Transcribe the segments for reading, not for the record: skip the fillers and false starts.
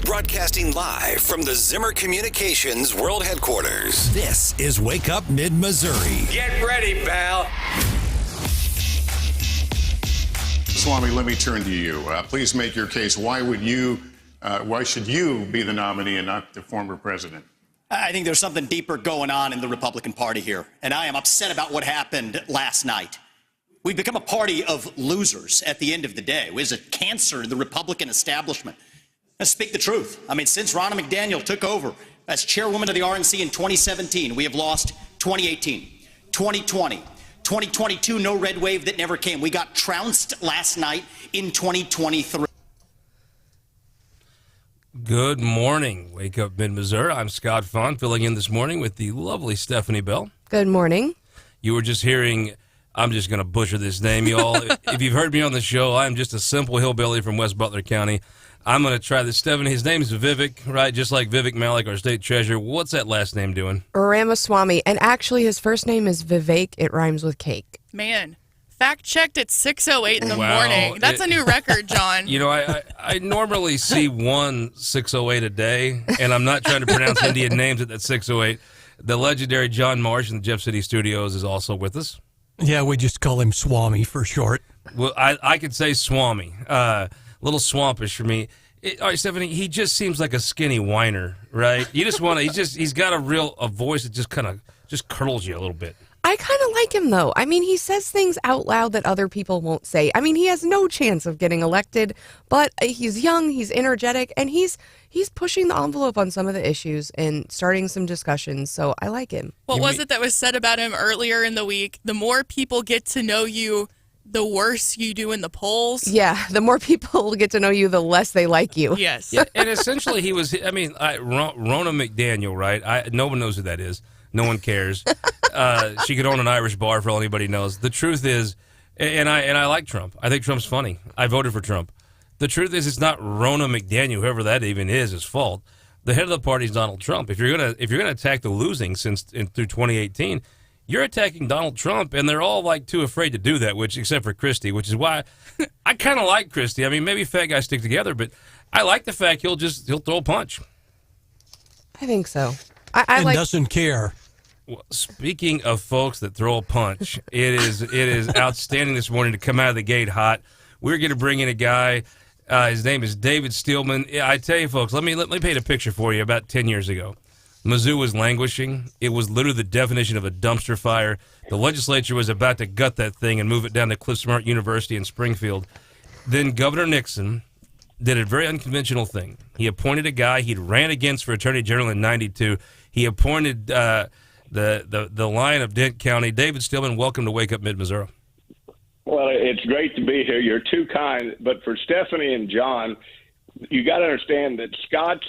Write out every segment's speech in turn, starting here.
Broadcasting live from the Zimmer Communications World Headquarters. This is Wake Up Mid-Missouri. Get ready, pal. Swami, let me turn to you. Please make your case. Why should you be the nominee and not the former president? I think there's something deeper going on in the Republican Party here, and I am upset about what happened last night. We've become a party of losers at the end of the day. It was a cancer to the Republican establishment. Let's speak the truth. I mean, since Ronna McDaniel took over as chairwoman of the RNC in 2017, we have lost 2018, 2020, 2022, no red wave that never came. We got trounced last night in 2023. Good morning. Wake Up Mid-Missouri. I'm Scott Fahn, filling in this morning with the lovely Stephanie Bell. Good morning. You were just hearing, I'm just going to butcher this name, y'all. If you've heard me on the show, I'm just a simple hillbilly from West Butler County. I'm going to try this. Stephanie, his name is Vivek, right? Just like Vivek Malik, our state treasurer. What's that last name doing? Ramaswamy. And actually, his first name is Vivek. It rhymes with cake. Man, fact-checked at 6:08 in the morning. That's a new record, John. You know, I normally see 608 a day, and I'm not trying to pronounce Indian names at that 608. The legendary John Marsh in the Jeff City Studios is also with us. Yeah, we just call him Swami for short. Well, I could say Swami. A little swampish for me. All right, Stephanie, he just seems like a skinny whiner, right? You just want to, he's got a voice that just kind of curdles you a little bit. I kind of like him, though. I mean, he says things out loud that other people won't say. I mean, he has no chance of getting elected, but he's young, he's energetic, and he's pushing the envelope on some of the issues and starting some discussions, so I like him. What was it that was said about him earlier in the week? The more people get to know you, the worse you do in the polls. Yeah, the more people get to know you, the less they like you. Yes. Yeah, and essentially he was, Ronna McDaniel, right? No one knows who that is. No one cares. She could own an Irish bar for all anybody knows. The truth is, and I like Trump. I think Trump's funny. I voted for Trump. The truth is, it's not Ronna McDaniel, whoever that even is, his fault. The head of the party is Donald Trump. If you're gonna attack the losing through 2018, you're attacking Donald Trump, and they're all too afraid to do that, except for Christie, which is why I kind of like Christie. I mean, maybe fat guys stick together, but I like the fact he'll throw a punch. I think so. And doesn't care. Well, speaking of folks that throw a punch, it is outstanding this morning to come out of the gate hot. We're going to bring in a guy. His name is David Steelman. I tell you, folks, let me paint a picture for you. About 10 years ago, Mizzou was languishing. It was literally the definition of a dumpster fire. The legislature was about to gut that thing and move it down to Cliff Smart University in Springfield. Then Governor Nixon did a very unconventional thing. He appointed a guy he'd ran against for Attorney General in '92. He appointed the Lion of Dent County. David Steelman, welcome to Wake Up Mid-Missouri. Well, it's great to be here. You're too kind. But for Stephanie and John, you got to understand that Scott's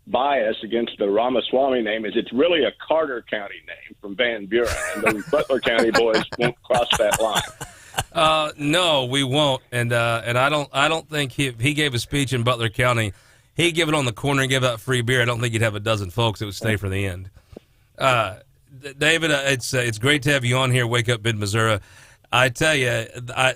bias against the Ramaswamy name is it's really a Carter County name from Van Buren, and those Butler County boys won't cross that line. No, we won't. And I don't think he gave a speech in Butler County. He'd give it on the corner and give out free beer. I don't think he'd have a dozen folks that would stay for the end. David, it's great to have you on here. Wake Up Mid-Missouri. I tell you,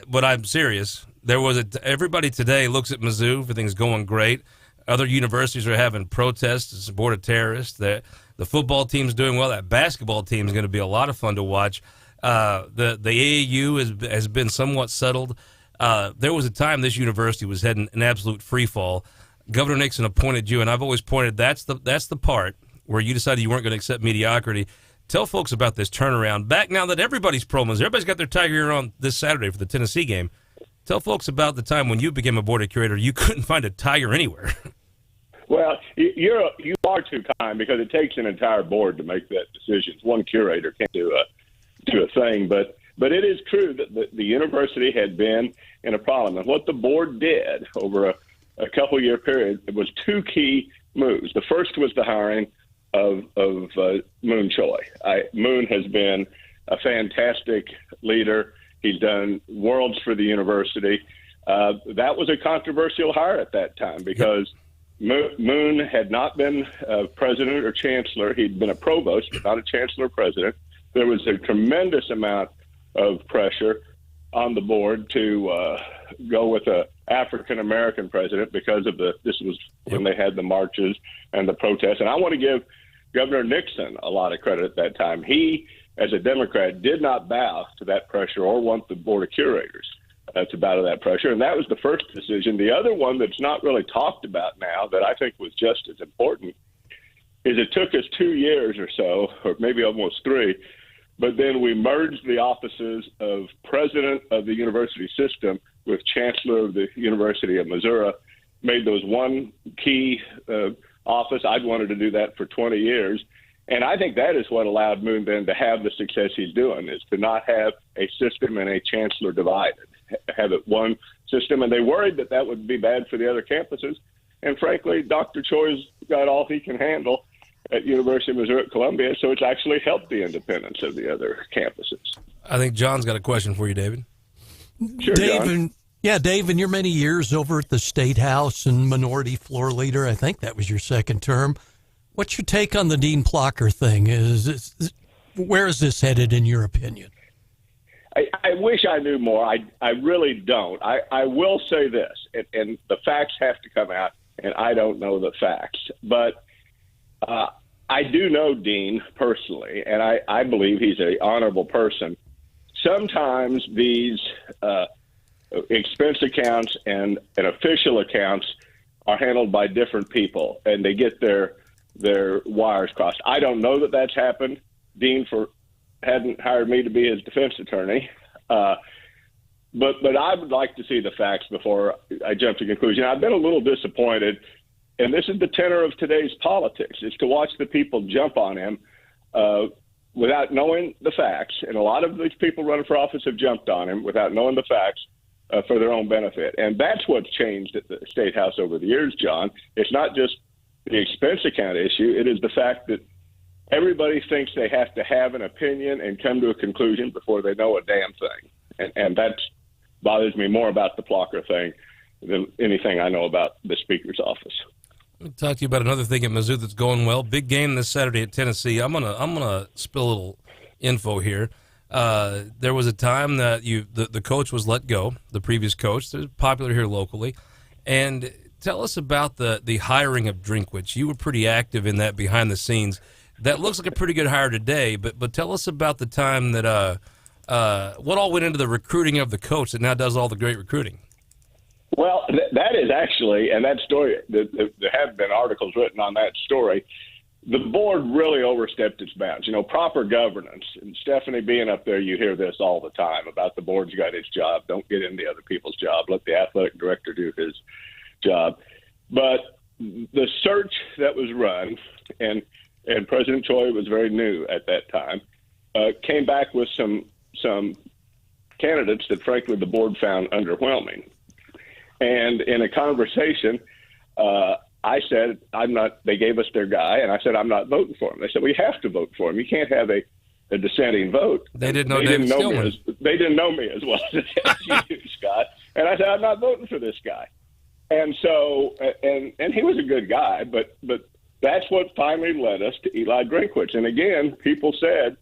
but I'm serious. Everybody today looks at Mizzou. Everything's going great. Other universities are having protests to support a terrorist. The football team's doing well. That basketball team is going to be a lot of fun to watch. The AAU has been somewhat settled. There was a time this university was heading an absolute free fall. Governor Nixon appointed you, and I've always pointed that's the part where you decided you weren't going to accept mediocrity. Tell folks about this turnaround. Back now that everybody's promos, everybody's got their Tiger ear on this Saturday for the Tennessee game. Tell folks about the time when you became a board curator. You couldn't find a Tiger anywhere. Well, you are too kind because it takes an entire board to make that decision. One curator can't do a thing, but it is true that the university had been in a problem, and what the board did over a couple-year period was two key moves. The first was the hiring of Moon Choi. Moon has been a fantastic leader. He's done worlds for the university. That was a controversial hire at that time because Moon had not been president or chancellor. He'd been a provost, but not a chancellor or president. There was a tremendous amount of pressure on the board to go with a African American president because of this was when they had the marches and the protests. And I want to give Governor Nixon a lot of credit at that time. He, as a Democrat, did not bow to that pressure or want the Board of Curators to bow to that pressure. And that was the first decision. The other one that's not really talked about now that I think was just as important is it took us 2 years or so, or maybe almost 3, but then we merged the offices of president of the university system with chancellor of the University of Missouri, made those one key office. I'd wanted to do that for 20 years. And I think that is what allowed Moon then to have the success he's doing, is to not have a system and a chancellor divided, have it one system. And they worried that that would be bad for the other campuses. And frankly, Dr. Choi's got all he can handle at University of Missouri at Columbia, so it's actually helped the independence of the other campuses. I think John's got a question for you, David. Sure, Dave, John. Dave, in your many years over at the State House and minority floor leader, I think that was your second term. What's your take on the Dean Plocher thing? Where is this headed, in your opinion? I wish I knew more. I really don't. I will say this, and the facts have to come out, and I don't know the facts. But I do know Dean personally, and I believe he's an honorable person. Sometimes these expense accounts and official accounts are handled by different people, and they get their wires crossed. I don't know that that's happened. Dean hadn't hired me to be his defense attorney, but I would like to see the facts before I jump to conclusion. I've been a little disappointed, and this is the tenor of today's politics, is to watch the people jump on him without knowing the facts. And a lot of these people running for office have jumped on him without knowing the facts for their own benefit. And that's what's changed at the State House over the years, John. It's not just the expense account issue. It is the fact that everybody thinks they have to have an opinion and come to a conclusion before they know a damn thing. And that bothers me more about the Plocher thing than anything I know about the Speaker's office. Let me talk to you about another thing at Mizzou that's going well. Big game this Saturday at Tennessee. I'm gonna spill a little info here. There was a time that the coach was let go, the previous coach. They're popular here locally. And tell us about the hiring of Drinkwitz. You were pretty active in that behind the scenes. That looks like a pretty good hire today, but tell us about the time that what all went into the recruiting of the coach that now does all the great recruiting. Well, that is actually, and that story, there have been articles written on that story. The board really overstepped its bounds. You know, proper governance. And Stephanie being up there, you hear this all the time about the board's got its job. Don't get into other people's job. Let the athletic director do his job. But the search that was run, and President Choi was very new at that time, came back with some candidates that, frankly, the board found underwhelming. And in a conversation, I said, I'm not, they gave us their guy, and I said, I'm not voting for him. They said, we have to vote for him. You can't have a dissenting vote. They didn't know David Steelman. They didn't know me as well as you do, Scott. And I said, I'm not voting for this guy. And so, and he was a good guy, but that's what finally led us to Eli Drinkwitz. And again, people said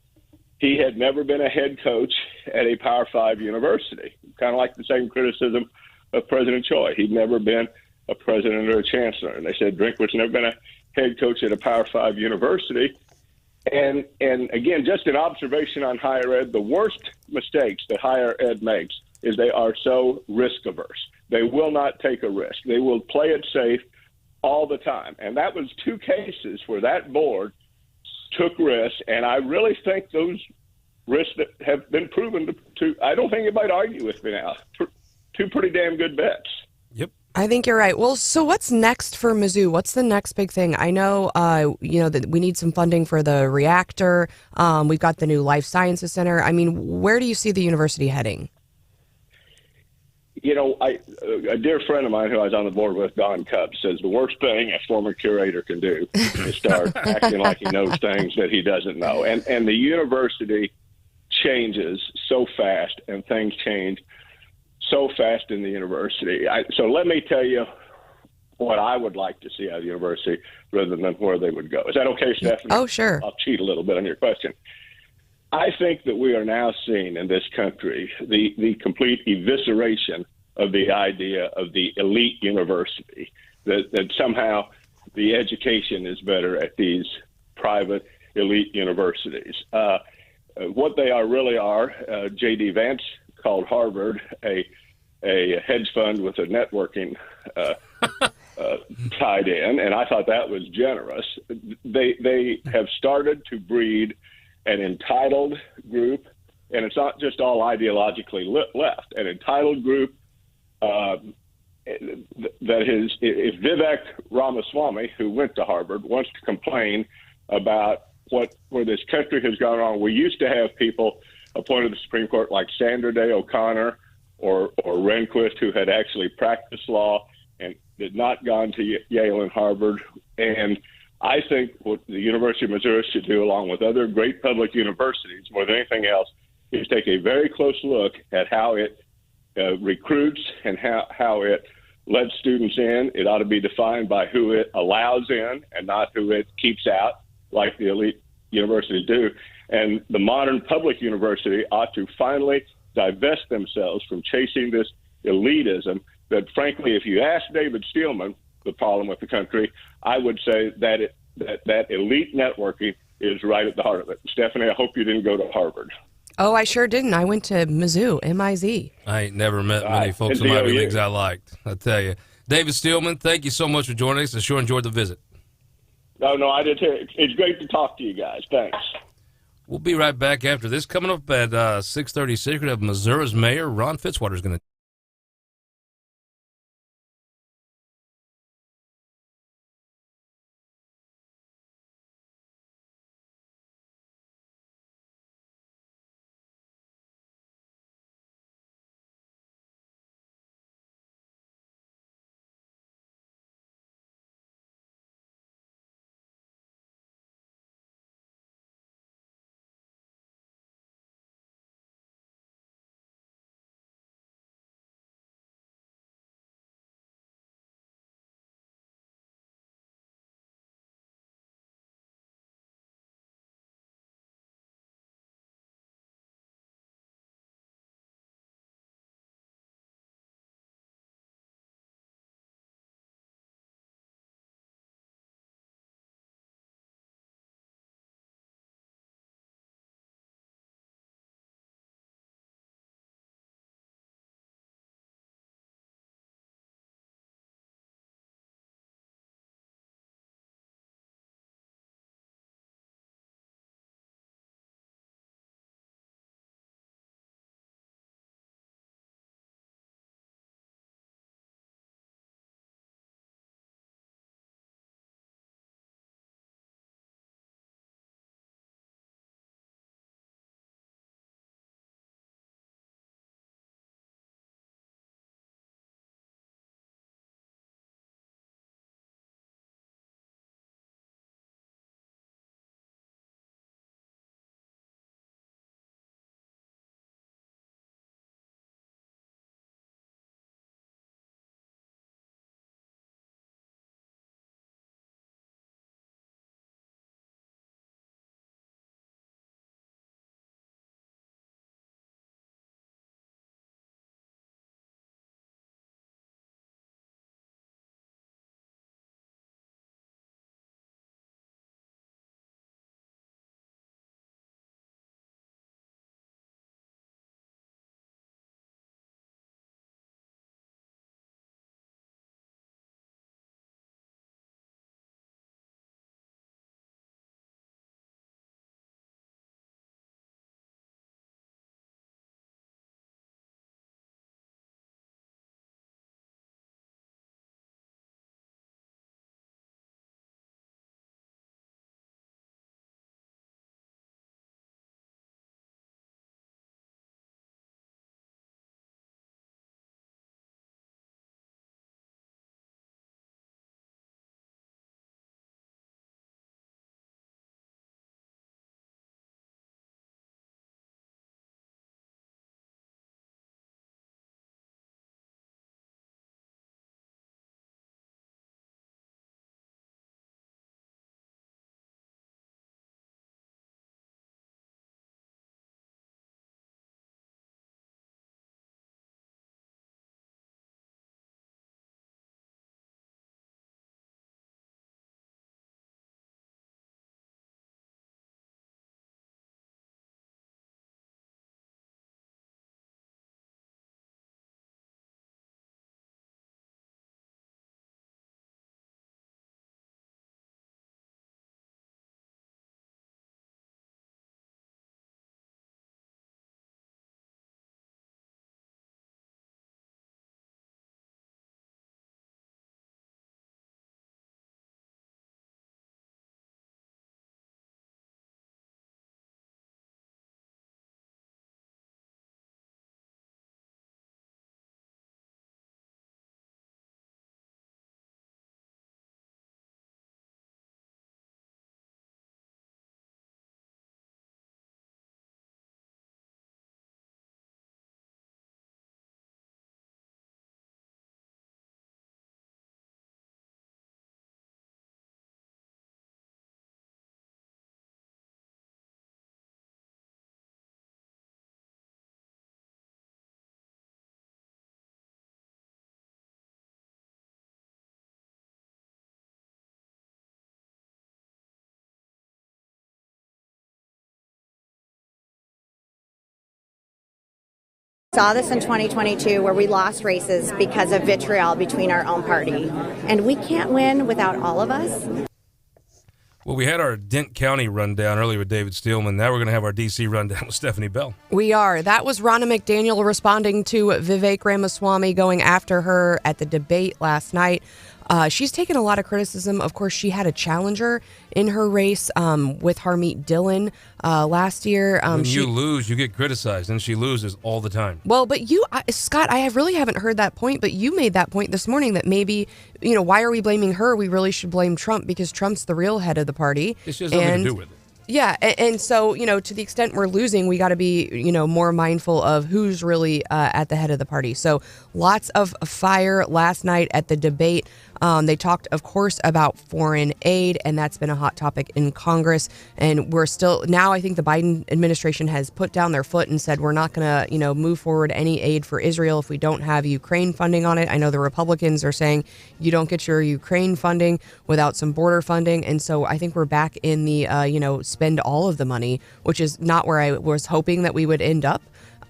he had never been a head coach at a Power 5 university, kind of like the same criticism of President Choi. He'd never been a president or a chancellor. And they said Drinkwitz never been a head coach at a Power 5 university. And again, just an observation on higher ed, the worst mistakes that higher ed makes is they are so risk averse. They will not take a risk. They will play it safe all the time. And that was 2 cases where that board took risks. And I really think those risks that have been proven to I don't think anybody argue with me now. 2 pretty damn good bets. Yep. I think you're right. Well, so what's next for Mizzou? What's the next big thing? I know, that we need some funding for the reactor. We've got the new Life Sciences Center. I mean, where do you see the university heading? You know, a dear friend of mine who I was on the board with, Don Cubb, says the worst thing a former curator can do is start acting like he knows things that he doesn't know. And the university changes so fast, and things change so fast in the university. So let me tell you what I would like to see out of the university rather than where they would go. Is that okay, Stephanie? Oh, sure. I'll cheat a little bit on your question. I think that we are now seeing in this country the complete evisceration of the idea of the elite university, that somehow the education is better at these private elite universities. What they really are, J.D. Vance called Harvard a hedge fund with a networking tied in, and I thought that was generous. They have started to breed an entitled group, and it's not just all ideologically left. An entitled group that is, if Vivek Ramaswamy, who went to Harvard, wants to complain about where this country has gone wrong, we used to have people appointed to the Supreme Court like Sandra Day O'Connor or Rehnquist, who had actually practiced law and did not gone to Yale and Harvard. And I think what the University of Missouri should do, along with other great public universities, more than anything else, is take a very close look at how it recruits and how it lets students in. It ought to be defined by who it allows in and not who it keeps out, like the elite universities do. And the modern public university ought to finally divest themselves from chasing this elitism that, frankly, if you ask David Steelman the problem with the country, I would say that that elite networking is right at the heart of it. Stephanie, I hope you didn't go to Harvard. Oh, I sure didn't. I went to Mizzou, M-I-Z. I ain't never met many folks in Ivy Leagues I liked, I tell you. David Steelman, thank you so much for joining us. I sure enjoyed the visit. No, I did too. It's great to talk to you guys. Thanks. We'll be right back after this. Coming up at 6:30, Secret of Missouri's Mayor Ron Fitzwater is going to saw this in 2022 where we lost races because of vitriol between our own party. And we can't win without all of us. Well, we had our Dent County rundown earlier with David Steelman. Now we're going to have our D.C. rundown with Stephanie Bell. We are. That was Ronna McDaniel responding to Vivek Ramaswamy going after her at the debate last night. She's taken a lot of criticism. Of course, she had a challenger in her race with Harmeet Dillon last year. When you lose, you get criticized, and she loses all the time. Well, but Scott, I really haven't heard that point, but you made that point this morning that maybe, why are we blaming her? We really should blame Trump because Trump's the real head of the party. It's just nothing to do with it. Yeah, and so, to the extent we're losing, we got to be, more mindful of who's really at the head of the party. So lots of fire last night at the debate. They talked, of course, about foreign aid, and that's been a hot topic in Congress. And we're still, now I think the Biden administration has put down their foot and said we're not going to, move forward any aid for Israel if we don't have Ukraine funding on it. I know the Republicans are saying you don't get your Ukraine funding without some border funding. And so I think we're back in the, spend all of the money, which is not where I was hoping that we would end up.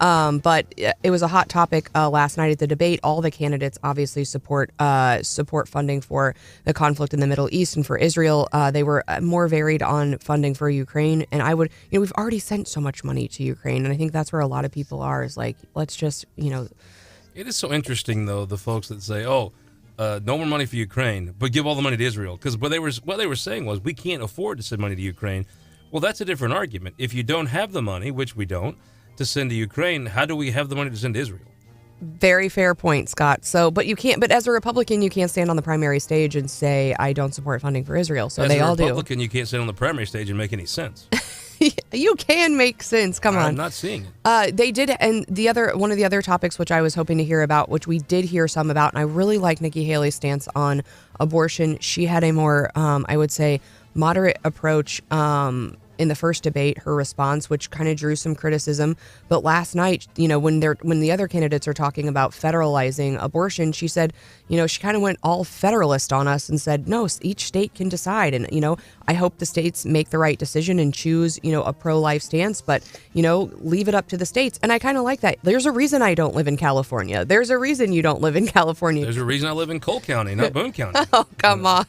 But it was a hot topic last night at the debate. All the candidates obviously support funding for the conflict in the Middle East and for Israel. They were more varied on funding for Ukraine. And I would, we've already sent so much money to Ukraine. And I think that's where a lot of people are, is like, let's just, It is so interesting, though, the folks that say, no more money for Ukraine, but give all the money to Israel. Because what they were saying was, we can't afford to send money to Ukraine. Well, that's a different argument. If you don't have the money, which we don't, to send to Ukraine, how do we have the money to send to Israel? Very fair point, Scott. So, but as a Republican, you can't stand on the primary stage and say, I don't support funding for Israel. So they all do. As a Republican, you can't stand on the primary stage and make any sense. You can make sense. Come on. I'm not seeing it. They did. And one of the other topics, which I was hoping to hear about, which we did hear some about, and I really like Nikki Haley's stance on abortion. She had a more, I would say, moderate approach in the first debate, her response, which kind of drew some criticism. But last night, when the other candidates are talking about federalizing abortion, she said, she kind of went all federalist on us and said, no, each state can decide. And, I hope the states make the right decision and choose, a pro-life stance, but, leave it up to the states. And I kind of like that. There's a reason I don't live in California. There's a reason you don't live in California. There's a reason I live in Cole County, not Boone County. Oh, come on.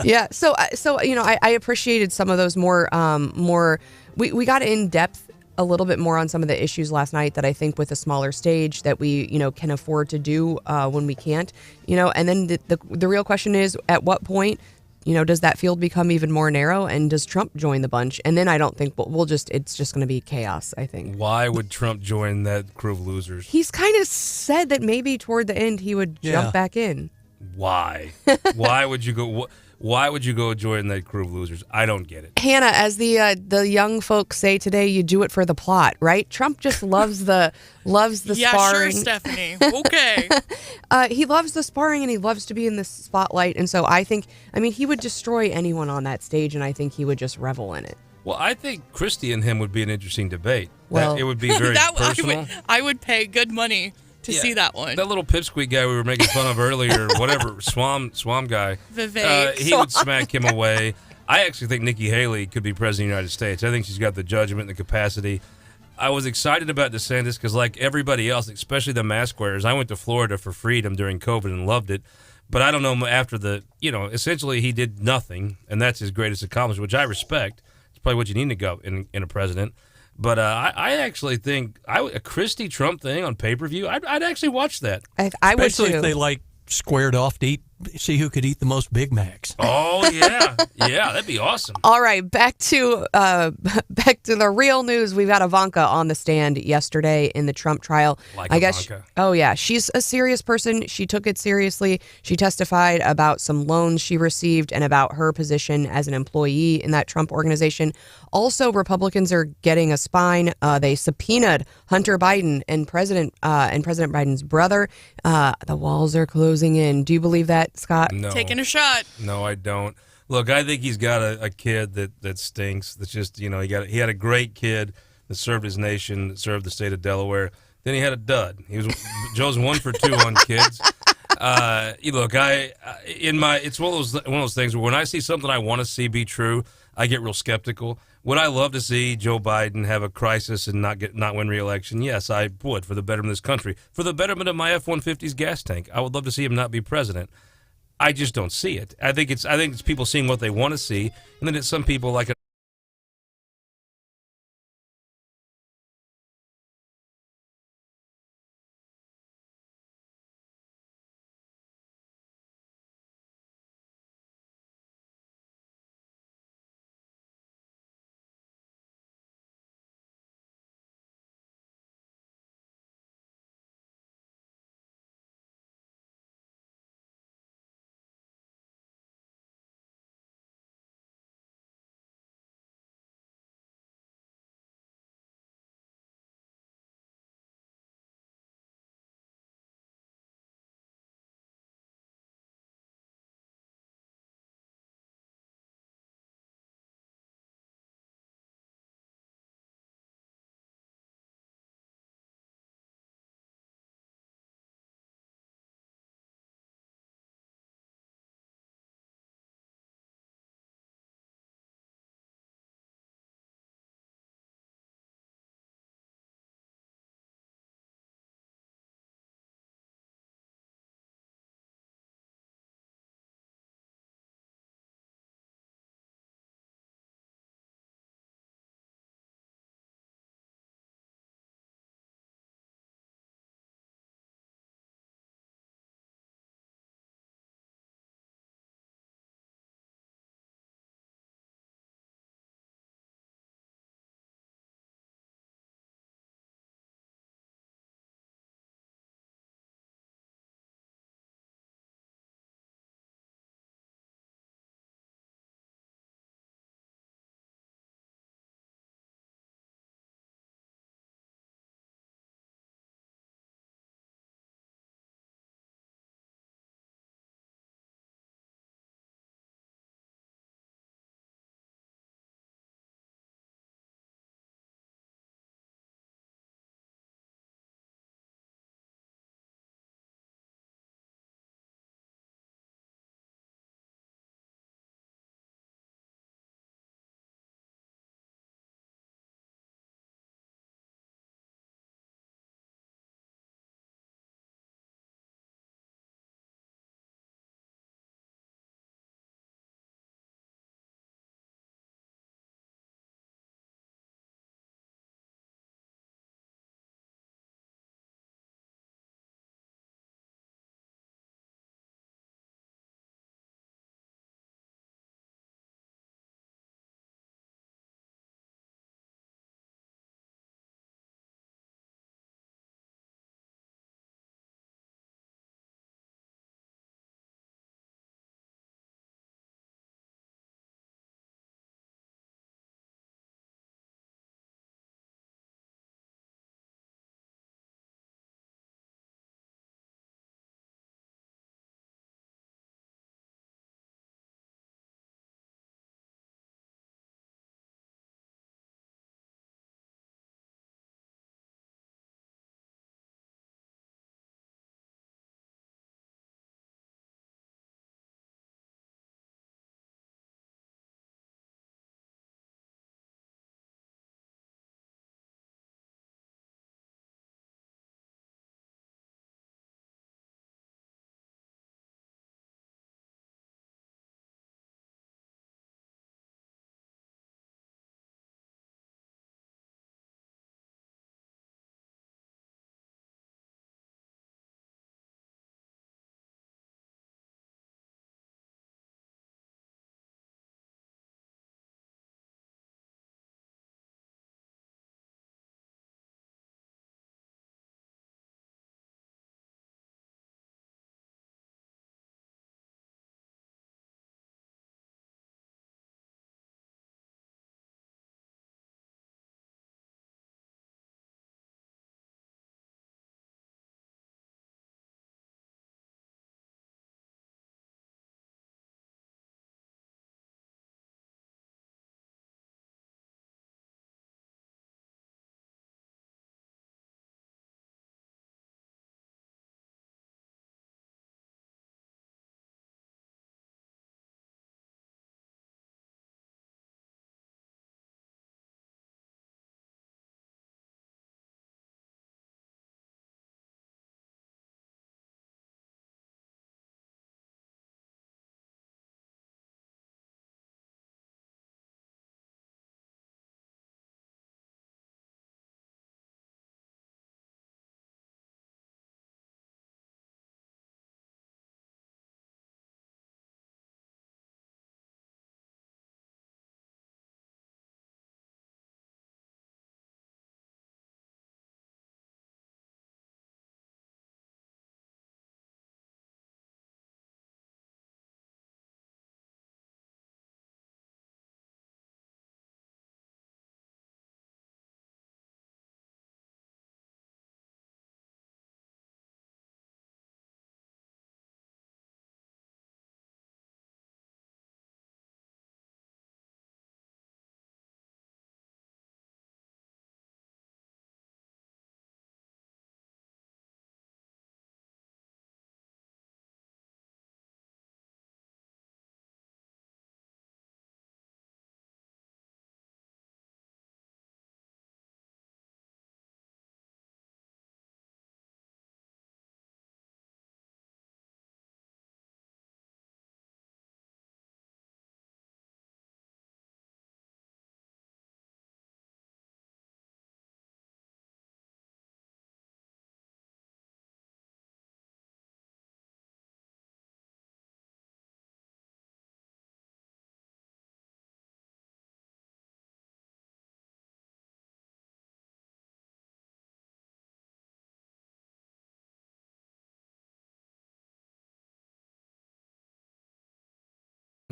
Yeah. So, I appreciated some of those more, we got in depth a little bit more on some of the issues last night that I think with a smaller stage that we, can afford to do when we can't, and then the real question is, at what point, does that field become even more narrow, and does Trump join the bunch? And then I don't think it's just going to be chaos, I think. Why would Trump join that crew of losers? He's kind of said that maybe toward the end he would jump back in. Why? Why would you go? Why would you go join that crew of losers? I don't get it. Hannah, as the young folks say today, you do it for the plot, right? Trump just loves the sparring. Yeah, sure, Stephanie. Okay. He loves the sparring and he loves to be in the spotlight. And so I think, he would destroy anyone on that stage, and I think he would just revel in it. Well, I think Christie and him would be an interesting debate. Well, it would be very personal. I would pay good money to see that one. That little pipsqueak guy we were making fun of earlier, whatever, Swam guy. Vivek. He would smack him away. I actually think Nikki Haley could be president of the United States. I think she's got the judgment and the capacity. I was excited about DeSantis because, like everybody else, especially the mask wearers, I went to Florida for freedom during COVID and loved it. But I don't know, after essentially he did nothing, and that's his greatest accomplishment, which I respect. It's probably what you need to go in a president. But I actually think a Christie Trump thing on pay-per-view, I'd actually watch that. I would too. Especially if they squared off to see who could eat the most Big Macs. Oh yeah, that'd be awesome. All right, back to the real news. We've got Ivanka on the stand yesterday in the Trump trial. I guess. Oh yeah, she's a serious person. She took it seriously. She testified about some loans she received and about her position as an employee in that Trump organization. Also, Republicans are getting a spine. They subpoenaed Hunter Biden and President Biden's brother. The walls are closing in. Do you believe that, Scott? No. Taking a shot. No, I don't. Look, I think he's got a kid that stinks. That's just, he had a great kid that served his nation, that served the state of Delaware. Then he had a dud. Joe's 1 for 2 on kids. Look, it's one of those things where when I see something I want to see be true, I get real skeptical. Would I love to see Joe Biden have a crisis and not win re-election? Yes, I would, for the betterment of this country, for the betterment of my F-150's gas tank. I would love to see him not be president. I just don't see it. I think it's people seeing what they want to see, and then it's some people like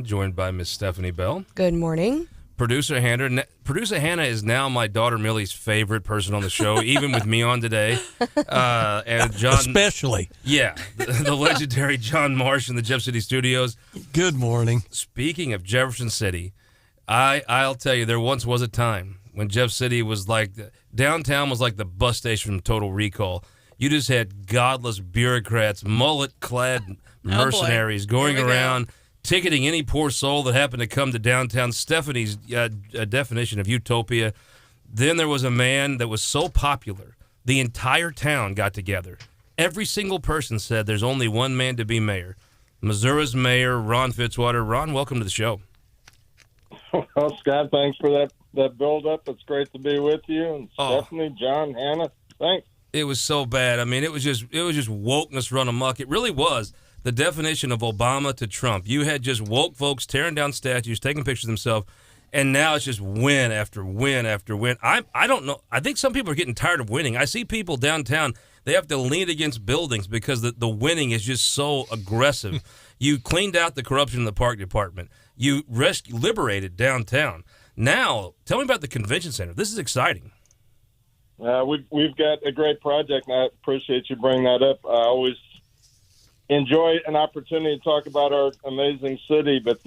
Joined by Miss Stephanie Bell. Good morning. Producer Hannah is now my daughter Millie's favorite person on the show, even with me on today. And John, especially. Yeah, the legendary John Marsh in the Jeff City studios. Good morning. Speaking of Jefferson City, I'll tell you, there once was a time when Jeff City was like, downtown was like the bus station from Total Recall. You just had godless bureaucrats, mullet-clad mercenaries going around, ticketing any poor soul that happened to come to downtown. Stephanie's definition of utopia. Then there was a man that was so popular, the entire town got together. Every single person said there's only one man to be mayor. Missouri's mayor, Ron Fitzwater. Ron, welcome to the show. Well, Scott, thanks for that build-up. It's great to be with you. And Stephanie, John, Hannah, thanks. It was so bad. I mean, it was just wokeness run amok. It really was the definition of Obama to Trump. You had just woke folks tearing down statues, taking pictures of themselves, and now it's just win after win after win. I don't know. I think some people are getting tired of winning. I see people downtown, they have to lean against buildings because the winning is just so aggressive. You cleaned out the corruption in the park department. You liberated downtown. Now, tell me about the convention center. This is exciting. We've got a great project, and I appreciate you bringing that up. I always enjoy an opportunity to talk about our amazing city. But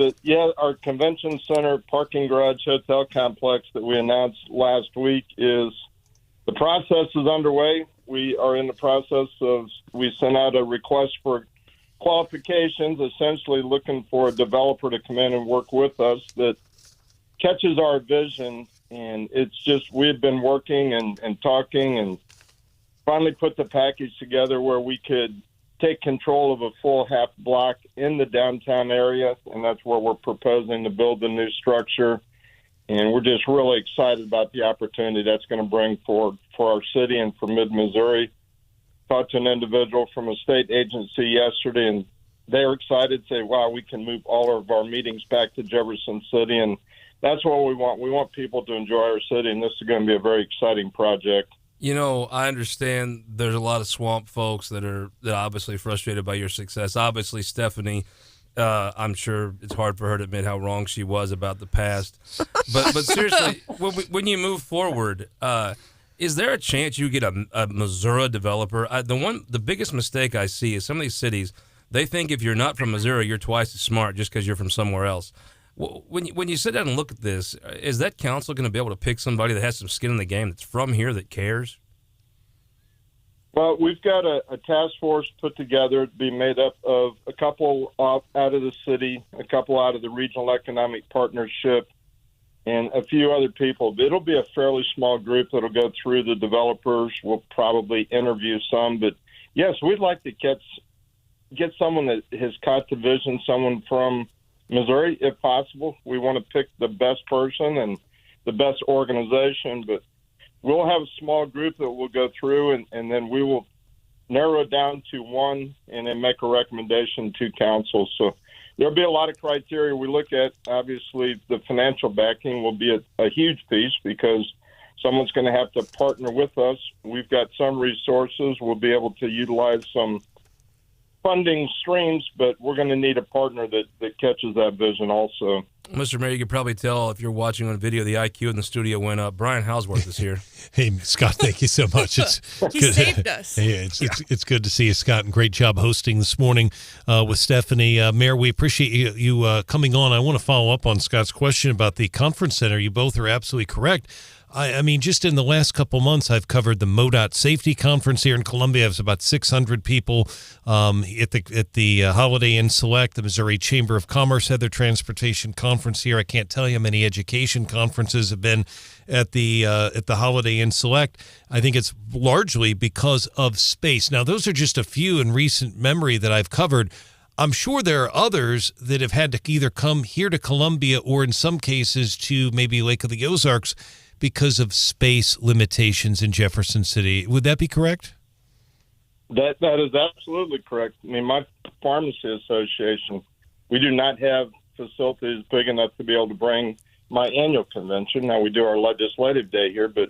our convention center parking garage hotel complex that we announced last week the process is underway. We are in the process we sent out a request for qualifications, essentially looking for a developer to come in and work with us that catches our vision. And it's just, we've been working and talking and finally put the package together where we could take control of a full half block in the downtown area. And that's where we're proposing to build the new structure. And we're just really excited about the opportunity that's going to bring for our city and for mid-Missouri. Talked to an individual from a state agency yesterday, and they're excited, say, wow, we can move all of our meetings back to Jefferson City. And that's what we want. We want people to enjoy our city, and this is going to be a very exciting project. You know, I understand there's a lot of swamp folks that are obviously frustrated by your success. Obviously, Stephanie, I'm sure it's hard for her to admit how wrong she was about the past. But seriously, when you move forward, is there a chance you get a Missouri developer? The biggest mistake I see is some of these cities, they think if you're not from Missouri, you're twice as smart just because you're from somewhere else. When you sit down and look at this, is that council going to be able to pick somebody that has some skin in the game that's from here that cares? Well, we've got a task force put together to be made up of a couple out of the city, a couple out of the Regional Economic Partnership, and a few other people. It'll be a fairly small group that'll go through the developers. We'll probably interview some. But, yes, we'd like to get someone that has caught the vision, someone from Missouri, if possible. We want to pick the best person and the best organization, but we'll have a small group that will go through, and then we will narrow it down to one and then make a recommendation to council. So there'll be a lot of criteria we look at. Obviously, the financial backing will be a huge piece because someone's going to have to partner with us. We've got some resources. We'll be able to utilize some funding streams, but we're going to need a partner that catches that vision also. Mr. Mayor, you could probably tell if you're watching on video, the IQ in the studio went up. Brian Hauswirth is here. Hey, Scott, thank you so much. He saved us. Yeah, it's good to see you, Scott, and great job hosting this morning with Stephanie. Mayor, we appreciate you coming on. I want to follow up on Scott's question about the conference center. You both are absolutely correct. I mean, just in the last couple months, I've covered the MoDOT Safety Conference here in Columbia. It was about 600 people at the Holiday Inn Select. The Missouri Chamber of Commerce had their transportation conference here. I can't tell you how many education conferences have been at the Holiday Inn Select. I think it's largely because of space. Now, those are just a few in recent memory that I've covered. I'm sure there are others that have had to either come here to Columbia or in some cases to maybe Lake of the Ozarks because of space limitations in Jefferson City. Would that be correct? That is absolutely correct. I mean, my pharmacy association, we do not have facilities big enough to be able to bring my annual convention. Now, we do our legislative day here, but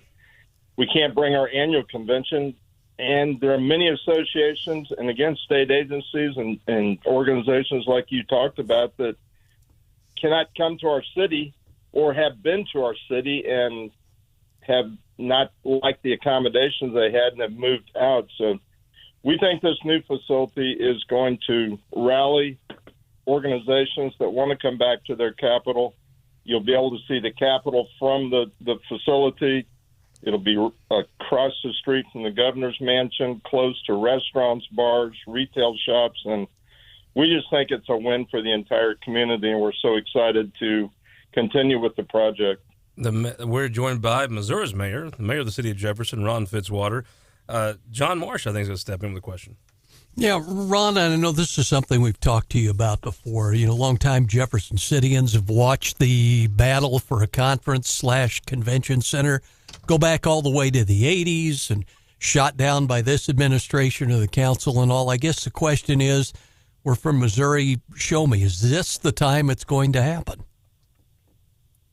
we can't bring our annual convention. And there are many associations and, again, state agencies and organizations like you talked about that cannot come to our city or have been to our city and have not liked the accommodations they had and have moved out. So we think this new facility is going to rally organizations that want to come back to their capital. You'll be able to see the capital from the facility. It'll be across the street from the governor's mansion, close to restaurants, bars, retail shops, and we just think it's a win for the entire community, and we're so excited to continue with the project. We're joined by Missouri's mayor, the mayor of the city of Jefferson, Ron Fitzwater. John Marsh, I think, is going to step in with a question. Yeah, Ron, I know this is something we've talked to you about before. Longtime Jefferson Cityans have watched the battle for a conference/convention center go back all the way to the 80s and shot down by this administration or the council and all. I guess the question is, we're from Missouri. Show me, is this the time it's going to happen?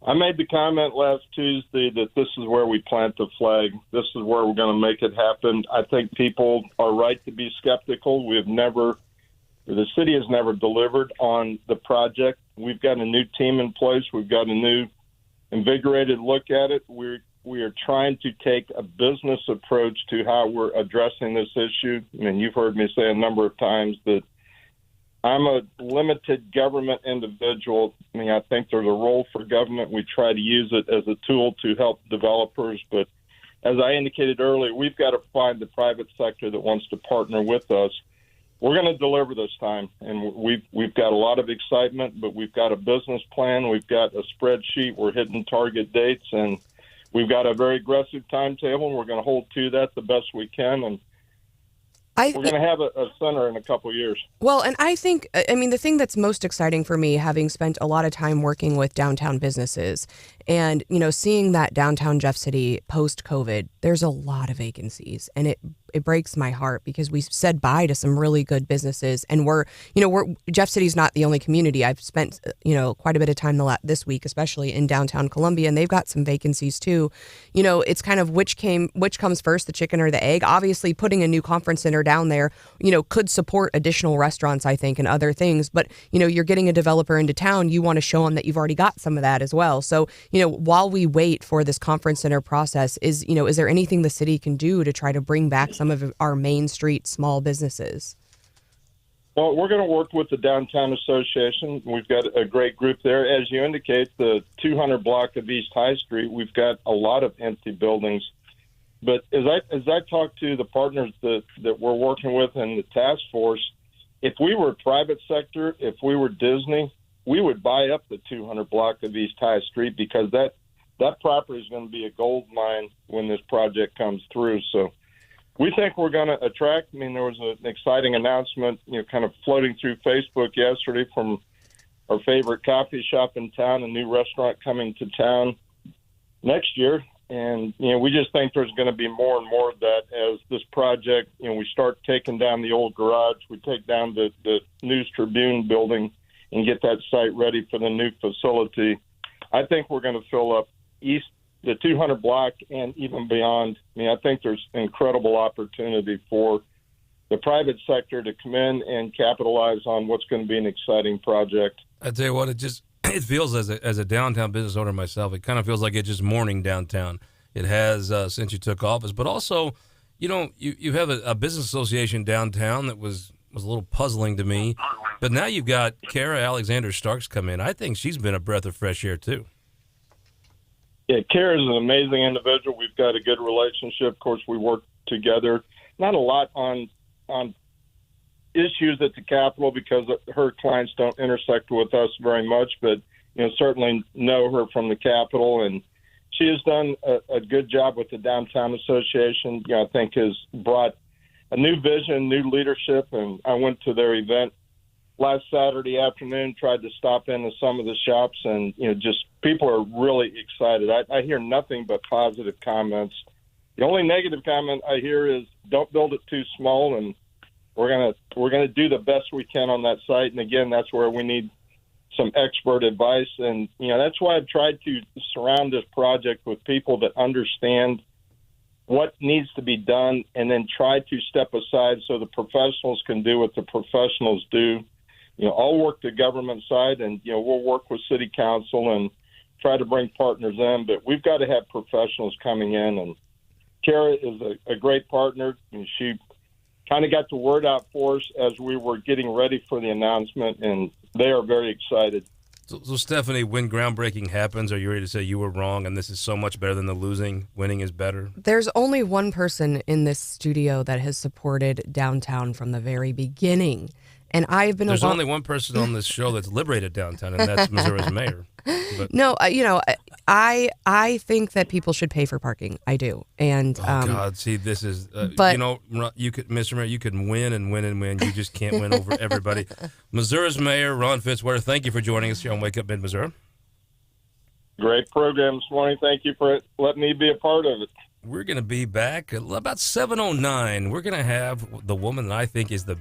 I made the comment last Tuesday that this is where we plant the flag. This is where we're going to make it happen. I think people are right to be skeptical. The city has never delivered on the project. We've got a new team in place. We've got a new invigorated look at it. We are trying to take a business approach to how we're addressing this issue. I mean, you've heard me say a number of times that I'm a limited government individual. I mean, I think there's a role for government. We try to use it as a tool to help developers. But as I indicated earlier, we've got to find the private sector that wants to partner with us. We're going to deliver this time, and we've got a lot of excitement, but we've got a business plan. We've got a spreadsheet. We're hitting target dates, and we've got a very aggressive timetable, and we're going to hold to that the best we can. And we're going to have a center in a couple of years. Well, and I think, the thing that's most exciting for me, having spent a lot of time working with downtown businesses and, seeing that downtown Jeff City post-COVID, there's a lot of vacancies. And it breaks my heart because we said bye to some really good businesses. And Jeff City's not the only community. I've spent, quite a bit of time this week, especially in downtown Columbia, and they've got some vacancies too. It's kind of which comes first, the chicken or the egg. Obviously, putting a new conference center down there, could support additional restaurants, I think, and other things. But, you're getting a developer into town, you want to show them that you've already got some of that as well. So, while we wait for this conference center process, is there anything the city can do to try to bring back some of our Main Street small businesses? Well, we're going to work with the Downtown Association. We've got a great group there. As you indicate, the 200 block of East High Street, we've got a lot of empty buildings. But as I talk to the partners that we're working with in the task force, if we were private sector, if we were Disney, we would buy up the 200 block of East High Street because that property is going to be a gold mine when this project comes through. So we think we're going to attract. I mean, there was an exciting announcement, kind of floating through Facebook yesterday from our favorite coffee shop in town, a new restaurant coming to town next year. And, we just think there's going to be more and more of that as this project, we start taking down the old garage, we take down the News Tribune building and get that site ready for the new facility. I think we're going to fill up the 200 block and even beyond. I mean, I think there's incredible opportunity for the private sector to come in and capitalize on what's going to be an exciting project. I tell you what, it feels as a downtown business owner myself, it kind of feels like it's just morning downtown. It has since you took office, but also, you have a business association downtown that was a little puzzling to me, but now you've got Kara Alexander Starks come in. I think she's been a breath of fresh air too. Yeah, Kara is an amazing individual. We've got a good relationship. Of course, we work together. Not a lot on issues at the Capitol because her clients don't intersect with us very much, but certainly know her from the Capitol, and she has done a good job with the Downtown Association. I think has brought a new vision, new leadership, and I went to their event last Saturday afternoon, tried to stop into some of the shops, and just people are really excited. I hear nothing but positive comments. The only negative comment I hear is don't build it too small, and we're gonna do the best we can on that site. And again, that's where we need some expert advice, and that's why I've tried to surround this project with people that understand what needs to be done, and then try to step aside so the professionals can do what the professionals do. I'll work the government side, and we'll work with city council and try to bring partners in. But we've got to have professionals coming in, and Kara is a great partner, and she kind of got the word out for us as we were getting ready for the announcement, and they are very excited. So, Stephanie, when groundbreaking happens, are you ready to say you were wrong and this is so much better than the losing? Winning is better? There's only one person in this studio that has supported downtown from the very beginning. And I've been There's only one person on this show that's liberated downtown, and that's Missouri's mayor. But, no, I think that people should pay for parking. I do. And God, see, this is but, you could, Mr. Mayor, you can win and win and win. You just can't win over everybody. Missouri's mayor, Ron Fitzwater, thank you for joining us here on Wake Up Mid Missouri. Great program this morning. Thank you for letting me be a part of it. We're going to be back at about 7:09. We're going to have the woman that I think is the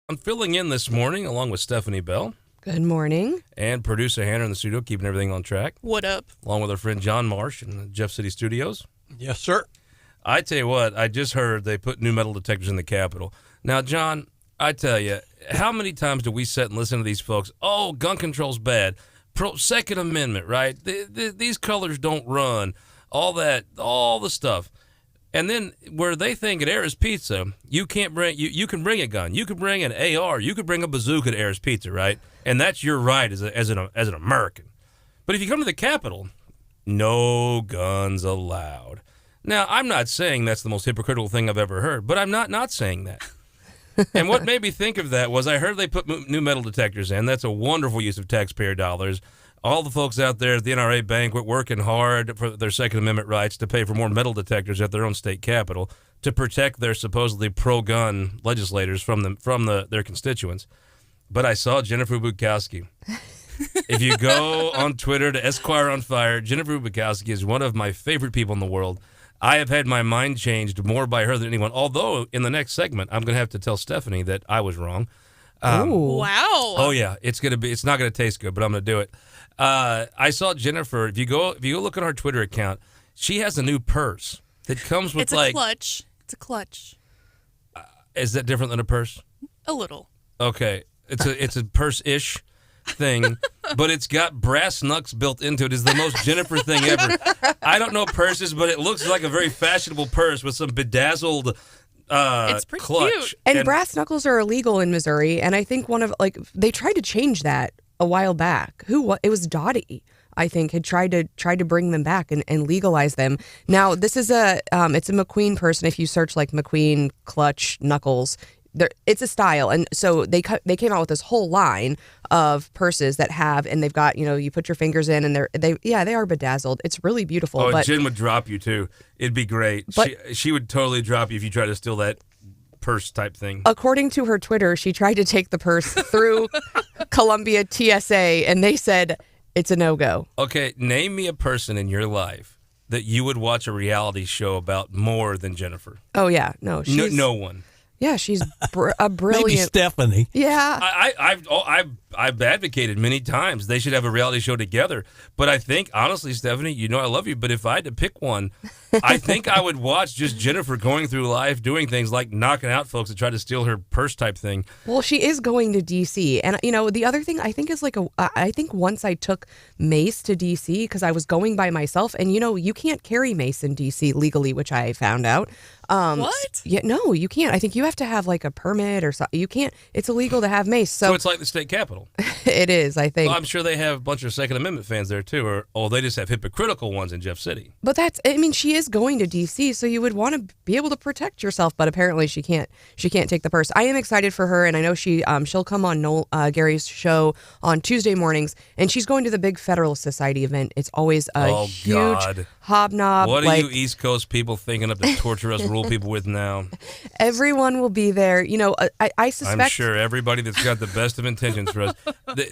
I'm filling in this morning along with Stephanie Bell. Good morning. And producer Hannah in the studio, keeping everything on track. What up? Along with our friend John Marsh in the Jeff City studios. Yes, sir. I tell you what, I just heard they put new metal detectors in the Capitol. Now, John, I tell you, how many times do we sit and listen to these folks? Oh, gun control's bad. Second Amendment, right? These colors don't run. All that, all the stuff. And then where they think at Ares Pizza, you can't bring you can bring a gun, you can bring an AR, you could bring a bazooka to Ares Pizza, right? And that's your right as an American. But if you come to the Capitol, no guns allowed. Now, I'm not saying that's the most hypocritical thing I've ever heard, but I'm not saying that. And what made me think of that was I heard they put new metal detectors in. That's a wonderful use of taxpayer dollars. All the folks out there at the NRA banquet working hard for their Second Amendment rights to pay for more metal detectors at their own state capitol to protect their supposedly pro-gun legislators from their constituents. But I saw Jennifer Bukowski. If you go on Twitter to Esquire on Fire, Jennifer Bukowski is one of my favorite people in the world. I have had my mind changed more by her than anyone, although in the next segment I'm going to have to tell Stephanie that I was wrong. Wow. Oh, yeah. It's not going to taste good, but I'm going to do it. I saw Jennifer. If you go look at her Twitter account, she has a new purse that comes with It's a clutch. It's a clutch. Is that different than a purse? A little. Okay. It's a purse-ish thing, but it's got brass knucks built into it. It's the most Jennifer thing ever. I don't know purses, but it looks like a very fashionable purse with some bedazzled it's pretty clutch. cute. And brass knuckles are illegal in Missouri, and I think they tried to change that a while back. It was Dottie, I think, had tried to bring them back and legalize them. Now this is it's a McQueen person. If you search like McQueen clutch knuckles, it's a style, and so they came out with this whole line of purses that have, and they've got, you put your fingers in, and they are bedazzled. It's really beautiful. Oh, but Jen would drop you too. It'd be great. But, she would totally drop you if you tried to steal that purse type thing. According to her Twitter, she tried to take the purse through Columbia TSA, and they said it's a no-go. Okay, name me a person in your life that you would watch a reality show about more than Jennifer. Oh yeah, no, no one. Yeah, she's a brilliant. Maybe Stephanie. Yeah, I've advocated many times they should have a reality show together. But I think, honestly, Stephanie, I love you, but if I had to pick one, I think I would watch just Jennifer going through life doing things like knocking out folks that try to steal her purse type thing. Well, she is going to D.C. And, the other thing I think is I think once I took mace to D.C. because I was going by myself, and, you can't carry mace in D.C. legally, which I found out. What? Yeah, no, you can't. I think you have to have like a permit or something. You can't. It's illegal to have mace. So it's like the state capitol. It is, I think. Well, I'm sure they have a bunch of Second Amendment fans there too, or they just have hypocritical ones in Jeff City. But she is going to D.C., so you would want to be able to protect yourself. But apparently, she can't take the purse. I am excited for her, and I know she'll come on Gary's show on Tuesday mornings, and she's going to the big Federalist Society event. It's always a huge hobnob. What are you East Coast people thinking of to torture us, rule people with now? Everyone will be there. I suspect. I'm sure everybody that's got the best of intentions for us.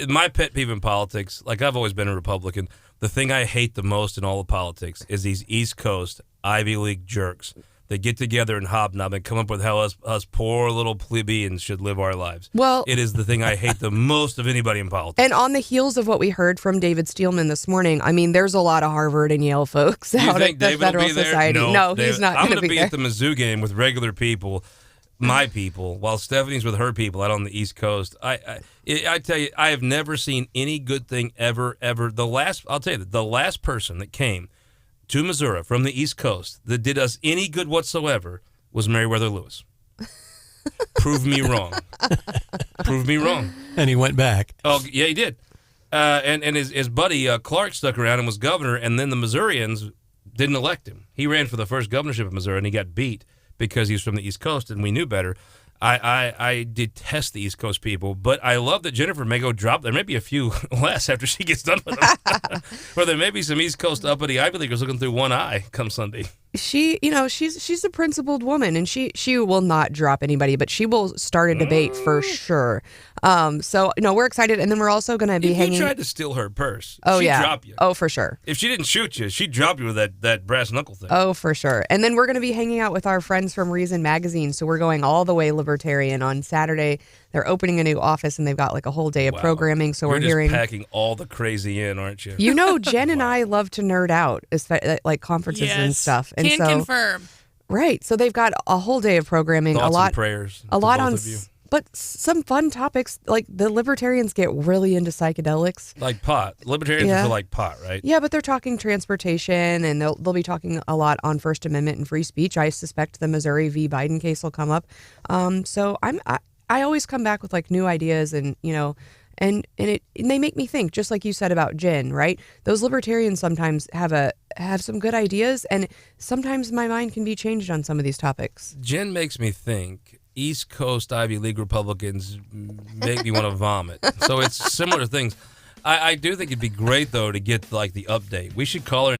My pet peeve in politics, like I've always been a Republican, the thing I hate the most in all of politics is these East Coast Ivy League jerks that get together and hobnob and come up with how us poor little plebeians should live our lives. Well, it is the thing I hate the most of anybody in politics. And on the heels of what we heard from David Steelman this morning, there's a lot of Harvard and Yale folks out at the Federal Society. No, he's not. I'm going to be there at the Mizzou game with regular people, my people, while Stephanie's with her people out on the East Coast. I tell you, I have never seen any good thing ever. I'll tell you, the last person that came to Missouri from the East Coast that did us any good whatsoever was Meriwether Lewis. Prove me wrong. Prove me wrong. And he went back. Oh, yeah, he did. And his buddy Clark stuck around and was governor, and then the Missourians didn't elect him. He ran for the first governorship of Missouri, and he got beat because he was from the East Coast, and we knew better. I detest the East Coast people, but I love that Jennifer may go drop. There may be a few less after she gets done with them. Or there may be some East Coast uppity Ivy Leaguers looking through one eye come Sunday. She's a principled woman, and she will not drop anybody, but she will start a debate for sure. So no, we're excited, and then we're also going to be If hanging. you tried to steal her purse, Oh she'd yeah. drop you. Oh for sure. If she didn't shoot you, she'd drop you with that brass knuckle thing. Oh, for sure. And then we're going to be hanging out with our friends from Reason Magazine. So we're going all the way libertarian on Saturday. They're opening a new office, and they've got like a whole day of programming. So You're we're just hearing. packing all the crazy in, aren't you? You know, Jen and I love to nerd out, like conferences and Yes. stuff. And Can so, confirm. right. So they've got a whole day of programming. Thoughts a lot, and prayers. a lot to on, both of you. but some fun topics. Like the libertarians get really into psychedelics. Like pot. Libertarians Yeah. are for like pot, right? Yeah, but they're talking transportation, and they'll be talking a lot on First Amendment and free speech. I suspect the Missouri v. Biden case will come up. So I always come back with like new ideas, and and they make me think, just like you said about Jen, right? Those libertarians sometimes have some good ideas, and sometimes my mind can be changed on some of these topics. Jen makes me think East Coast Ivy League Republicans make me want to vomit. So it's similar things. I do think it'd be great, though, to get like the update. We should call her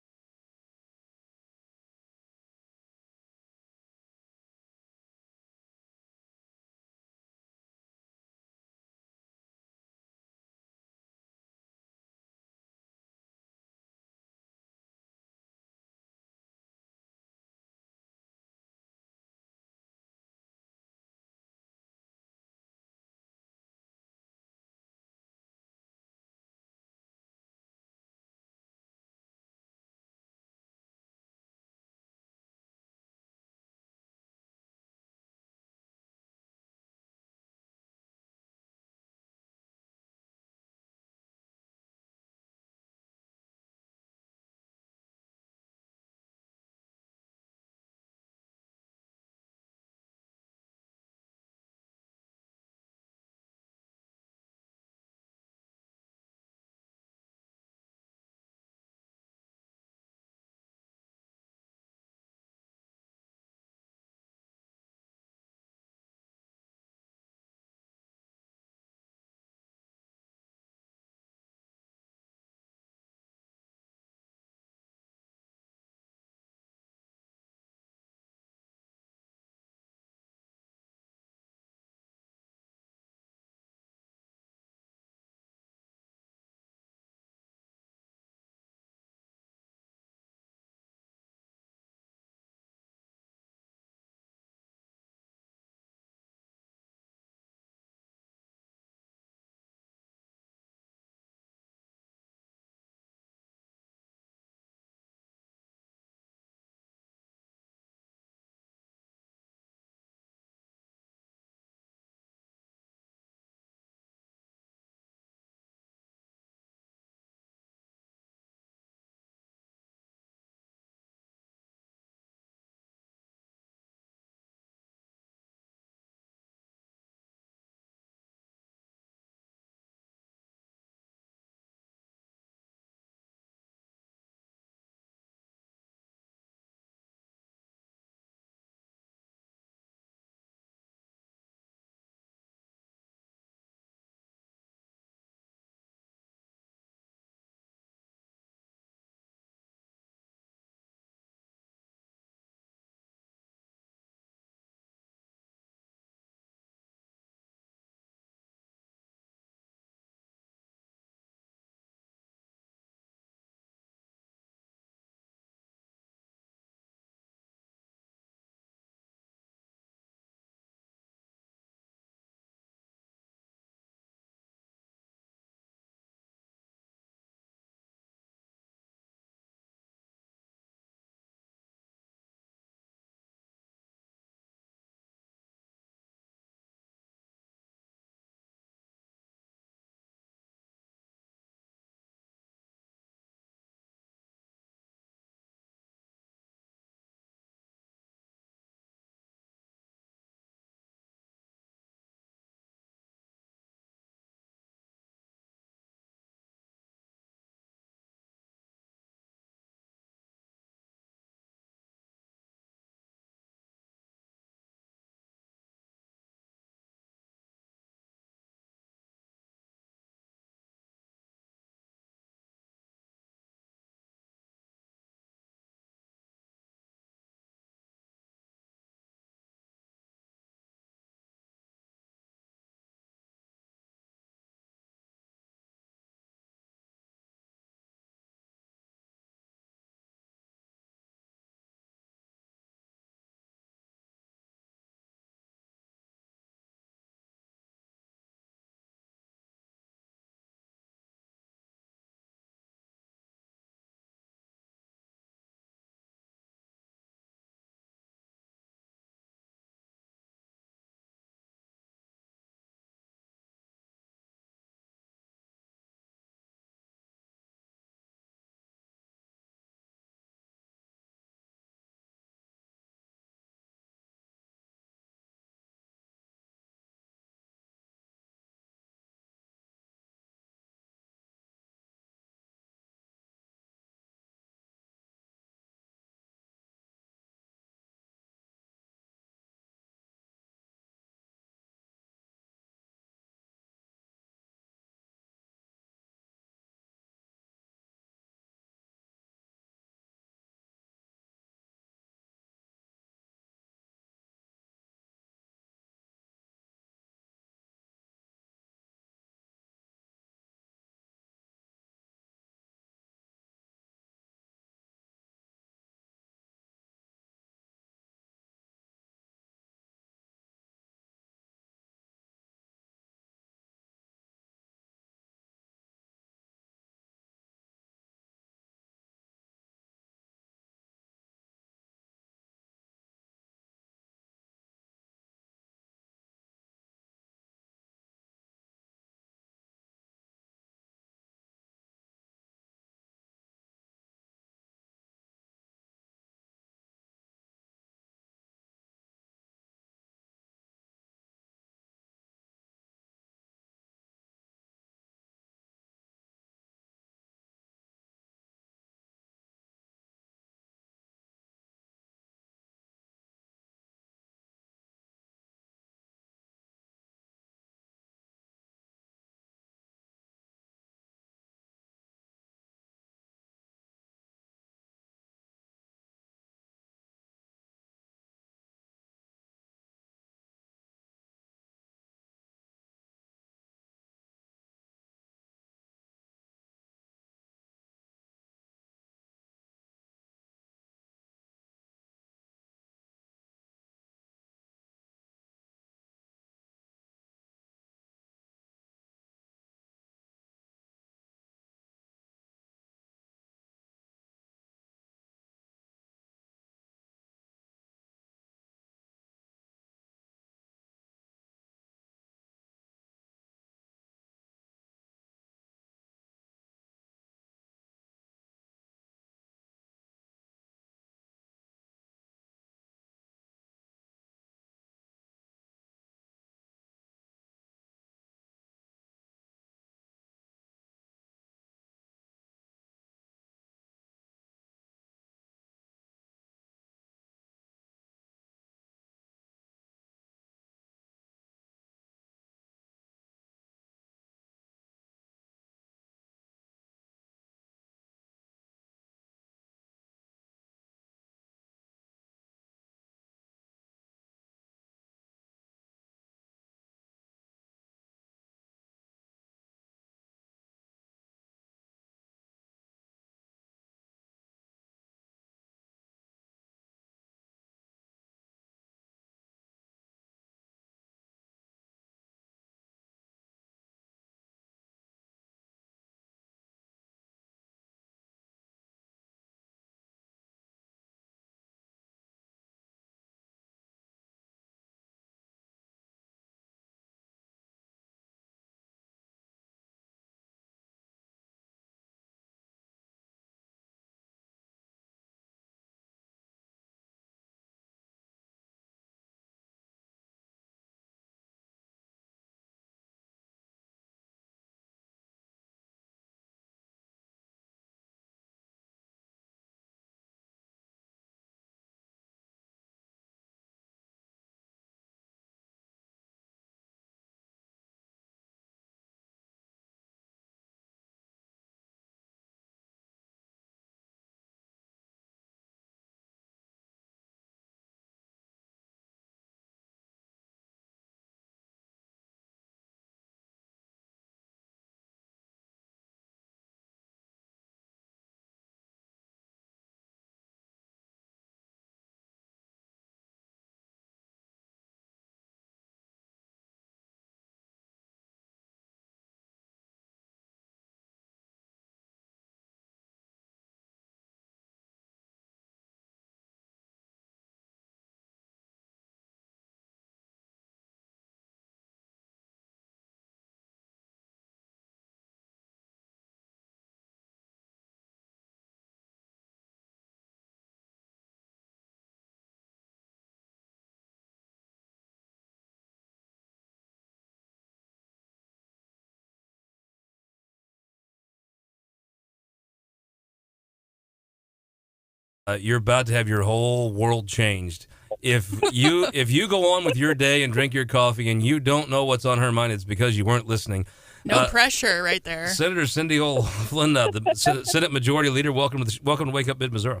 you're about to have your whole world changed. If you go on with your day and drink your coffee and you don't know what's on her mind, it's because you weren't listening. No pressure right there. Senator Cindy O'Flynn, the Senate Majority Leader, welcome to Wake Up Mid-Missouri.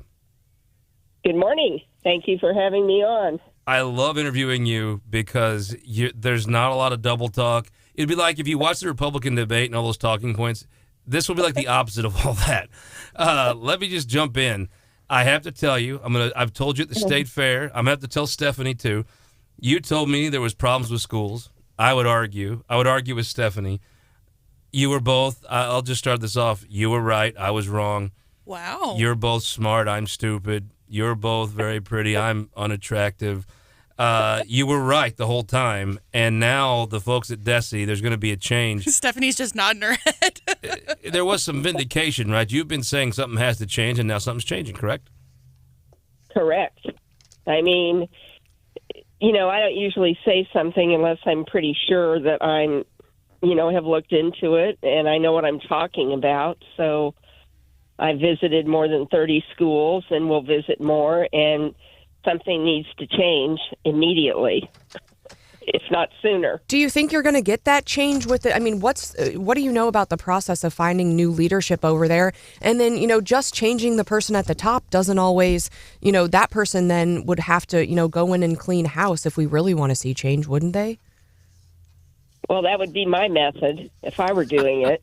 Good morning. Thank you for having me on. I love interviewing you because there's not a lot of double talk. It'd be like if you watch the Republican debate and all those talking points, this will be like the opposite of all that. Let me just jump in. I have to tell you, I've told you at the state fair. I'm gonna have to tell Stephanie too. You told me there was problems with schools. I would argue with Stephanie. You were both. I'll just start this off. You were right. I was wrong. Wow. You're both smart. I'm stupid. You're both very pretty. I'm unattractive. You were right the whole time. And now the folks at DESE, there's going to be a change. Stephanie's just nodding her head. There was some vindication, right? You've been saying something has to change, and now something's changing, correct? Correct. I mean, I don't usually say something unless I'm pretty sure that I'm, have looked into it and I know what I'm talking about. So I visited more than 30 schools and will visit more, and something needs to change immediately, if not sooner. Do you think you're going to get that change with it? I mean, what do you know about the process of finding new leadership over there? And then, just changing the person at the top doesn't always, that person then would have to, go in and clean house if we really want to see change, wouldn't they? Well, that would be my method if I were doing it.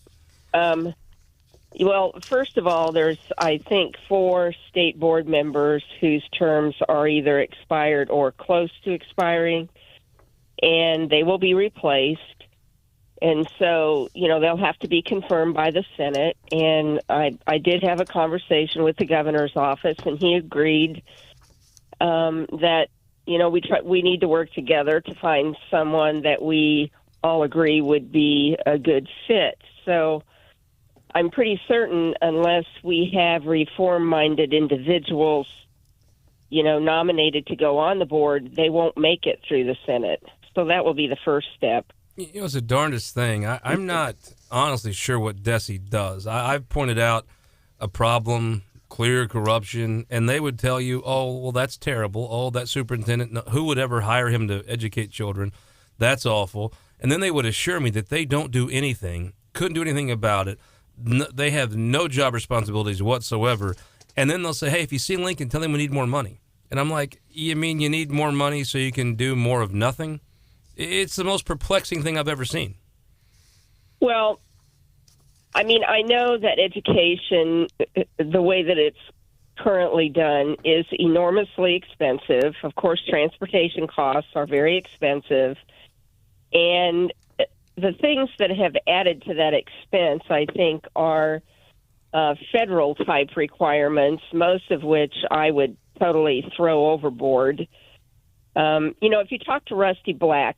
Well, first of all, there's, I think, 4 state board members whose terms are either expired or close to expiring, and they will be replaced. And so, they'll have to be confirmed by the Senate. And I did have a conversation with the governor's office, and he agreed that, we need to work together to find someone that we all agree would be a good fit. So I'm pretty certain unless we have reform-minded individuals, nominated to go on the board, they won't make it through the Senate. So that will be the first step. It's the darndest thing. I'm not honestly sure what DESE does. I've pointed out a problem, clear corruption, and they would tell you, oh, well, that's terrible. Oh, that superintendent, who would ever hire him to educate children? That's awful. And then they would assure me that they don't do anything, couldn't do anything about it. They have no job responsibilities whatsoever. And then they'll say, hey, if you see Lincoln, tell him we need more money. And I'm like, you mean you need more money so you can do more of nothing? It's the most perplexing thing I've ever seen. Well, I mean, I know that education, the way that it's currently done, is enormously expensive. Of course, transportation costs are very expensive. And the things that have added to that expense, I think, are federal type requirements, most of which I would totally throw overboard. If you talk to Rusty Black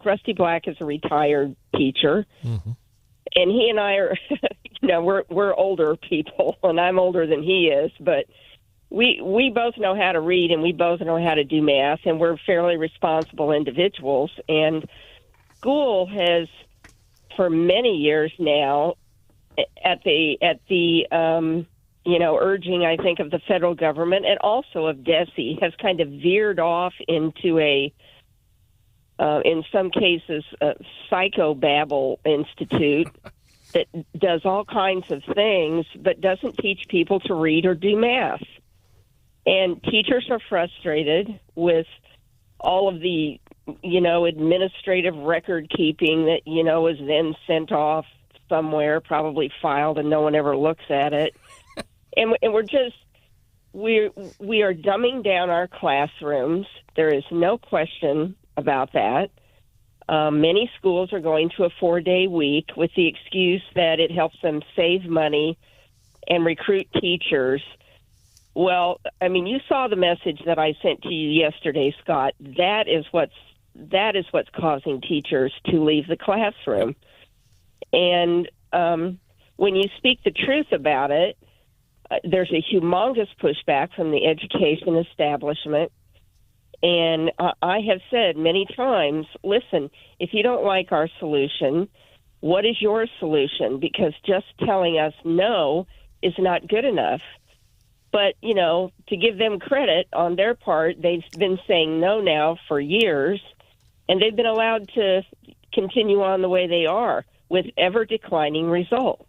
is a retired teacher, and he and I are, we're older people, and I'm older than he is, but we both know how to read and we both know how to do math, and we're fairly responsible individuals. And school has, for many years now, at the urging, I think, of the federal government and also of DESE, has kind of veered off into in some cases, a psychobabble institute that does all kinds of things but doesn't teach people to read or do math. And teachers are frustrated with all of the administrative record keeping that, is then sent off somewhere, probably filed, and no one ever looks at it. And we are dumbing down our classrooms. There is no question about that. Many schools are going to a 4-day week with the excuse that it helps them save money and recruit teachers. Well, I mean, you saw the message that I sent to you yesterday, Scott. That is what's causing teachers to leave the classroom. And when you speak the truth about it, there's a humongous pushback from the education establishment. And I have said many times, listen, if you don't like our solution, what is your solution? Because just telling us no is not good enough. But, to give them credit on their part, they've been saying no now for years, and they've been allowed to continue on the way they are with ever-declining results.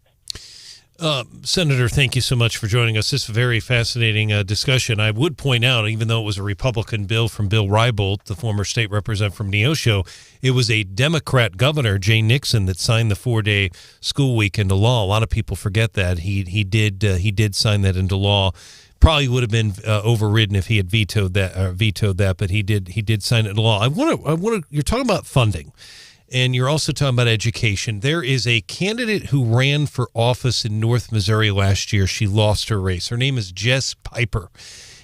Senator, thank you so much for joining us. This is a very fascinating discussion. I would point out, even though it was a Republican bill from Bill Reibold, the former state representative from Neosho, it was a Democrat governor, Jay Nixon, that signed the 4-day school week into law. A lot of people forget that. He did sign that into law. Probably would have been overridden if he had vetoed that, but he did sign it into law. You're talking about funding. And you're also talking about education. There is a candidate who ran for office in North Missouri last year. She lost her race. Her name is Jess Piper.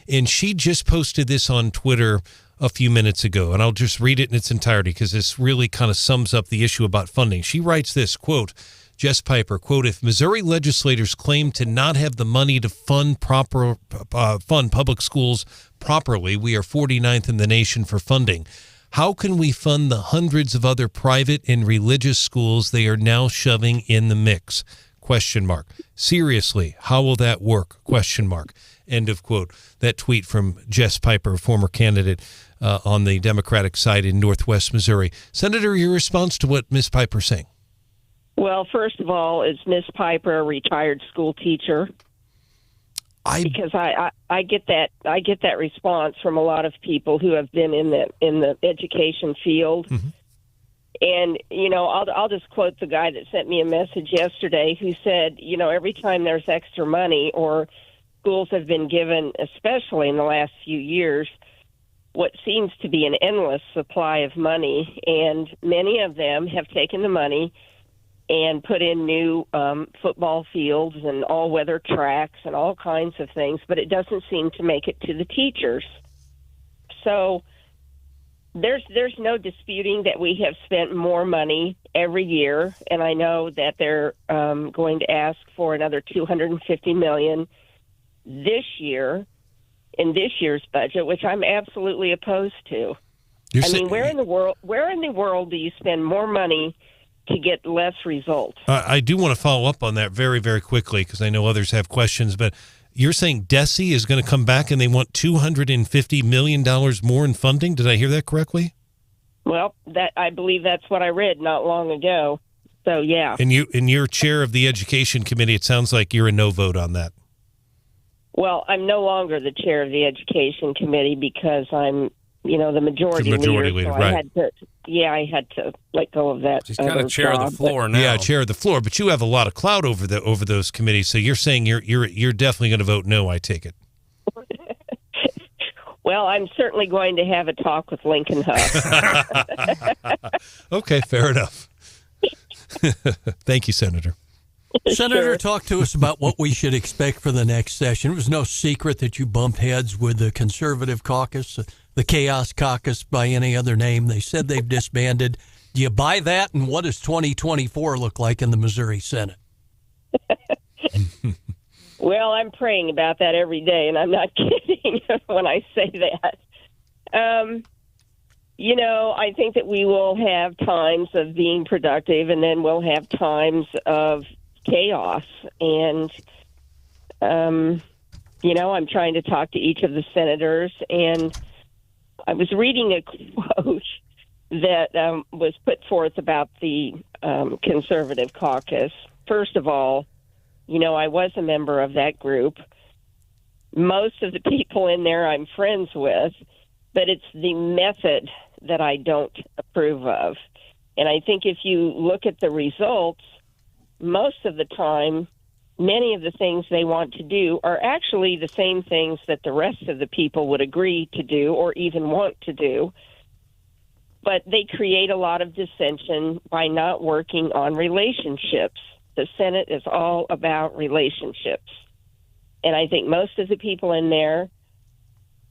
And she just posted this on Twitter a few minutes ago. And I'll just read it in its entirety because this really kind of sums up the issue about funding. She writes this, quote, Jess Piper, quote, if Missouri legislators claim to not have the money to fund public schools properly, we are 49th in the nation for funding. How can we fund the hundreds of other private and religious schools they are now shoving in the mix? Question mark. Seriously, how will that work? Question mark. End of quote. That tweet from Jess Piper, former candidate on the Democratic side in Northwest Missouri. Senator, your response to what Ms. Piper's saying? Well, first of all, is Ms. Piper a retired school teacher? Because I get that response from a lot of people who have been in the education field, and I'll just quote the guy that sent me a message yesterday who said, every time there's extra money or schools have been given, especially in the last few years, what seems to be an endless supply of money, and many of them have taken the money and put in new football fields and all-weather tracks and all kinds of things, but it doesn't seem to make it to the teachers. So there's no disputing that we have spent more money every year, and I know that they're going to ask for another $250 million this year in this year's budget, which I'm absolutely opposed to. Where in the world do you spend more money to get less results? I do want to follow up on that very, very quickly because I know others have questions, but you're saying DESE is going to come back and they want $250 million more in funding? Did I hear that correctly? Well, I believe that's what I read not long ago. So, yeah. And you're chair of the Education Committee. It sounds like you're a no vote on that. Well, I'm no longer the chair of the Education Committee because I'm the majority leader. So right. I had to let go of that. She's kind of chair of the floor now. Yeah, chair of the floor, but you have a lot of clout over those committees. So you're saying you're definitely going to vote no, I take it. Well, I'm certainly going to have a talk with Lincoln Huff. Okay, fair enough. Thank you, Senator. Senator, talk to us about what we should expect for the next session. It was no secret that you bumped heads with the conservative caucus, the Chaos Caucus by any other name. They said they've disbanded. Do you buy that? And what does 2024 look like in the Missouri Senate? Well, I'm praying about that every day, and I'm not kidding when I say that. I think that we will have times of being productive, and then we'll have times of chaos. And, I'm trying to talk to each of the senators, and I was reading a quote that was put forth about the conservative caucus. First of all, I was a member of that group. Most of the people in there I'm friends with, but it's the method that I don't approve of. And I think if you look at the results, most of the time, many of the things they want to do are actually the same things that the rest of the people would agree to do or even want to do. But they create a lot of dissension by not working on relationships. The Senate is all about relationships. And I think most of the people in there,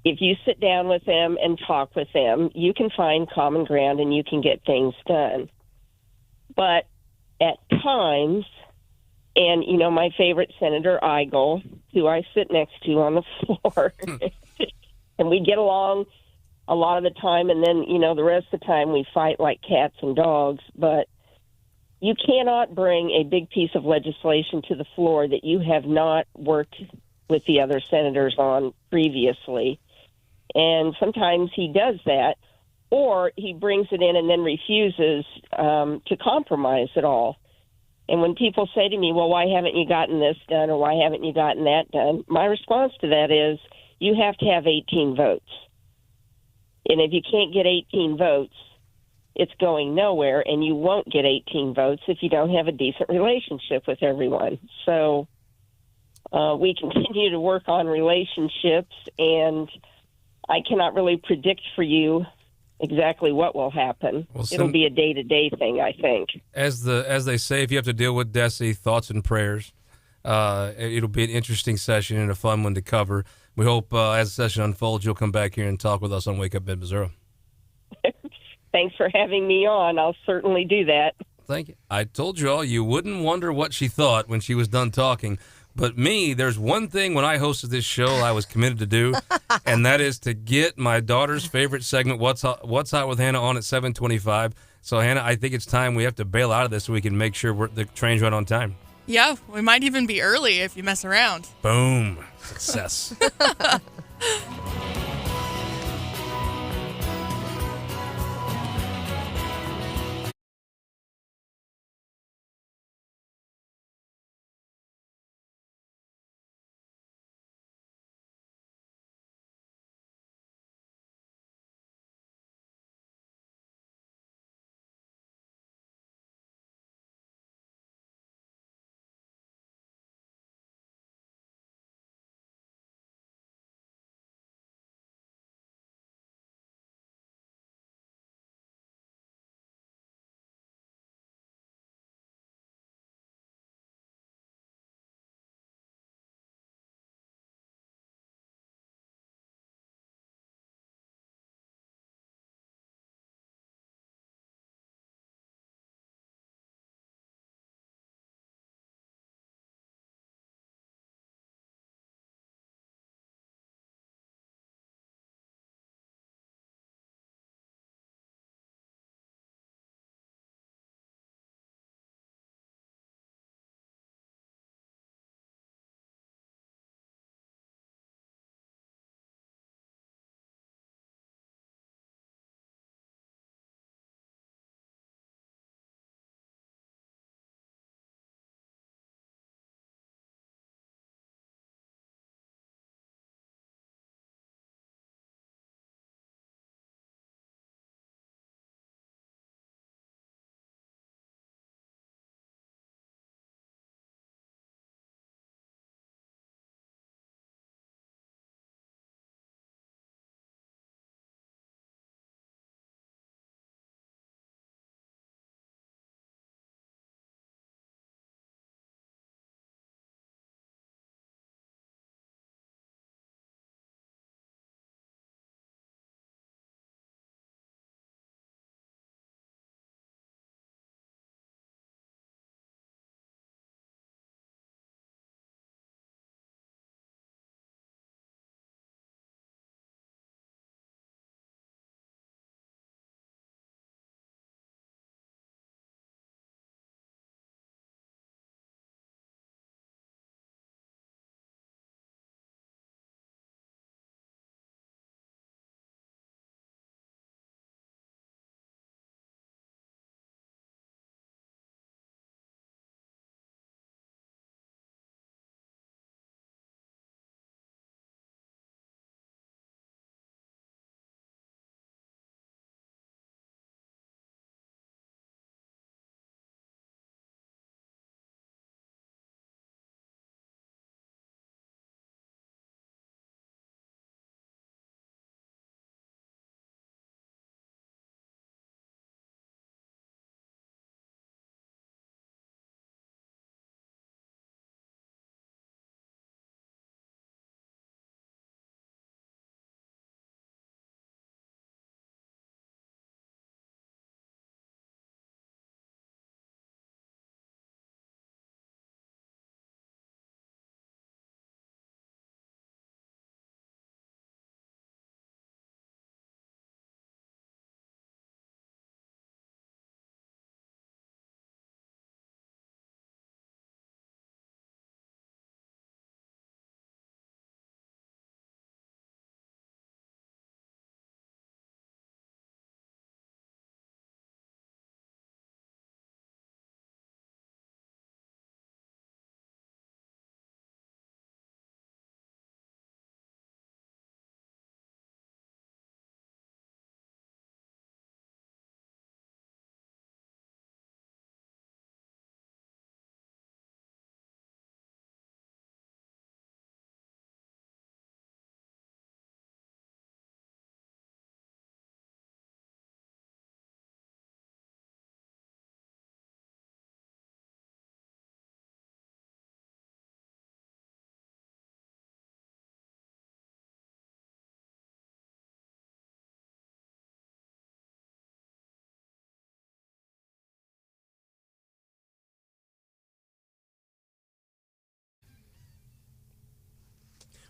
if you sit down with them and talk with them, you can find common ground and you can get things done. But at times, and, my favorite Senator Eigel, who I sit next to on the floor, and we get along a lot of the time, and then, the rest of the time we fight like cats and dogs. But you cannot bring a big piece of legislation to the floor that you have not worked with the other senators on previously. And sometimes he does that, or he brings it in and then refuses to compromise at all. And when people say to me, well, why haven't you gotten this done or why haven't you gotten that done? My response to that is you have to have 18 votes. And if you can't get 18 votes, it's going nowhere, and you won't get 18 votes if you don't have a decent relationship with everyone. So we continue to work on relationships, and I cannot really predict for you exactly what will happen. Well, it'll be a day-to-day thing, I think. As they say, if you have to deal with Desi, thoughts and prayers. It'll be an interesting session and a fun one to cover. We hope as the session unfolds, you'll come back here and talk with us on Wake Up Mid-Missouri. Thanks for having me on. I'll certainly do that. Thank you. I told you all you wouldn't wonder what she thought when she was done talking. But me, there's one thing when I hosted this show I was committed to do, and that is to get my daughter's favorite segment, What's Hot with Hannah, on at 7:25. So, Hannah, I think it's time we have to bail out of this so we can make sure the train's run on time. Yeah, we might even be early if you mess around. Boom. Success.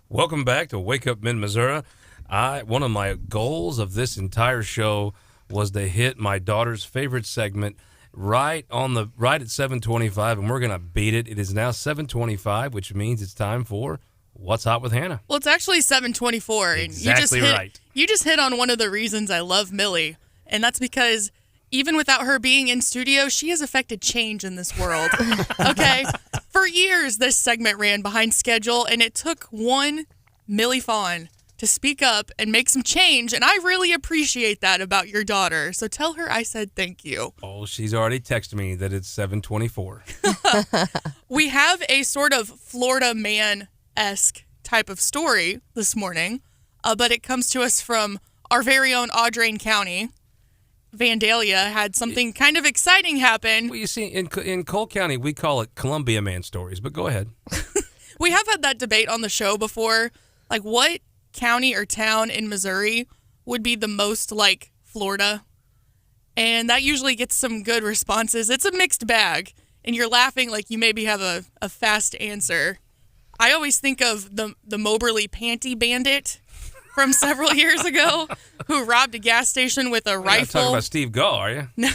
Welcome back to Wake Up Mid-Missouri. One of my goals of this entire show was to hit my daughter's favorite segment right at 7:25, and we're going to beat it. It is now 7:25, which means it's time for What's Hot with Hannah. Well, it's actually 7:24, and Exactly right. You just hit on one of the reasons I love Millie, and that's because even without her being in studio, she has affected change in this world. Okay? For years, this segment ran behind schedule, and it took one Millie Fawn to speak up and make some change, and I really appreciate that about your daughter. So tell her I said thank you. Oh, she's already texted me that it's 7:24. We have a sort of Florida man-esque type of story this morning, but it comes to us from our very own Audrain County. Vandalia had something kind of exciting happen. Well, you see, in Cole County, we call it Columbia Man stories, but go ahead. We have had that debate on the show before. Like, what county or town in Missouri would be the most like Florida? And that usually gets some good responses. It's a mixed bag, and you're laughing like you maybe have a fast answer. I always think of the Moberly Panty Bandit from several years ago, who robbed a gas station with a rifle. You're not talking about Steve Gall, are you? No,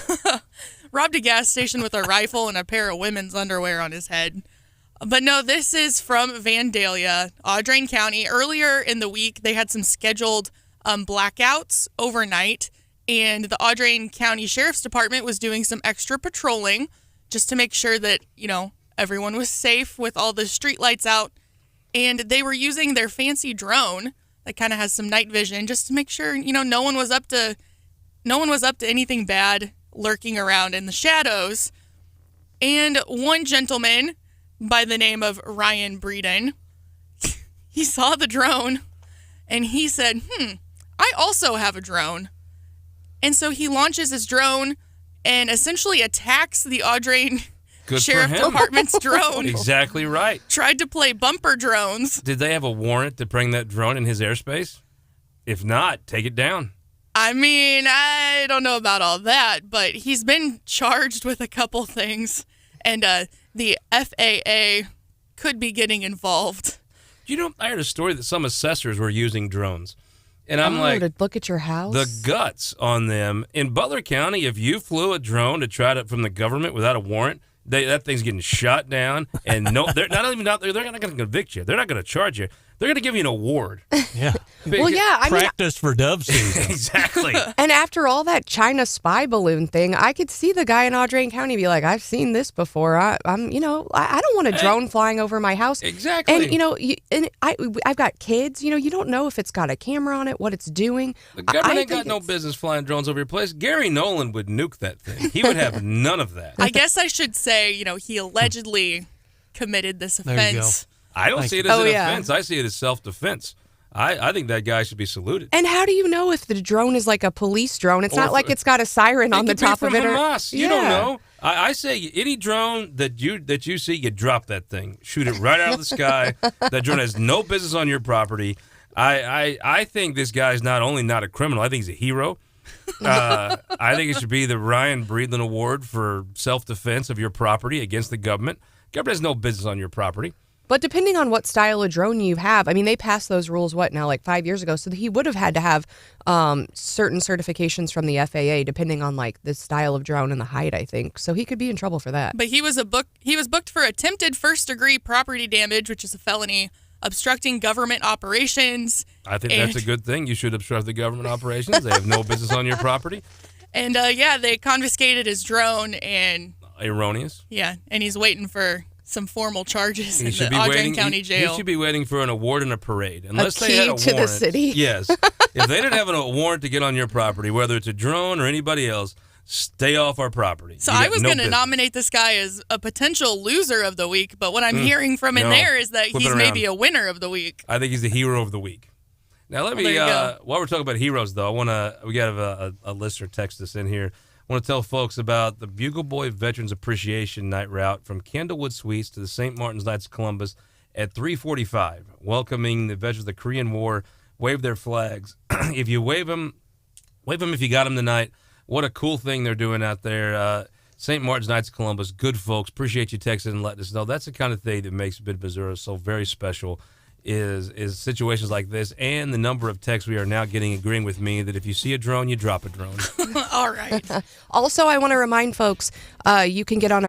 robbed a gas station with a rifle and a pair of women's underwear on his head. But no, this is from Vandalia, Audrain County. Earlier in the week, they had some scheduled blackouts overnight, and the Audrain County Sheriff's Department was doing some extra patrolling just to make sure that, everyone was safe with all the street lights out. And they were using their fancy drone that kind of has some night vision just to make sure, no one was up to anything bad lurking around in the shadows. And one gentleman by the name of Ryan Breeden, he saw the drone and he said, I also have a drone. And so he launches his drone and essentially attacks the Audrain Sheriff Department's drone. Exactly right. Tried to play bumper drones. Did they have a warrant to bring that drone in his airspace? If not, take it down. I mean, I don't know about all that, but he's been charged with a couple things, and the FAA could be getting involved. I heard a story that some assessors were using drones. And I'm like, to look at your house? The guts on them. In Butler County, if you flew a drone to try to from the government without a warrant, that thing's getting shot down, and they're not even out there. They're not going to convict you. They're not going to charge you. They're going to give you an award. Yeah. Well, yeah. Practice for dove season. Exactly. And after all that China spy balloon thing, I could see the guy in Audrain County be like, "I've seen this before. I don't want a drone flying over my house." Exactly. And I've got kids. You don't know if it's got a camera on it, what it's doing. The government ain't got no business flying drones over your place. Gary Nolan would nuke that thing. He would have none of that. I guess I should say, he allegedly committed this offense. I don't see it as an offense. I see it as self-defense. I think that guy should be saluted. And how do you know if the drone is like a police drone? It's not like it's got a siren on the top of it. You don't know. I say any drone that you see, you drop that thing. Shoot it right out of the sky. That drone has no business on your property. I think this guy's not only not a criminal, I think he's a hero. I think it should be the Ryan Breeden Award for self-defense of your property against the government. Government has no business on your property. But depending on what style of drone you have, they passed those rules, 5 years ago? So he would have had to have certain certifications from the FAA, depending on the style of drone and the height, I think. So he could be in trouble for that. But he was booked for attempted first-degree property damage, which is a felony, obstructing government operations. I think that's a good thing. You should obstruct the government operations. They have no business on your property. And they confiscated his drone and... Erroneous. Yeah, and he's waiting for some formal charges in the Audrain County Jail. He should be waiting for an award and a parade. Unless they had a to warrant. The city. Yes. If they didn't have a warrant to get on your property, whether it's a drone or anybody else, stay off our property. So I was going to nominate this guy as a potential loser of the week, but what I'm hearing from in there is that he's maybe a winner of the week. I think he's the hero of the week. Now let me, while we're talking about heroes though, we got a listener text us in here. I want to tell folks about the Bugle Boy Veterans Appreciation Night route from Candlewood Suites to the St. Martin's Knights of Columbus at 3:45, welcoming the veterans of the Korean War. Wave their flags. If you wave them if you got them tonight. What a cool thing they're doing out there. St. Martin's Knights of Columbus, good folks. Appreciate you texting and letting us know. That's the kind of thing that makes Mid-Missouri so very special. is situations like this, and the number of texts we are now getting agreeing with me that if you see a drone, you drop a drone. All right. Also, I want to remind folks, you can get on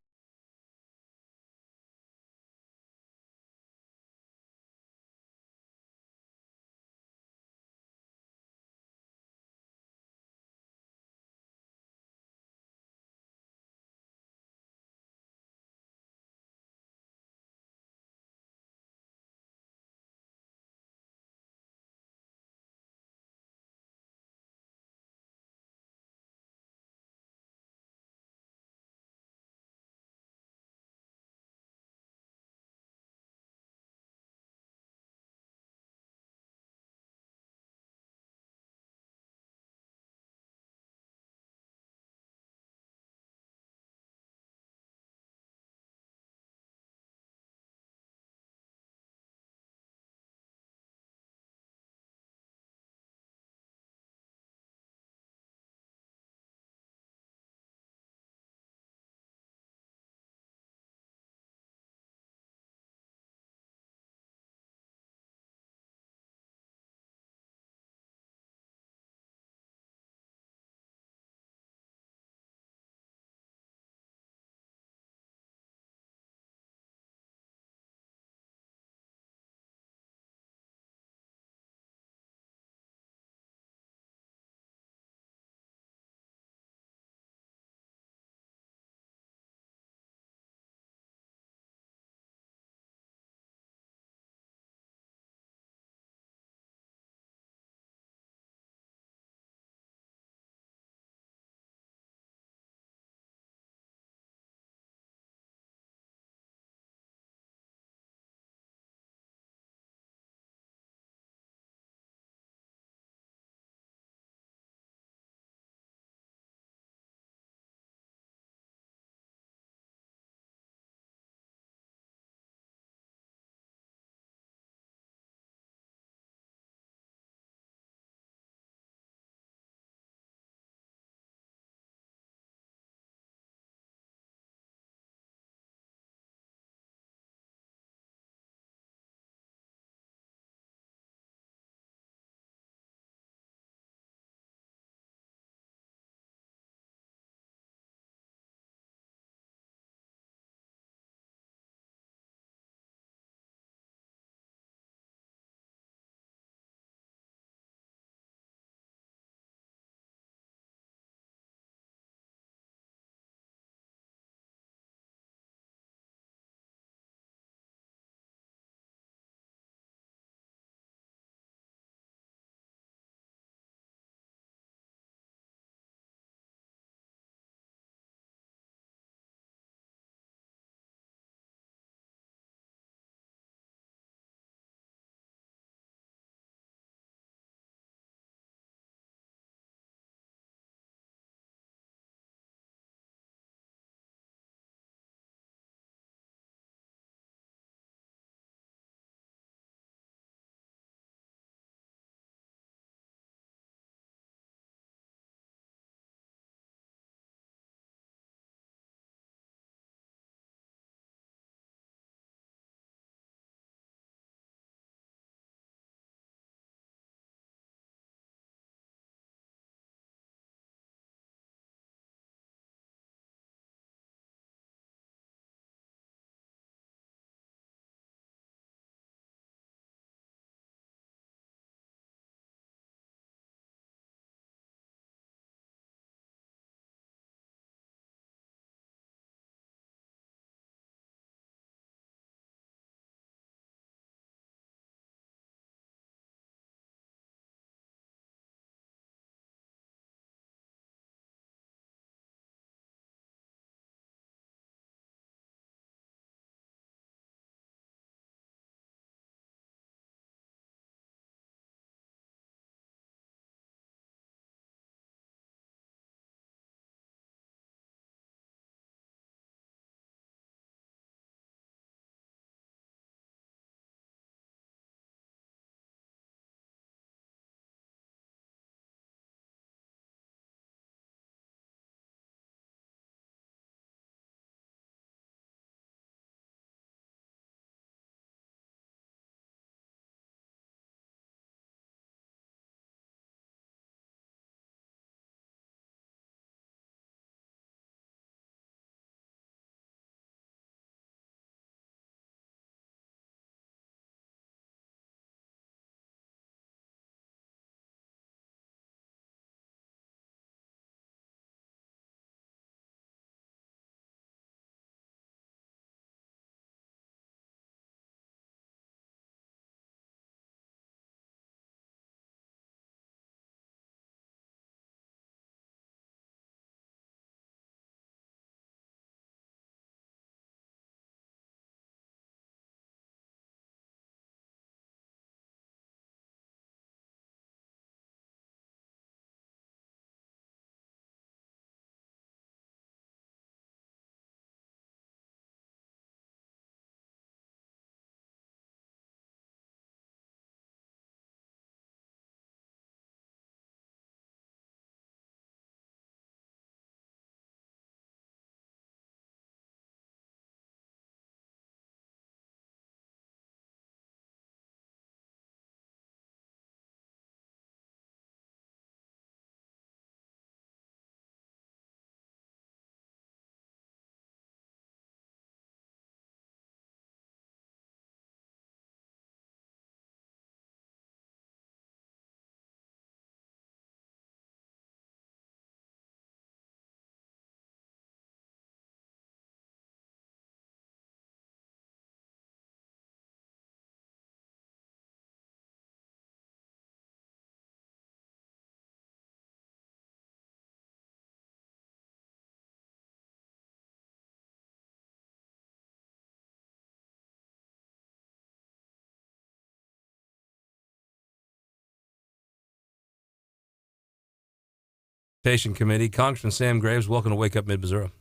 Transportation Committee. Congressman Sam Graves, welcome to Wake Up Mid-Missouri.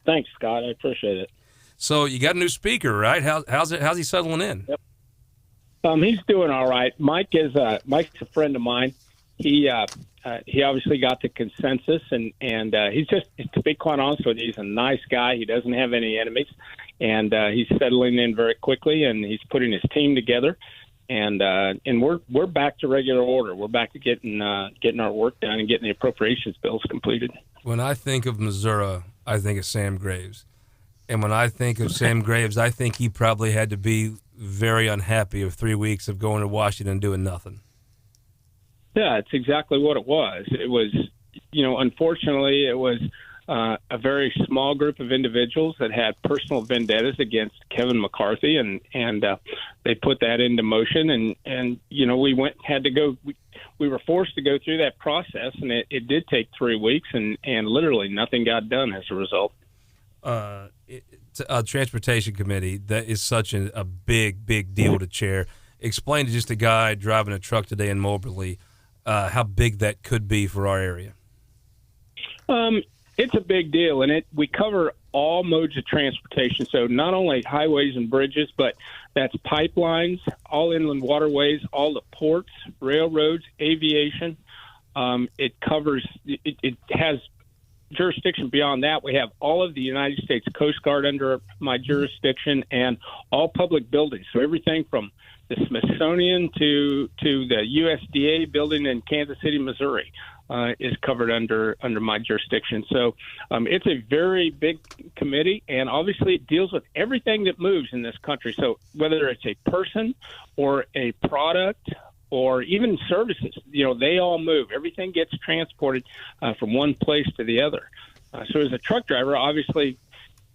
Thanks, Scott. I appreciate it. So you got a new speaker, right? How's he settling in? Yep. He's doing all right. Mike's a friend of mine. He obviously got the consensus, and he's just, to be quite honest with you, he's a nice guy. He doesn't have any enemies, and he's settling in very quickly, and he's putting his team together, and we're back to regular order. We're back to getting our work done and getting the appropriations bills completed. When I think of Missouri, I think of Sam Graves, and when I think of Sam Graves, I think he probably had to be very unhappy of 3 weeks of going to Washington and doing nothing. Yeah, it's exactly what it was. It was, unfortunately, it was a very small group of individuals that had personal vendettas against Kevin McCarthy, and they put that into motion. And we we were forced to go through that process, and it did take 3 weeks, and literally nothing got done as a result. Transportation Committee, that is such a big deal to chair. Explain to just a guy driving a truck today in Moberly how big that could be for our area. It's a big deal, and we cover all modes of transportation. So not only highways and bridges, but that's pipelines, all inland waterways, all the ports, railroads, aviation. It covers. It has jurisdiction beyond that. We have all of the United States Coast Guard under my jurisdiction, and all public buildings. So everything from the Smithsonian to the USDA building in Kansas City, Missouri, is covered under my jurisdiction. So it's a very big committee, and obviously it deals with everything that moves in this country. So whether it's a person or a product or even services, they all move. Everything gets transported from one place to the other. So as a truck driver, obviously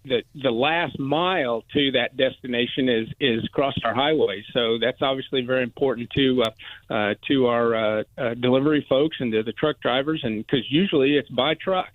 the last mile to that destination is across our highways. So that's obviously very important to our delivery folks and to the truck drivers, and because usually it's by truck.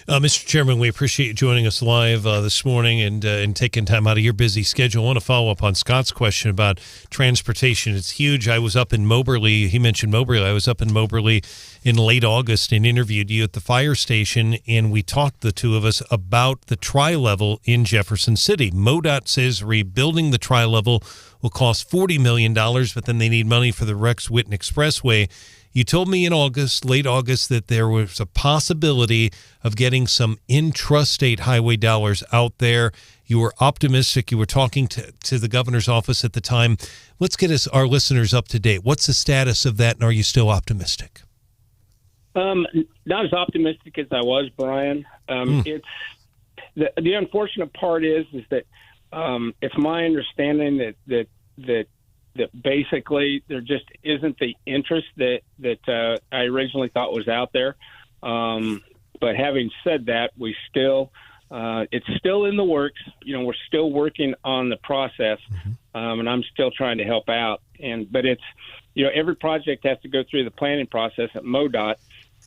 Mr. Chairman, we appreciate you joining us live this morning and taking time out of your busy schedule. I want to follow up on Scott's question about transportation. It's huge. I was up in Moberly. He mentioned Moberly. I was up in Moberly in late August and interviewed you at the fire station, and we talked, the two of us, about the tri-level in Jefferson City. MoDOT says rebuilding the tri-level will cost $40 million, but then they need money for the Rex Whitten Expressway. You told me in late August, that there was a possibility of getting some intrastate highway dollars out there. You were optimistic. You were talking to the governor's office at the time. Let's get our listeners up to date. What's the status of that, and are you still optimistic? Not as optimistic as I was, Brian. It's the unfortunate part is that it's my understanding that basically there just isn't the interest that I originally thought was out there. But having said that, it's still in the works. We're still working on the process, and I'm still trying to help out. But it's, every project has to go through the planning process at MoDOT,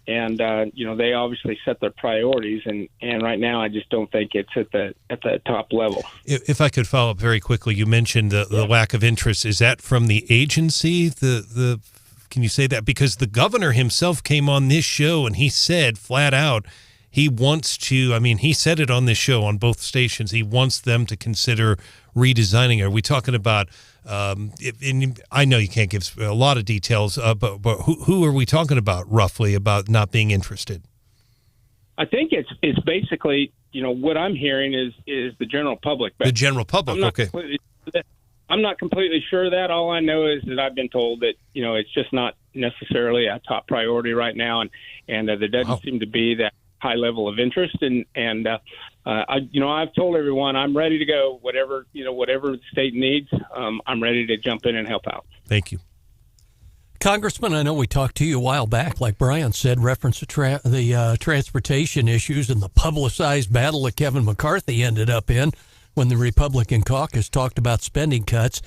and they obviously set their priorities, and right now I just don't think it's at the top level. If I could follow up very quickly, you mentioned the lack of interest. Is that from the agency? Can you say that? Because the governor himself came on this show and he said flat out he wants to. I mean, he said it on this show on both stations. He wants them to consider redesigning. Are we talking about? I know you can't give a lot of details, but who are we talking about roughly about not being interested? I think it's basically, what I'm hearing is the general public. But the general public, okay. I'm not completely sure of that. All I know is that I've been told that, it's just not necessarily a top priority right now, and there doesn't seem to be that high level of interest. And I've told everyone I'm ready to go. Whatever the state needs, I'm ready to jump in and help out. Thank you. Congressman, I know we talked to you a while back, like Brian said, reference to the transportation issues and the publicized battle that Kevin McCarthy ended up in when the Republican caucus talked about spending cuts.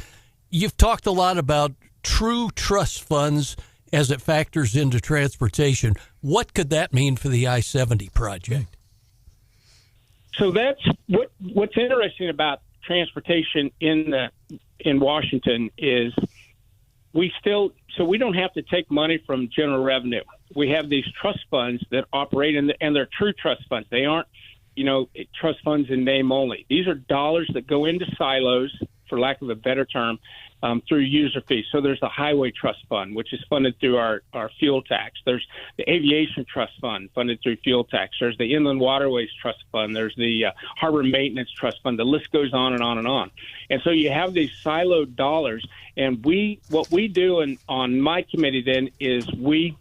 You've talked a lot about true trust funds as it factors into transportation. What could that mean for the I-70 project? So that's what's interesting about transportation in Washington is we don't have to take money from general revenue. we have these trust funds that operate, and they're true trust funds. They aren't, trust funds in name only. These are dollars that go into silos, for lack of a better term, through user fees. So there's the Highway Trust Fund, which is funded through our fuel tax. There's the Aviation Trust Fund, funded through fuel tax. There's the Inland Waterways Trust Fund. There's the Harbor Maintenance Trust Fund. The list goes on and on and on. And so you have these siloed dollars. And what we do on my committee then is we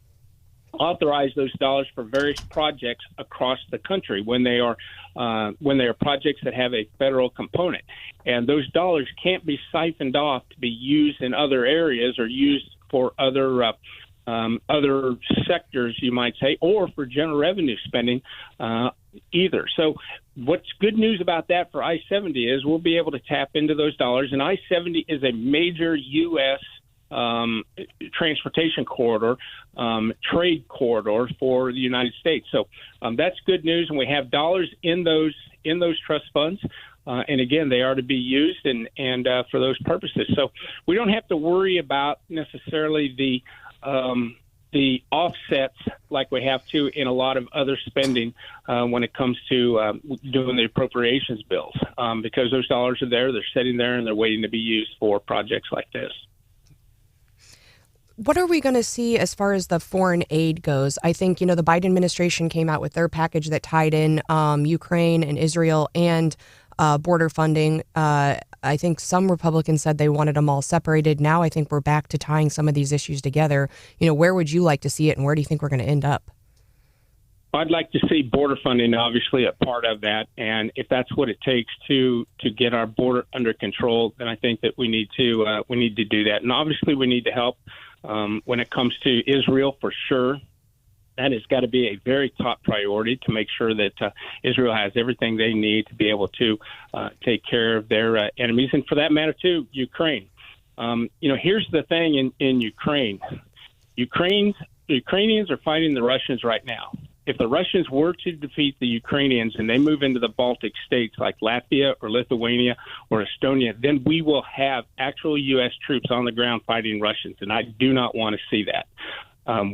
authorize those dollars for various projects across the country when they are projects that have a federal component. And those dollars can't be siphoned off to be used in other areas or used for other sectors, you might say, or for general revenue spending either. So what's good news about that for I-70 is we'll be able to tap into those dollars. And I-70 is a major U.S. transportation corridor, trade corridor for the United States. So that's good news, and we have dollars in those trust funds. And again, they are to be used and for those purposes. So we don't have to worry about necessarily the offsets like we have to in a lot of other spending when it comes to doing the appropriations bills, because those dollars are there, they're sitting there, and they're waiting to be used for projects like this. What are we going to see as far as the foreign aid goes? I think, the Biden administration came out with their package that tied in Ukraine and Israel and border funding. I think some Republicans said they wanted them all separated. Now I think we're back to tying some of these issues together. Where would you like to see it, and where do you think we're going to end up? I'd like to see border funding, obviously, a part of that. And if that's what it takes to get our border under control, then I think that we need to do that. And obviously, we need to help when it comes to Israel, for sure. That has got to be a very top priority to make sure that Israel has everything they need to be able to take care of their enemies. And for that matter, too, Ukraine. Here's the thing in Ukraine. Ukrainians are fighting the Russians right now. If the Russians were to defeat the Ukrainians and they move into the Baltic states like Latvia or Lithuania or Estonia, then we will have actual U.S. troops on the ground fighting Russians, and I do not want to see that.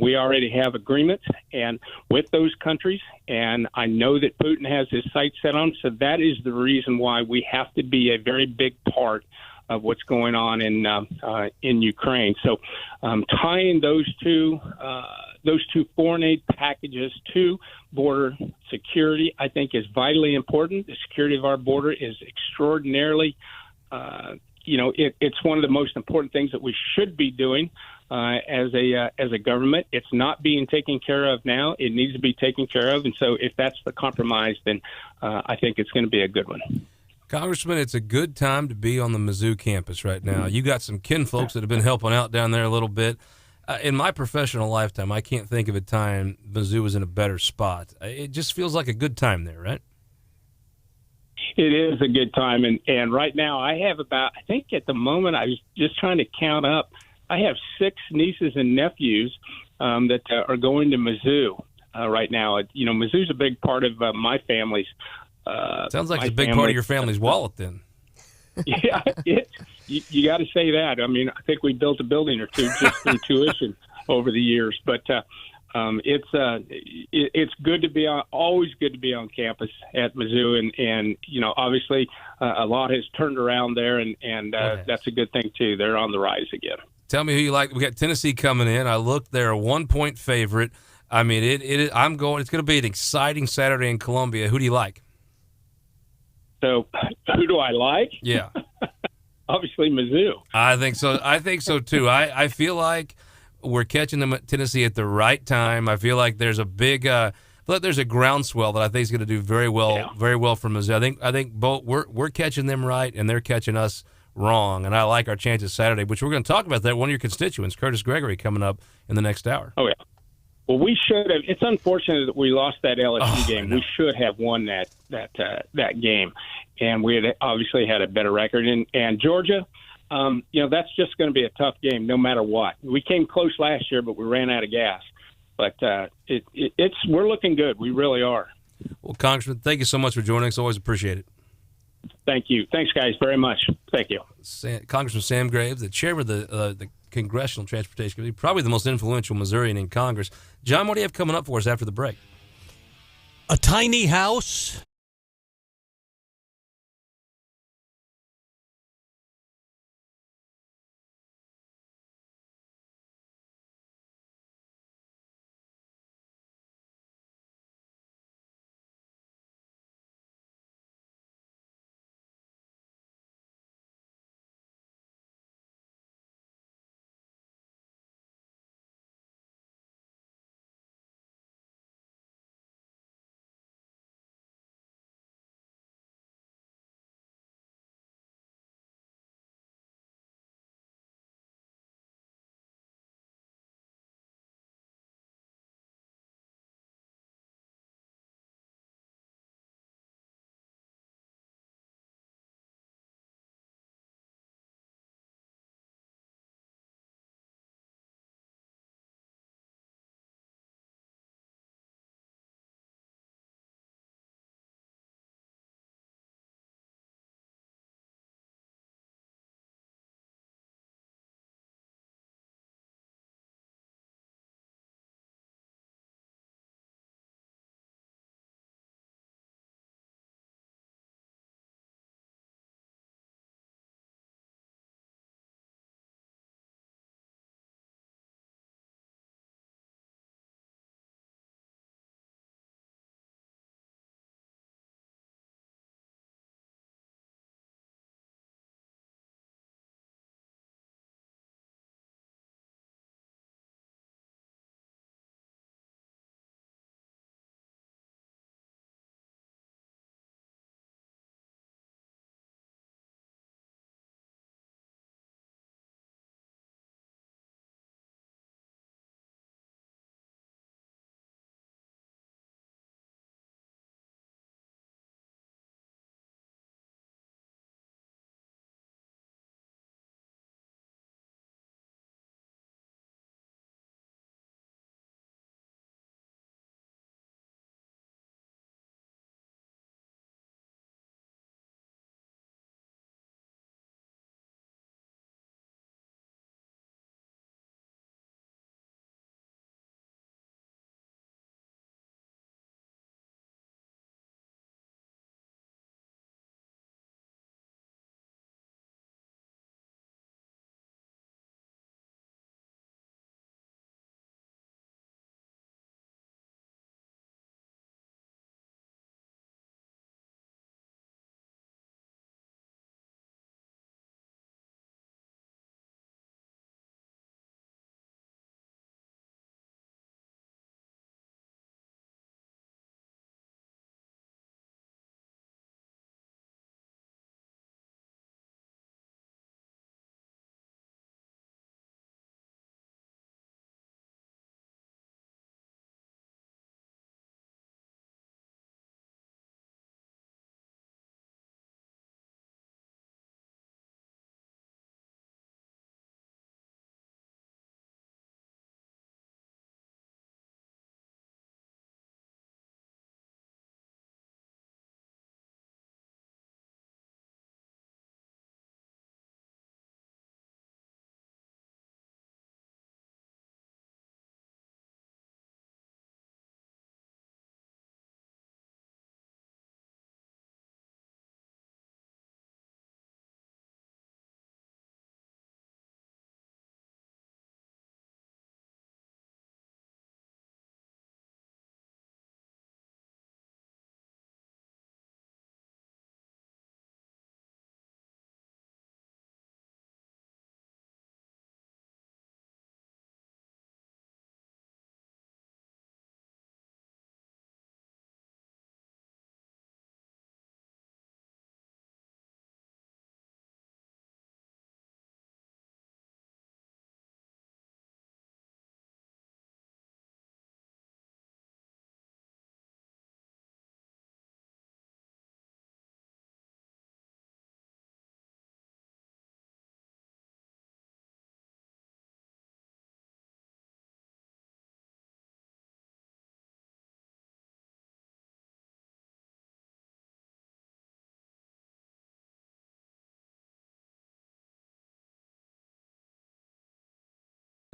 We already have agreements and with those countries, and I know that Putin has his sights set on, so that is the reason why we have to be a very big part of what's going on in Ukraine. So tying those two foreign aid packages to border security, I think, is vitally important. The security of our border is extraordinarily, it's one of the most important things that we should be doing as a government. It's not being taken care of now. It needs to be taken care of. And so if that's the compromise, then I think it's going to be a good one. Congressman, it's a good time to be on the Mizzou campus right now. You got some kinfolks that have been helping out down there a little bit. In my professional lifetime, I can't think of a time Mizzou was in a better spot. It just feels like a good time there, right? It is a good time. And right now I have I think at the moment, I was just trying to count up, I have 6 nieces and nephews that are going to Mizzou right now. Mizzou's a big part of my family's. Sounds like it's a big part of your family's wallet then. Yeah, you got to say that. I mean, I think we built a building or two just through tuition over the years. But it's good to be always good to be on campus at Mizzou, and obviously a lot has turned around there, and that's a good thing too. They're on the rise again. Tell me who you like. We got Tennessee coming in. I looked; they're a 1-point favorite. I mean, it's going to be an exciting Saturday in Columbia. Who do you like? So, who do I like? Yeah. Obviously, Mizzou. I think so too. I feel like we're catching them at Tennessee at the right time. I feel like there's a big, there's a groundswell that I think is going to do very well for Mizzou. I think both we're catching them right and they're catching us wrong. And I like our chances Saturday, which we're going to talk about that. One of your constituents, Kurtis Gregory, coming up in the next hour. Oh yeah. Well, we should have. It's unfortunate that we lost that LSU game. We should have won that game, and we had obviously had a better record. And Georgia, that's just going to be a tough game no matter what. We came close last year, but we ran out of gas. But we're looking good. We really are. Well, Congressman, thank you so much for joining us. Always appreciate it. Thank you. Thanks, guys, very much. Thank you. Congressman Sam Graves, the chairman of the Congressional Transportation Committee, probably the most influential Missourian in Congress. John, what do you have coming up for us after the break? A tiny house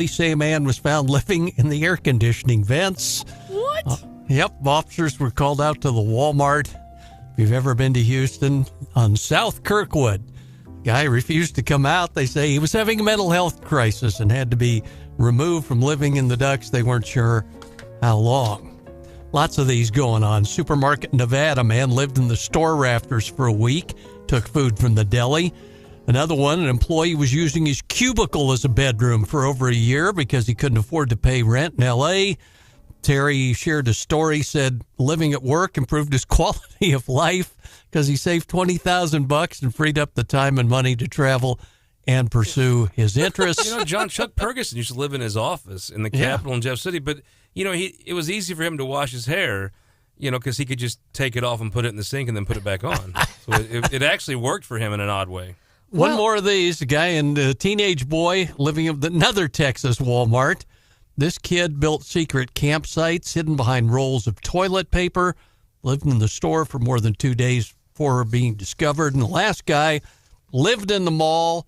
They say a man was found living in the air conditioning vents. What? Yep, officers were called out to the Walmart. If you've ever been to Houston, on South Kirkwood, guy refused to come out. They say he was having a mental health crisis and had to be removed from living in the ducts. They weren't sure how long. Lots of these going on. Supermarket in Nevada, man lived in the store rafters for a week, took food from the deli. Another one, an employee was using his cubicle as a bedroom for over a year because he couldn't afford to pay rent in L.A. Terry shared a story, said living at work improved his quality of life because he saved $20,000 and freed up the time and money to travel and pursue his interests. You know, Chuck Ferguson used to live in his office in the Capitol in Jeff City, but, you know, it was easy for him to wash his hair, you know, because he could just take it off and put it in the sink and then put it back on. So it actually worked for him in an odd way. One more of these, a guy and a teenage boy living in another Texas Walmart. This kid built secret campsites hidden behind rolls of toilet paper, lived in the store for more than 2 days before being discovered. And the last guy lived in the mall,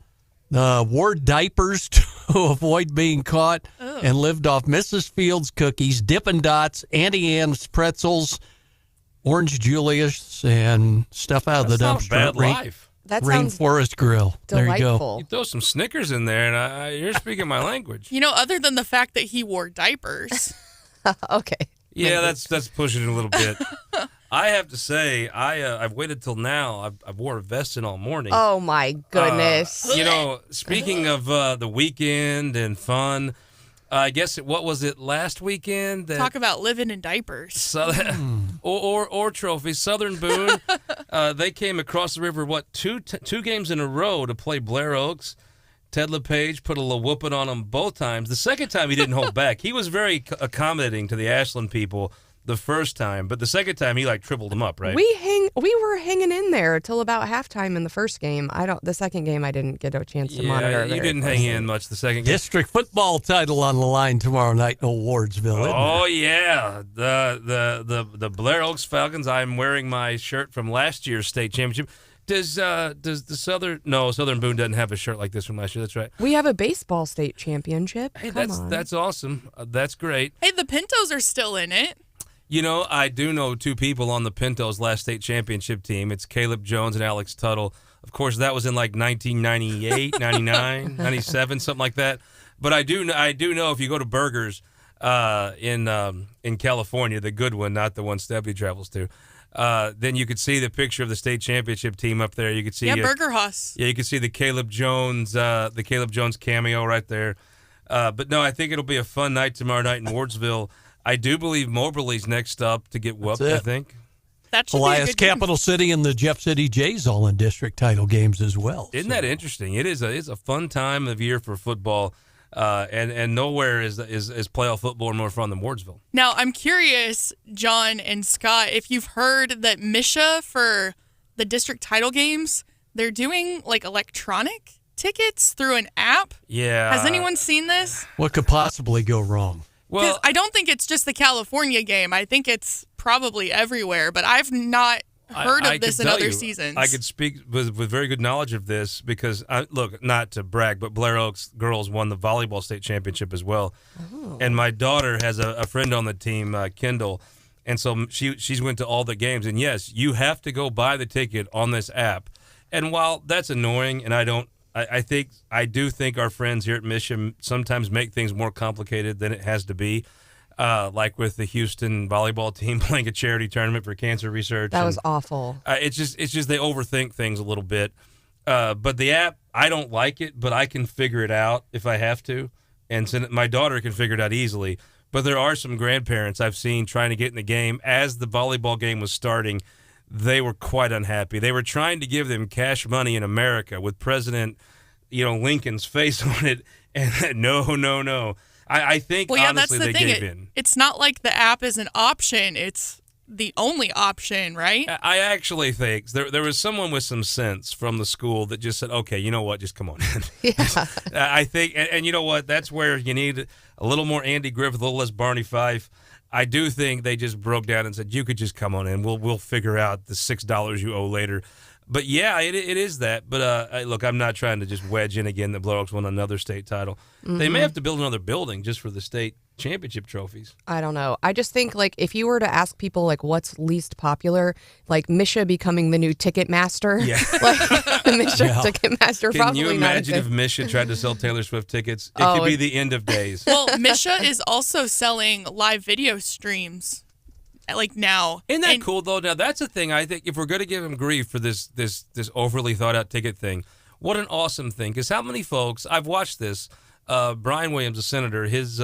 wore diapers to avoid being caught, and lived off Mrs. Fields cookies, Dippin' Dots, Auntie Anne's pretzels, Orange Julius, and stuff out of the dumpster. Bad life. That sounds Rainforest Grill. delightful. There you go. You throw some Snickers in there, and you're speaking my language. You know, other than the fact that he wore diapers. Okay. Yeah, that's pushing it a little bit. I have to say, I've waited till now. I've wore a vest in all morning. Oh, my goodness. You know, speaking of the weekend and fun, I guess what was it last weekend? Talk about living in diapers. Or trophies. Southern Boone, they came across the river, two games in a row to play Blair Oaks. Ted LePage put a little whooping on him both times. The second time he didn't hold back. He was very accommodating to the Ashland people the first time, but the second time he tripled them up, right? We were hanging in there till about halftime in the first game. The second game I didn't get a chance to monitor. You didn't hang in much the second game. District football title on the line tomorrow night in Wardsville. Oh yeah, the Blair Oaks Falcons. I'm wearing my shirt from last year's state championship. Does the Southern Boone doesn't have a shirt like this from last year? That's right. We have a baseball state championship. Hey, that's awesome. That's great. Hey, the Pintos are still in it. You know, I do know two people on the Pintos last state championship team. It's Caleb Jones and Alex Tuttle. Of course, that was in 1998, 99, 97, something like that. But I do know if you go to Burgers in California, the good one, not the one Stephanie travels to, then you could see the picture of the state championship team up there. You could see Burger House. Yeah, you could see the Caleb Jones cameo right there. But no, I think it'll be a fun night tomorrow night in Wardsville. I do believe Moberly's next up to get whooped, I think. That should Elias be a good Capital City and the Jeff City Jays all in district title games as well. Isn't that interesting? It's a fun time of year for football, and nowhere is playoff football more fun than Wardsville. Now, I'm curious, John and Scott, if you've heard that Misha for the district title games, they're doing electronic tickets through an app. Yeah. Has anyone seen this? What could possibly go wrong? Because I don't think it's just the California game. I think it's probably everywhere, but I've not heard of this in other seasons. I could speak with very good knowledge of this because, look, not to brag, but Blair Oaks girls won the volleyball state championship as well. Oh. And my daughter has a friend on the team, Kendall, and so she's went to all the games. And, yes, you have to go buy the ticket on this app. And while that's annoying, and I do think our friends here at Mission sometimes make things more complicated than it has to be. Like with the Houston volleyball team playing a charity tournament for cancer research. That was awful. It's just they overthink things a little bit. But the app, I don't like it, but I can figure it out if I have to. And so my daughter can figure it out easily. But there are some grandparents I've seen trying to get in the game as the volleyball game was starting. They were quite unhappy. They were trying to give them cash money in America with President, Lincoln's face on it, and no. I think honestly that's the they thing. gave in. It's not like the app is an option; it's the only option, right? I actually think there was someone with some sense from the school that just said, "Okay, you know what? Just come on in." Yeah. I think, and you know what? That's where you need a little more Andy Griffith, a little less Barney Fife. I do think they just broke down and said, "You could just come on in. We'll figure out the $6 you owe later." But yeah, it is that. But look, I'm not trying to just wedge in again that Blair Oaks won another state title. They may have to build another building just for the state championship trophies. I don't know. I just think like if you were to ask people like what's least popular, like Misha becoming the new ticket master. Yeah. Like the Misha ticket master. Can probably you not imagine a if good- Misha tried to sell Taylor Swift tickets? It could be the end of days. Well, Misha is also selling live video streams, like now. Isn't that cool though? Now that's the thing. I think if we're going to give him grief for this overly thought out ticket thing, what an awesome thing! Because how many folks I've watched this. Brian Williams, a senator, his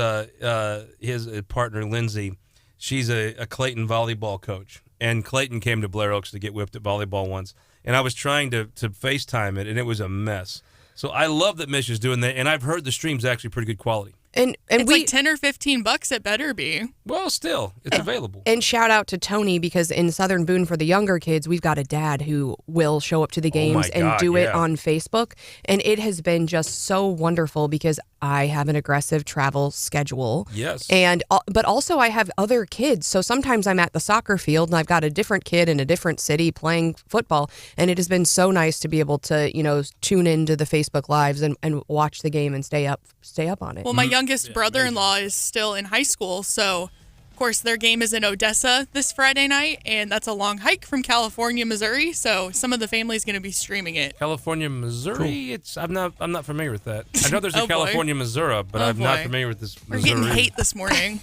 partner Lindsay, she's a Clayton volleyball coach, and Clayton came to Blair Oaks to get whipped at volleyball once, and I was trying to FaceTime it, and it was a mess. So I love that Misha's doing that, and I've heard the stream's actually pretty good quality. And it's like $10 or $15. It better be. Well, still, it's available. And shout out to Tony because in Southern Boone for the younger kids, we've got a dad who will show up to the games and do it on Facebook. And it has been just so wonderful because I have an aggressive travel schedule. Yes. And but also I have other kids. So sometimes I'm at the soccer field and I've got a different kid in a different city playing football. And it has been so nice to be able to, tune into the Facebook Lives and watch the game and stay up on it. Well, my youngest brother-in-law is still in high school, so of course their game is in Odessa this Friday night, and that's a long hike from California, Missouri. So some of the family's going to be streaming it. California, Missouri. Cool. I'm not familiar with that. I know there's a California, Missouri, but I'm not familiar with this. We're Missouri. getting hate this morning.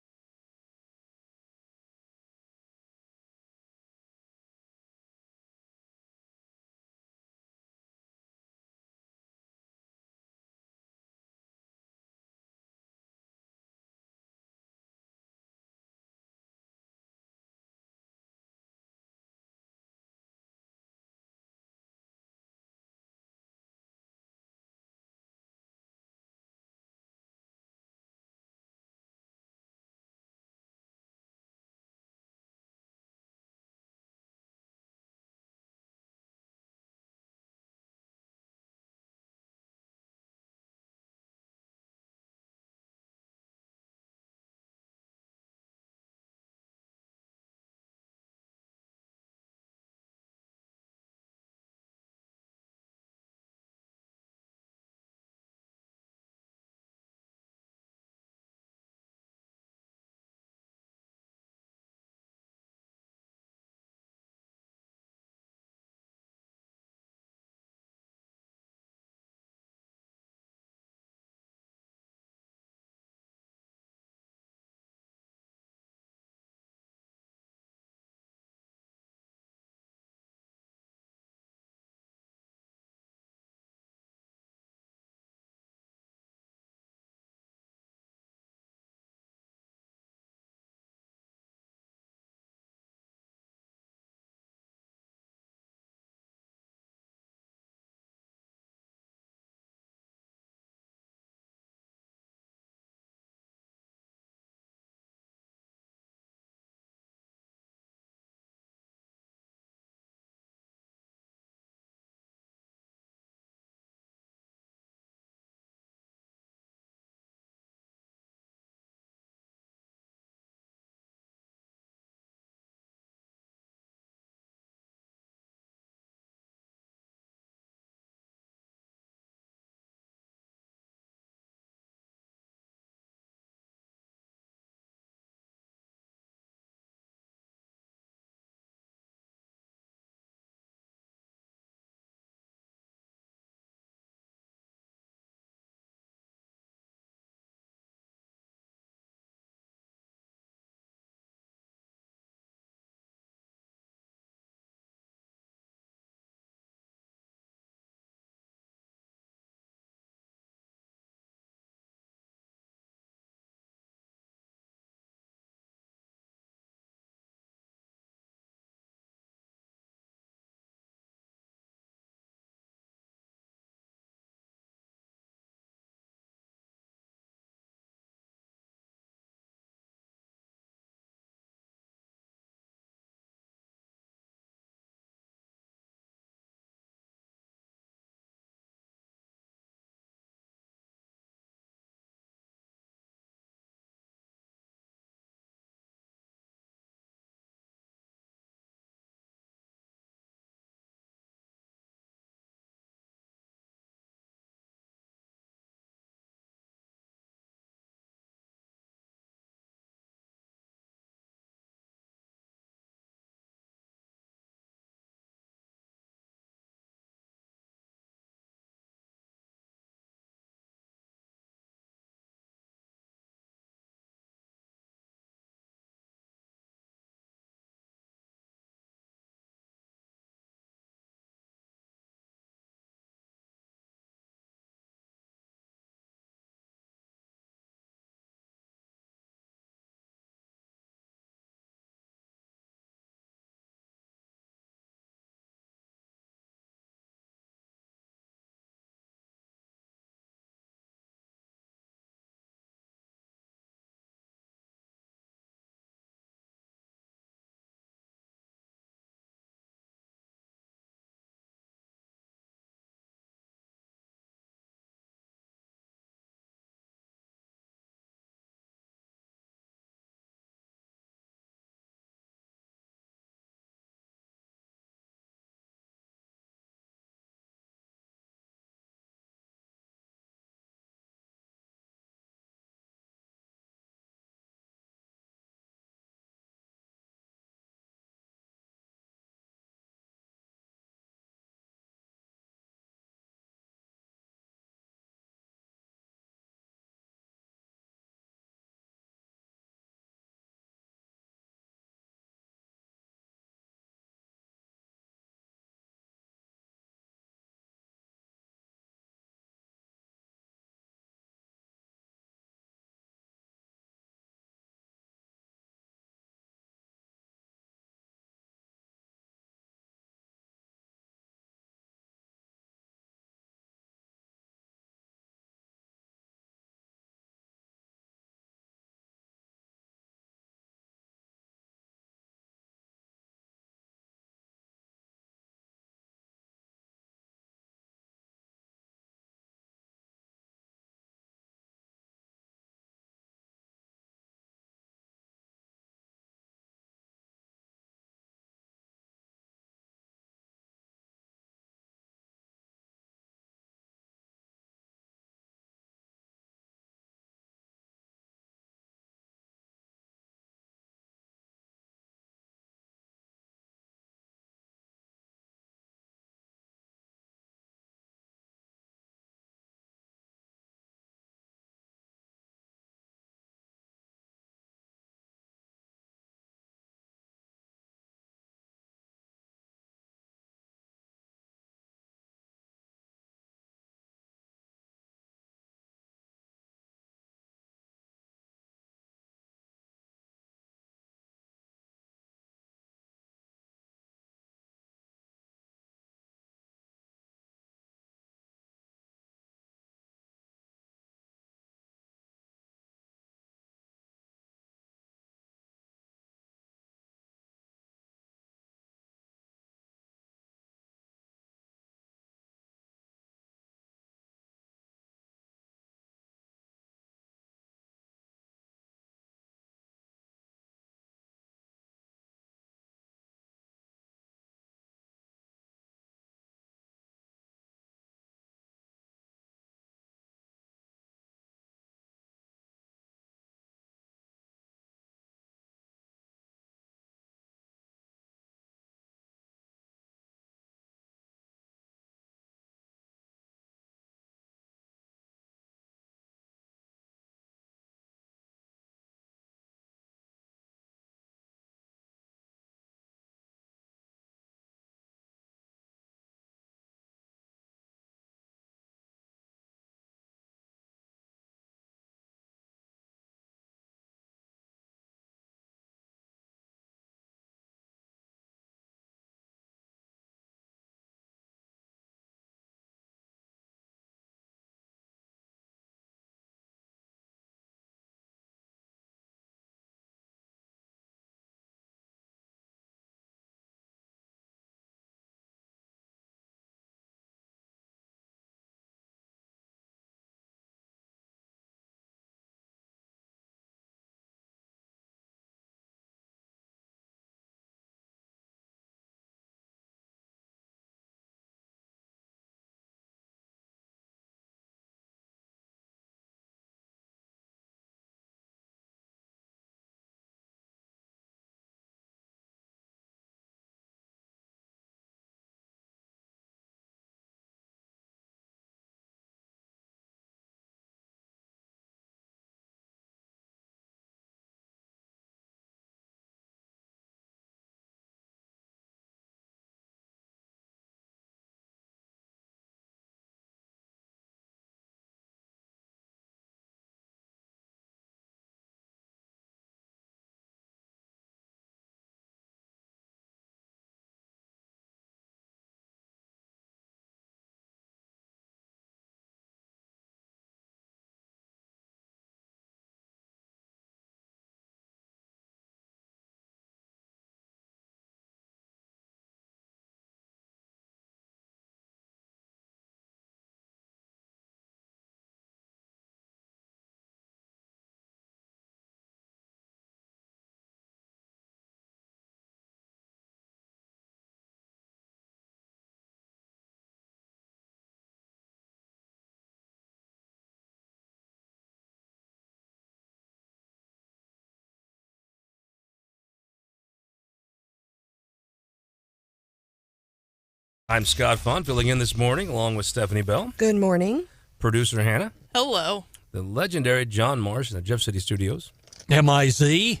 I'm Scott Fun, filling in this morning along with Stephanie Bell. Good morning. Producer Hannah. Hello. The legendary John Marsh in the Jeff City Studios. M-I-Z?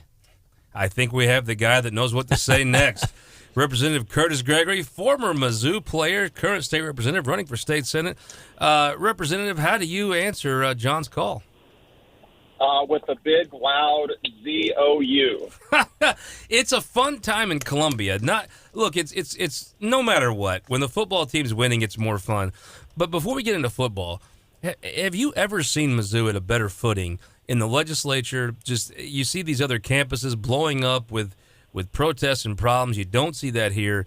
I think we have the guy that knows what to say next. Representative Kurtis Gregory, former Mizzou player, current state representative, running for state senate. Representative, how do you answer John's call? With a big, loud Z-O-U. It's a fun time in Columbia. It's no matter what. When the football team's winning, it's more fun. But before we get into football, have you ever seen Mizzou at a better footing in the legislature? Just you see these other campuses blowing up with protests and problems. You don't see that here.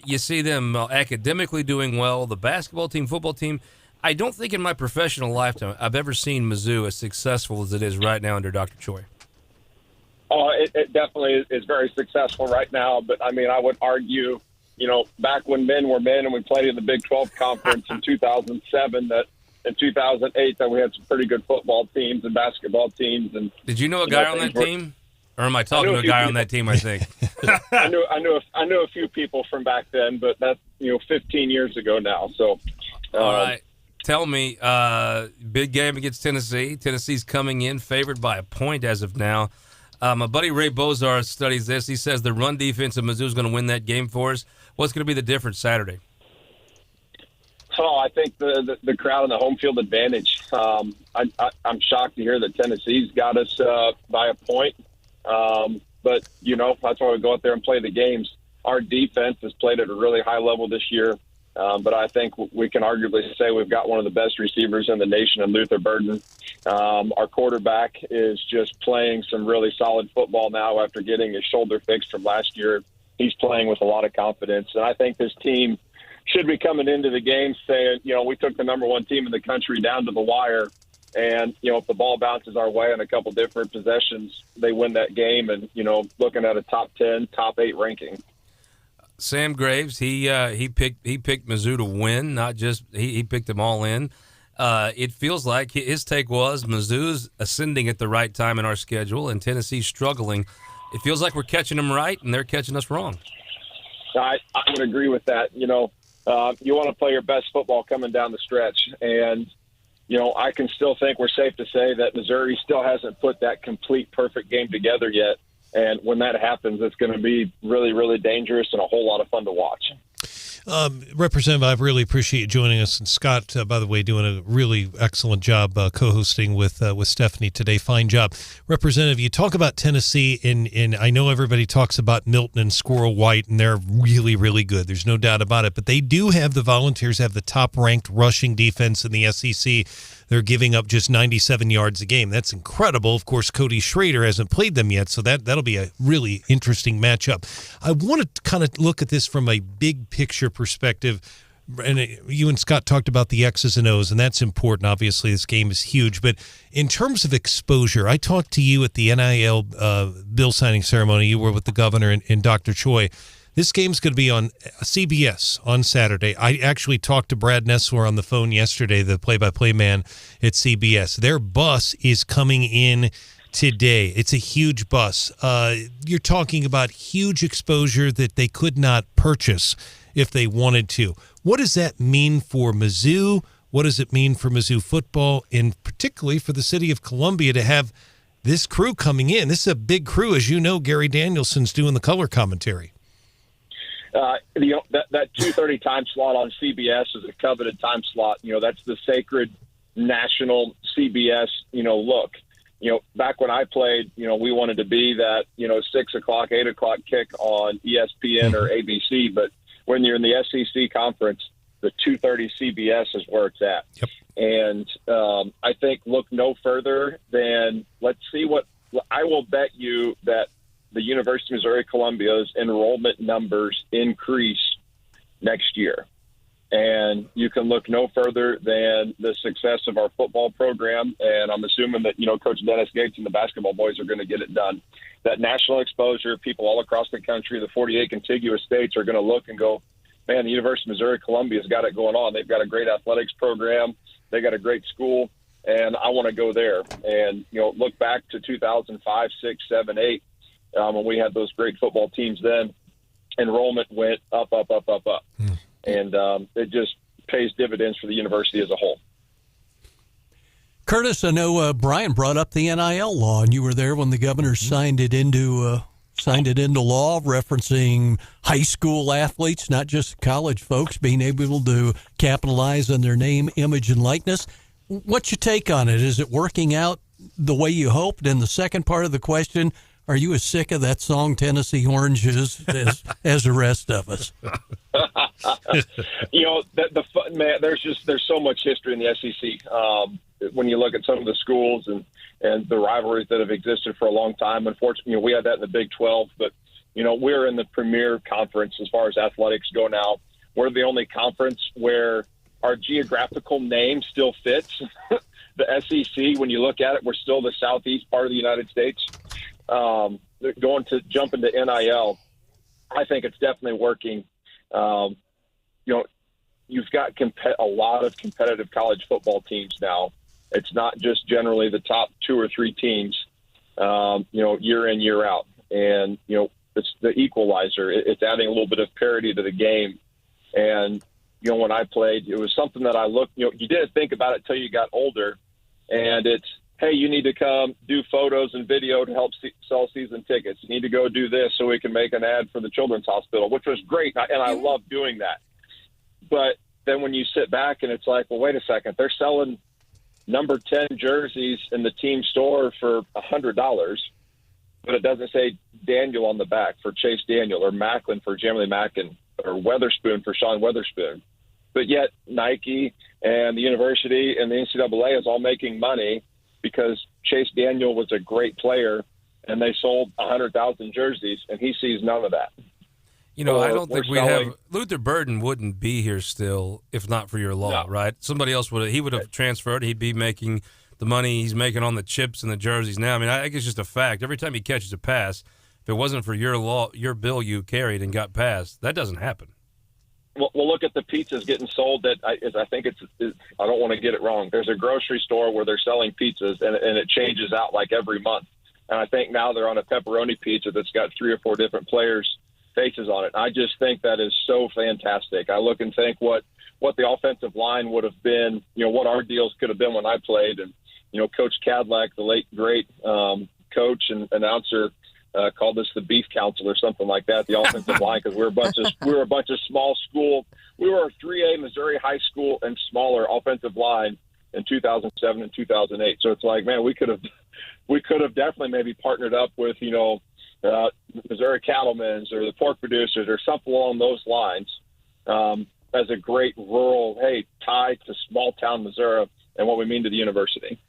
You see them academically doing well. The basketball team, football team. I don't think in my professional lifetime I've ever seen Mizzou as successful as it is right now under Dr. Choi. Oh, it definitely is very successful right now. But, I mean, I would argue, back when men were men and we played in the Big 12 Conference in 2007, that in 2008 that we had some pretty good football teams and basketball teams. And did you know a guy on that team? Or am I talking to a guy on that team, I think? I knew a few people from back then, but that's, 15 years ago now. So, all right. Tell me, big game against Tennessee. Tennessee's coming in favored by a point as of now. My buddy Ray Bozar studies this. He says the run defense of Mizzou is going to win that game for us. What's going to be the difference Saturday? Oh, I think the crowd and the home field advantage. I'm shocked to hear that Tennessee's got us by a point. But, that's why we go out there and play the games. Our defense has played at a really high level this year. But I think we can arguably say we've got one of the best receivers in the nation in Luther Burden. Our quarterback is just playing some really solid football now after getting his shoulder fixed from last year. He's playing with a lot of confidence. And I think this team should be coming into the game saying, we took the number one team in the country down to the wire. And, if the ball bounces our way on a couple different possessions, they win that game and, looking at a top 10, top 8 ranking. Sam Graves, he picked Mizzou to win, not just he picked them all in. It feels like his take was Mizzou's ascending at the right time in our schedule, and Tennessee's struggling. It feels like we're catching them right, and they're catching us wrong. I would agree with that. You want to play your best football coming down the stretch, and I can still think we're safe to say that Missouri still hasn't put that complete perfect game together yet. And when that happens, it's going to be really, really dangerous and a whole lot of fun to watch. Representative, I really appreciate you joining us. And Scott, by the way, doing a really excellent job co-hosting with Stephanie today. Fine job. Representative, you talk about Tennessee, and I know everybody talks about Milton and Squirrel White, and they're really, really good. There's no doubt about it. But they do have the Volunteers have the top-ranked rushing defense in the SEC. They're giving up just 97 yards a game. That's incredible. Of course, Cody Schrader hasn't played them yet, so that'll be a really interesting matchup. I want to kind of look at this from a big picture perspective. And you and Scott talked about the X's and O's, and that's important. Obviously, this game is huge. But in terms of exposure, I talked to you at the NIL bill signing ceremony. You were with the governor and Dr. Choi. This game's going to be on CBS on Saturday. I actually talked to Brad Nessler on the phone yesterday, the play-by-play man at CBS. Their bus is coming in today. It's a huge bus. You're talking about huge exposure that they could not purchase if they wanted to. What does that mean for Mizzou? What does it mean for Mizzou football, and particularly for the city of Columbia to have this crew coming in? This is a big crew. As you know, Gary Danielson's doing the color commentary. That 2:30 time slot on CBS is a coveted time slot. That's the sacred national CBS, look. Back when I played, we wanted to be that, 6 o'clock, 8 o'clock kick on ESPN or ABC. But when you're in the SEC conference, the 2:30 CBS is where it's at. Yep. And I think look no further than let's see what I will bet you that the University of Missouri-Columbia's enrollment numbers increase next year. And you can look no further than the success of our football program. And I'm assuming that, Coach Dennis Gates and the basketball boys are going to get it done. That national exposure, people all across the country, the 48 contiguous states are going to look and go, man, the University of Missouri-Columbia's got it going on. They've got a great athletics program. They got a great school. And I want to go there. And, look back to 2005, 6, 7, 8. When we had those great football teams then, enrollment went up. and it just pays dividends for the university as a whole. Kurtis, I know Brian brought up the NIL law, and you were there when the governor signed it into law, referencing high school athletes, not just college folks, being able to capitalize on their name, image, and likeness. What's your take on it? Is it working out the way you hoped? And the second part of the question, are you as sick of that song Tennessee Oranges as the rest of us? There's so much history in the SEC. When you look at some of the schools and the rivalries that have existed for a long time, unfortunately, we had that in the Big 12, but we're in the premier conference as far as athletics go now. We're the only conference where our geographical name still fits. The SEC, when you look at it, we're still the southeast part of the United States. Going to jump into NIL, I think it's definitely working. You've got a lot of competitive college football teams now. It's not just generally the top 2 or 3 teams, year in, year out. And, it's the equalizer. It's adding a little bit of parity to the game. And, when I played, it was something that I looked, you didn't think about it till you got older. And it's, hey, you need to come do photos and video to help sell season tickets. You need to go do this so we can make an ad for the Children's Hospital, which was great. And I love doing that. But then when you sit back and it's like, well, wait a second, they're selling number 10 jerseys in the team store for $100, but it doesn't say Daniel on the back for Chase Daniel, or Macklin for Jeremy Mackin, or Weatherspoon for Sean Weatherspoon. But yet Nike and the university and the NCAA is all making money because Chase Daniel was a great player and they sold 100,000 jerseys, and he sees none of that. I don't think we have – Luther Burden wouldn't be here still if not for your law, right? Somebody else would have transferred. He'd be making the money he's making on the chips and the jerseys now. I mean, I think it's just a fact. Every time he catches a pass, if it wasn't for your law, your bill you carried and got passed, that doesn't happen. Well, look at the pizzas getting sold. I think it's I don't want to get it wrong. There's a grocery store where they're selling pizzas, and it changes out like every month. And I think now they're on a pepperoni pizza that's got 3 or 4 different players' faces on it. I just think that is so fantastic. I look and think what the offensive line would have been, what our deals could have been when I played. And, Coach Cadillac, the late, great coach and announcer, called us the beef council or something like that, the offensive line, because we were a bunch of small school. We were a 3A Missouri high school and smaller offensive line in 2007 and 2008. So it's like, man, we could have definitely maybe partnered up with, Missouri Cattlemen's or the pork producers or something along those lines, as a great rural, tie to small town Missouri and what we mean to the university.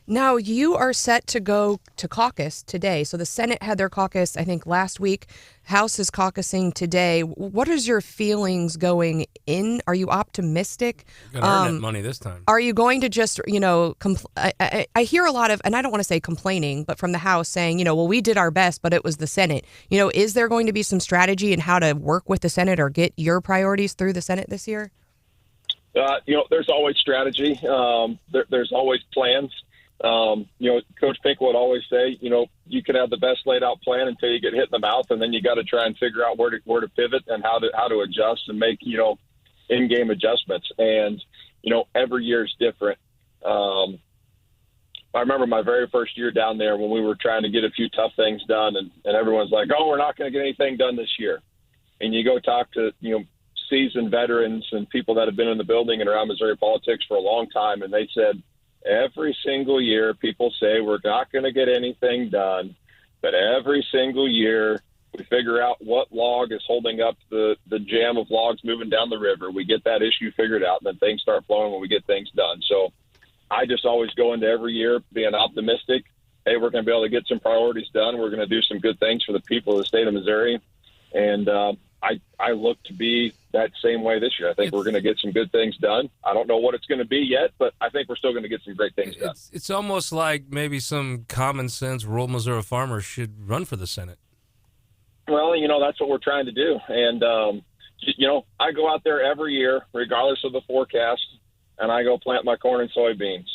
Now, you are set to go to caucus today. So the Senate had their caucus, I think, last week. House is caucusing today. What is your feelings going in? Are you optimistic? You're going to earn that money this time. Are you going to just, I hear a lot of, and I don't want to say complaining, but from the House saying, well, we did our best, but it was the Senate. Is there going to be some strategy in how to work with the Senate or get your priorities through the Senate this year? There's always strategy. There's always plans. Coach Pink would always say, you can have the best laid out plan until you get hit in the mouth, and then you got to try and figure out where to pivot and how to adjust and make, in-game adjustments. And, every year is different. I remember my very first year down there when we were trying to get a few tough things done, and everyone's like, oh, we're not going to get anything done this year. And you go talk to, seasoned veterans and people that have been in the building and around Missouri politics for a long time, and they said, every single year, people say we're not going to get anything done, but every single year we figure out what log is holding up the jam of logs moving down the river. We get that issue figured out, and then things start flowing when we get things done. So I just always go into every year being optimistic. Hey, we're going to be able to get some priorities done. We're going to do some good things for the people of the state of Missouri. And I look to be that same way this year. I think we're going to get some good things done. I don't know what it's going to be yet, but I think we're still going to get some great things done. It's almost like maybe some common sense rural Missouri farmers should run for the Senate. Well, that's what we're trying to do. And, I go out there every year, regardless of the forecast, and I go plant my corn and soybeans.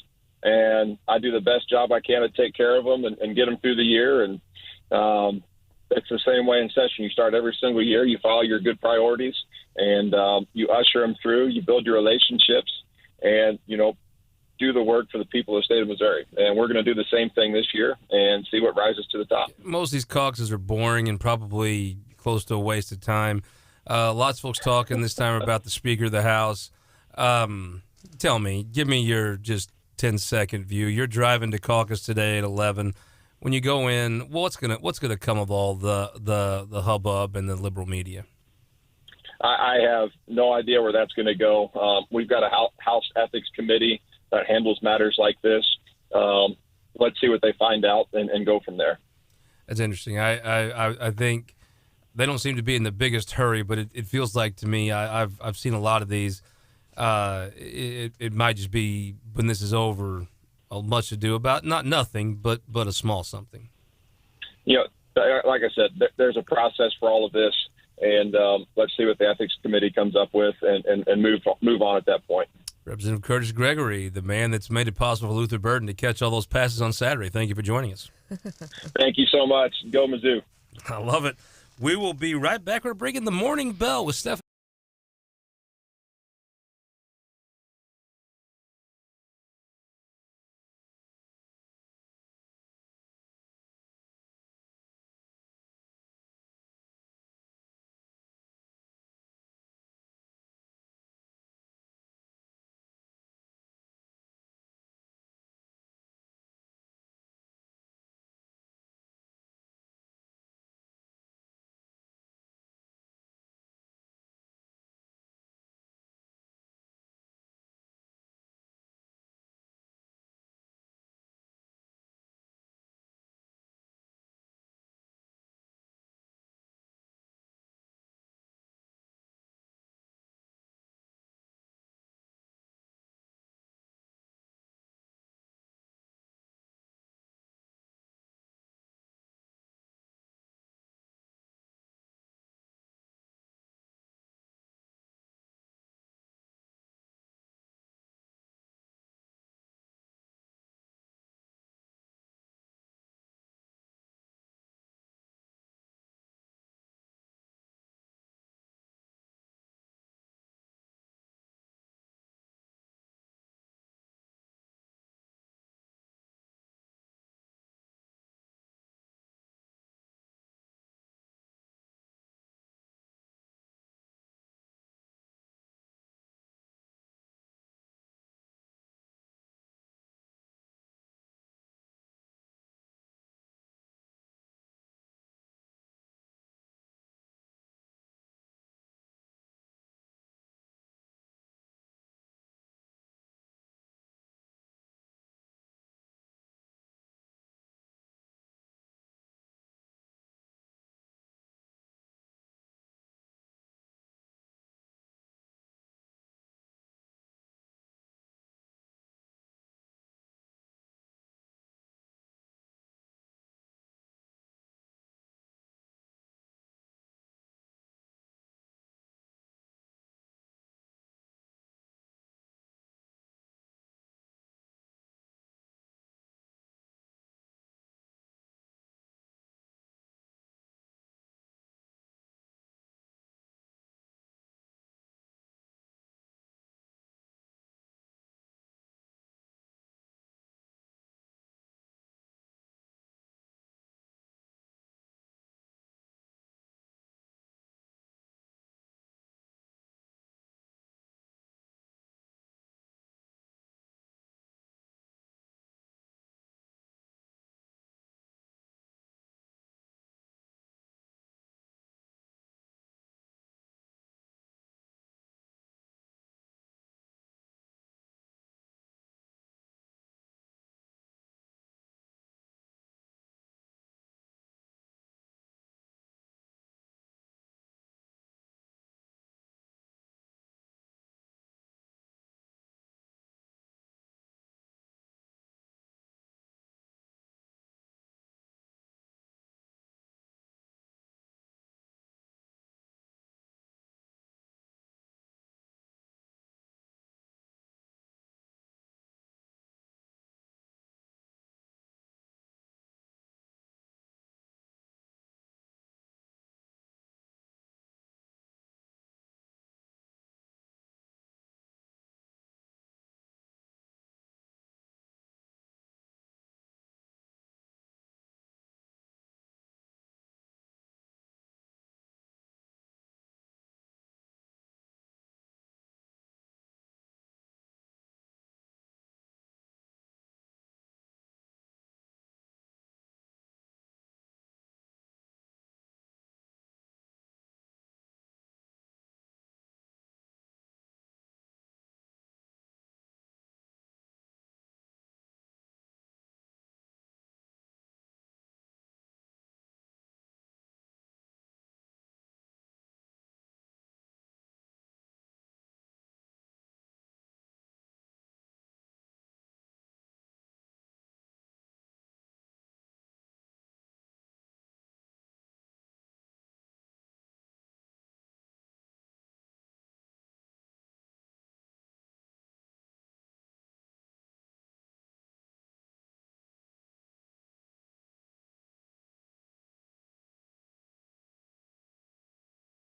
And I do the best job I can to take care of them and get them through the year. And it's the same way in session. You start every single year. You follow your good priorities. and you usher them through. You build your relationships, and do the work for the people of the state of Missouri. And we're going to do the same thing this year and see what rises to the top. Most of these caucuses are boring and probably close to a waste of time. Lots of folks talking this time about the Speaker of the House. Tell me, give me your just 10-second view. You're driving to caucus today at 11. When you go in, what's gonna come of all the hubbub and the liberal media? I have no idea where that's going to go. We've got a House Ethics Committee that handles matters like this. Let's see what they find out and go from there. That's interesting. I think they don't seem to be in the biggest hurry, but it feels like to me, I've seen a lot of these. It might just be when this is over, much to do about nothing, but a small something. Like I said, there's a process for all of this, and let's see what the Ethics Committee comes up with and move on at that point. Representative Kurtis Gregory, the man that's made it possible for Luther Burden to catch all those passes on Saturday. Thank you for joining us. Thank you so much. Go Mizzou. I love it. We will be right back. We're bringing the morning bell with Steph.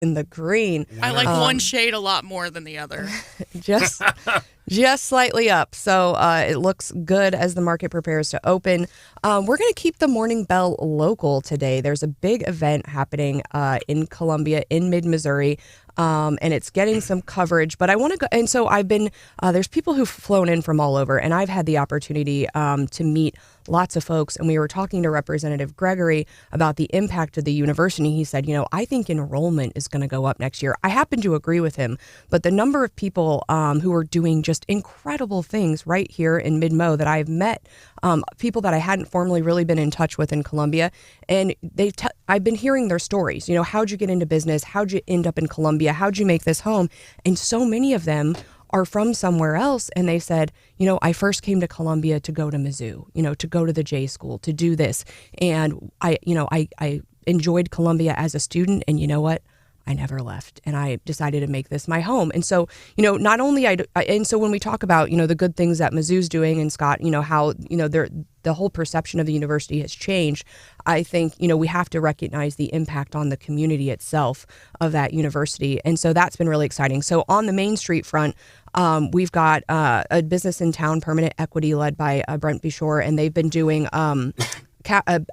in the green. I like one shade a lot more than the other. just slightly up. So it looks good as the market prepares to open. We're going to keep the Morning Bell local today. There's a big event happening in Columbia, in mid-Missouri. And it's getting some coverage, but I want to go. And so I've been, there's people who've flown in from all over, and I've had the opportunity to meet lots of folks. And we were talking to Representative Gregory about the impact of the university. He said, I think enrollment is going to go up next year. I happen to agree with him, but the number of people who are doing just incredible things right here in Mid-Mo that I've met, people that I hadn't formally really been in touch with in Columbia, and I've been hearing their stories. How'd you get into business? How'd you end up in Columbia? How'd you make this home? And so many of them are from somewhere else, and they said, I first came to Columbia to go to Mizzou, to go to the J school, to do this, and I enjoyed Columbia as a student, and you know what? I never left, and I decided to make this my home. And so, not only and so when we talk about, the good things that Mizzou's doing, and Scott, how, the whole perception of the university has changed, I think, we have to recognize the impact on the community itself of that university. And so that's been really exciting. So on the Main Street front, we've got a business in town, Permanent Equity, led by Brent Beshore, and they've been doing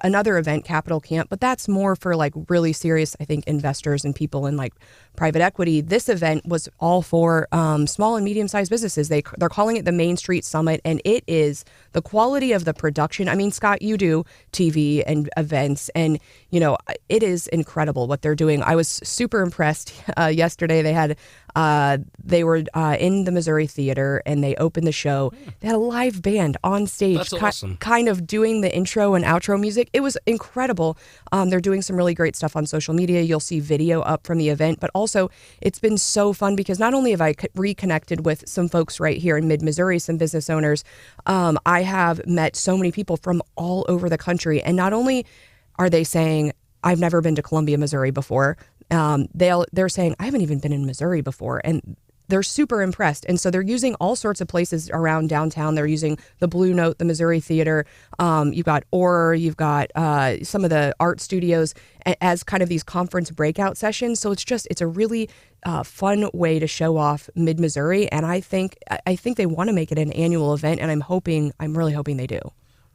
another event, Capital Camp, but that's more for like really serious, I think, investors and people in like private equity. This event was all for small and medium-sized businesses. They're calling it the Main Street Summit, and it is the quality of the production. I mean, Scott, you do TV and events, and it is incredible what they're doing. I was super impressed. Yesterday they were in the Missouri Theater, and they opened the show. They had a live band on stage. That's awesome. Kind of doing the intro and outro music. It was incredible. They're doing some really great stuff on social media. You'll see video up from the event, but also it's been so fun because not only have I reconnected with some folks right here in mid-Missouri, some business owners, I have met so many people from all over the country. And not only are they saying, I've never been to Columbia, Missouri before, they're saying, I haven't even been in Missouri before. And they're super impressed. And so they're using all sorts of places around downtown. They're using the Blue Note, the Missouri Theater. You've got Orr, you've got some of the art studios as kind of these conference breakout sessions. So it's a really fun way to show off mid-Missouri. And I think they want to make it an annual event. And I'm really hoping they do.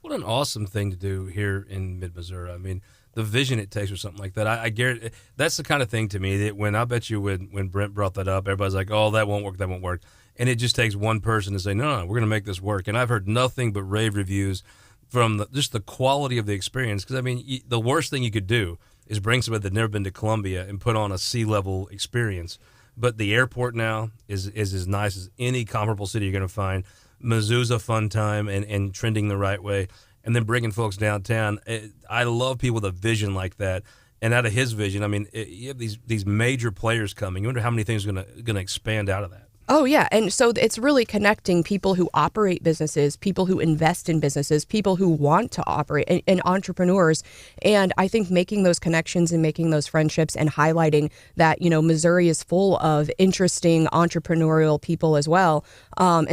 What an awesome thing to do here in mid-Missouri. I mean, the vision it takes or something like that. I guarantee that's the kind of thing to me that when Brent brought that up, everybody's like, oh, that won't work. And it just takes one person to say, no, we're going to make this work. And I've heard nothing but rave reviews from just the quality of the experience. Because, I mean, the worst thing you could do is bring somebody that's never been to Columbia and put on a sea-level experience. But the airport now is as nice as any comparable city you're going to find. Mizzou's a fun time and trending the right way. And then bringing folks downtown. I love people with a vision like that. And out of his vision, I mean, you have these major players coming. You wonder how many things are going to expand out of that. Oh, yeah. And so it's really connecting people who operate businesses, people who invest in businesses, people who want to operate, and entrepreneurs. And I think making those connections and making those friendships and highlighting that, Missouri is full of interesting entrepreneurial people as well. And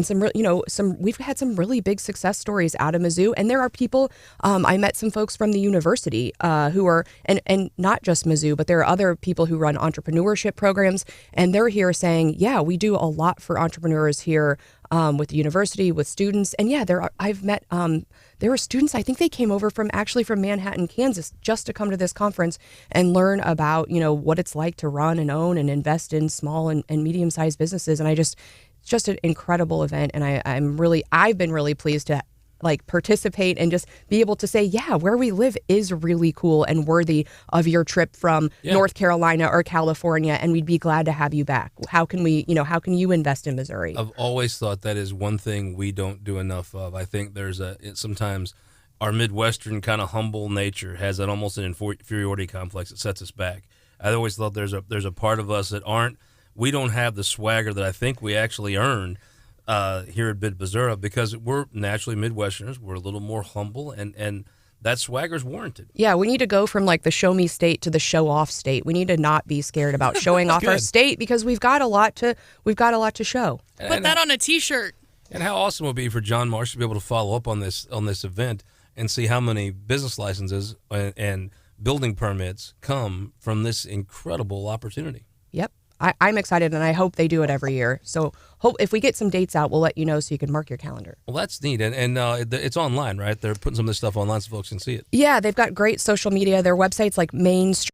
we've had some really big success stories out of Mizzou. And there are people, I met some folks from the university who are, and not just Mizzou, but there are other people who run entrepreneurship programs. And they're here saying, yeah, we do a lot for entrepreneurs here with the university, with students. And yeah, I've met, there were students, I think they came over from Manhattan, Kansas, just to come to this conference and learn about, what it's like to run and own and invest in small and medium-sized businesses. And it's just an incredible event. And I've been really pleased to participate and just be able to say, yeah, where we live is really cool and worthy of your trip from North Carolina or California, and we'd be glad to have you back. How can you invest in Missouri? I've always thought that is one thing we don't do enough of. I think sometimes our Midwestern kind of humble nature has almost an inferiority complex that sets us back. I always thought there's a part of us that we don't have the swagger that I think we actually earned here at Mid-Missouri, because we're naturally Midwesterners. We're a little more humble, and that swagger's warranted. Yeah, we need to go from the show me state to the show off state. We need to not be scared about showing off our state, because we've got a lot to show. Put that on a T-shirt. And how awesome it would be for John Marsh to be able to follow up on this event and see how many business licenses and building permits come from this incredible opportunity. Yep. I'm excited, and I hope they do it every year. So if we get some dates out, we'll let you know so you can mark your calendar. Well, that's neat. And it's online, right? They're putting some of this stuff online so folks can see it. Yeah, they've got great social media. Their website's like Main Street.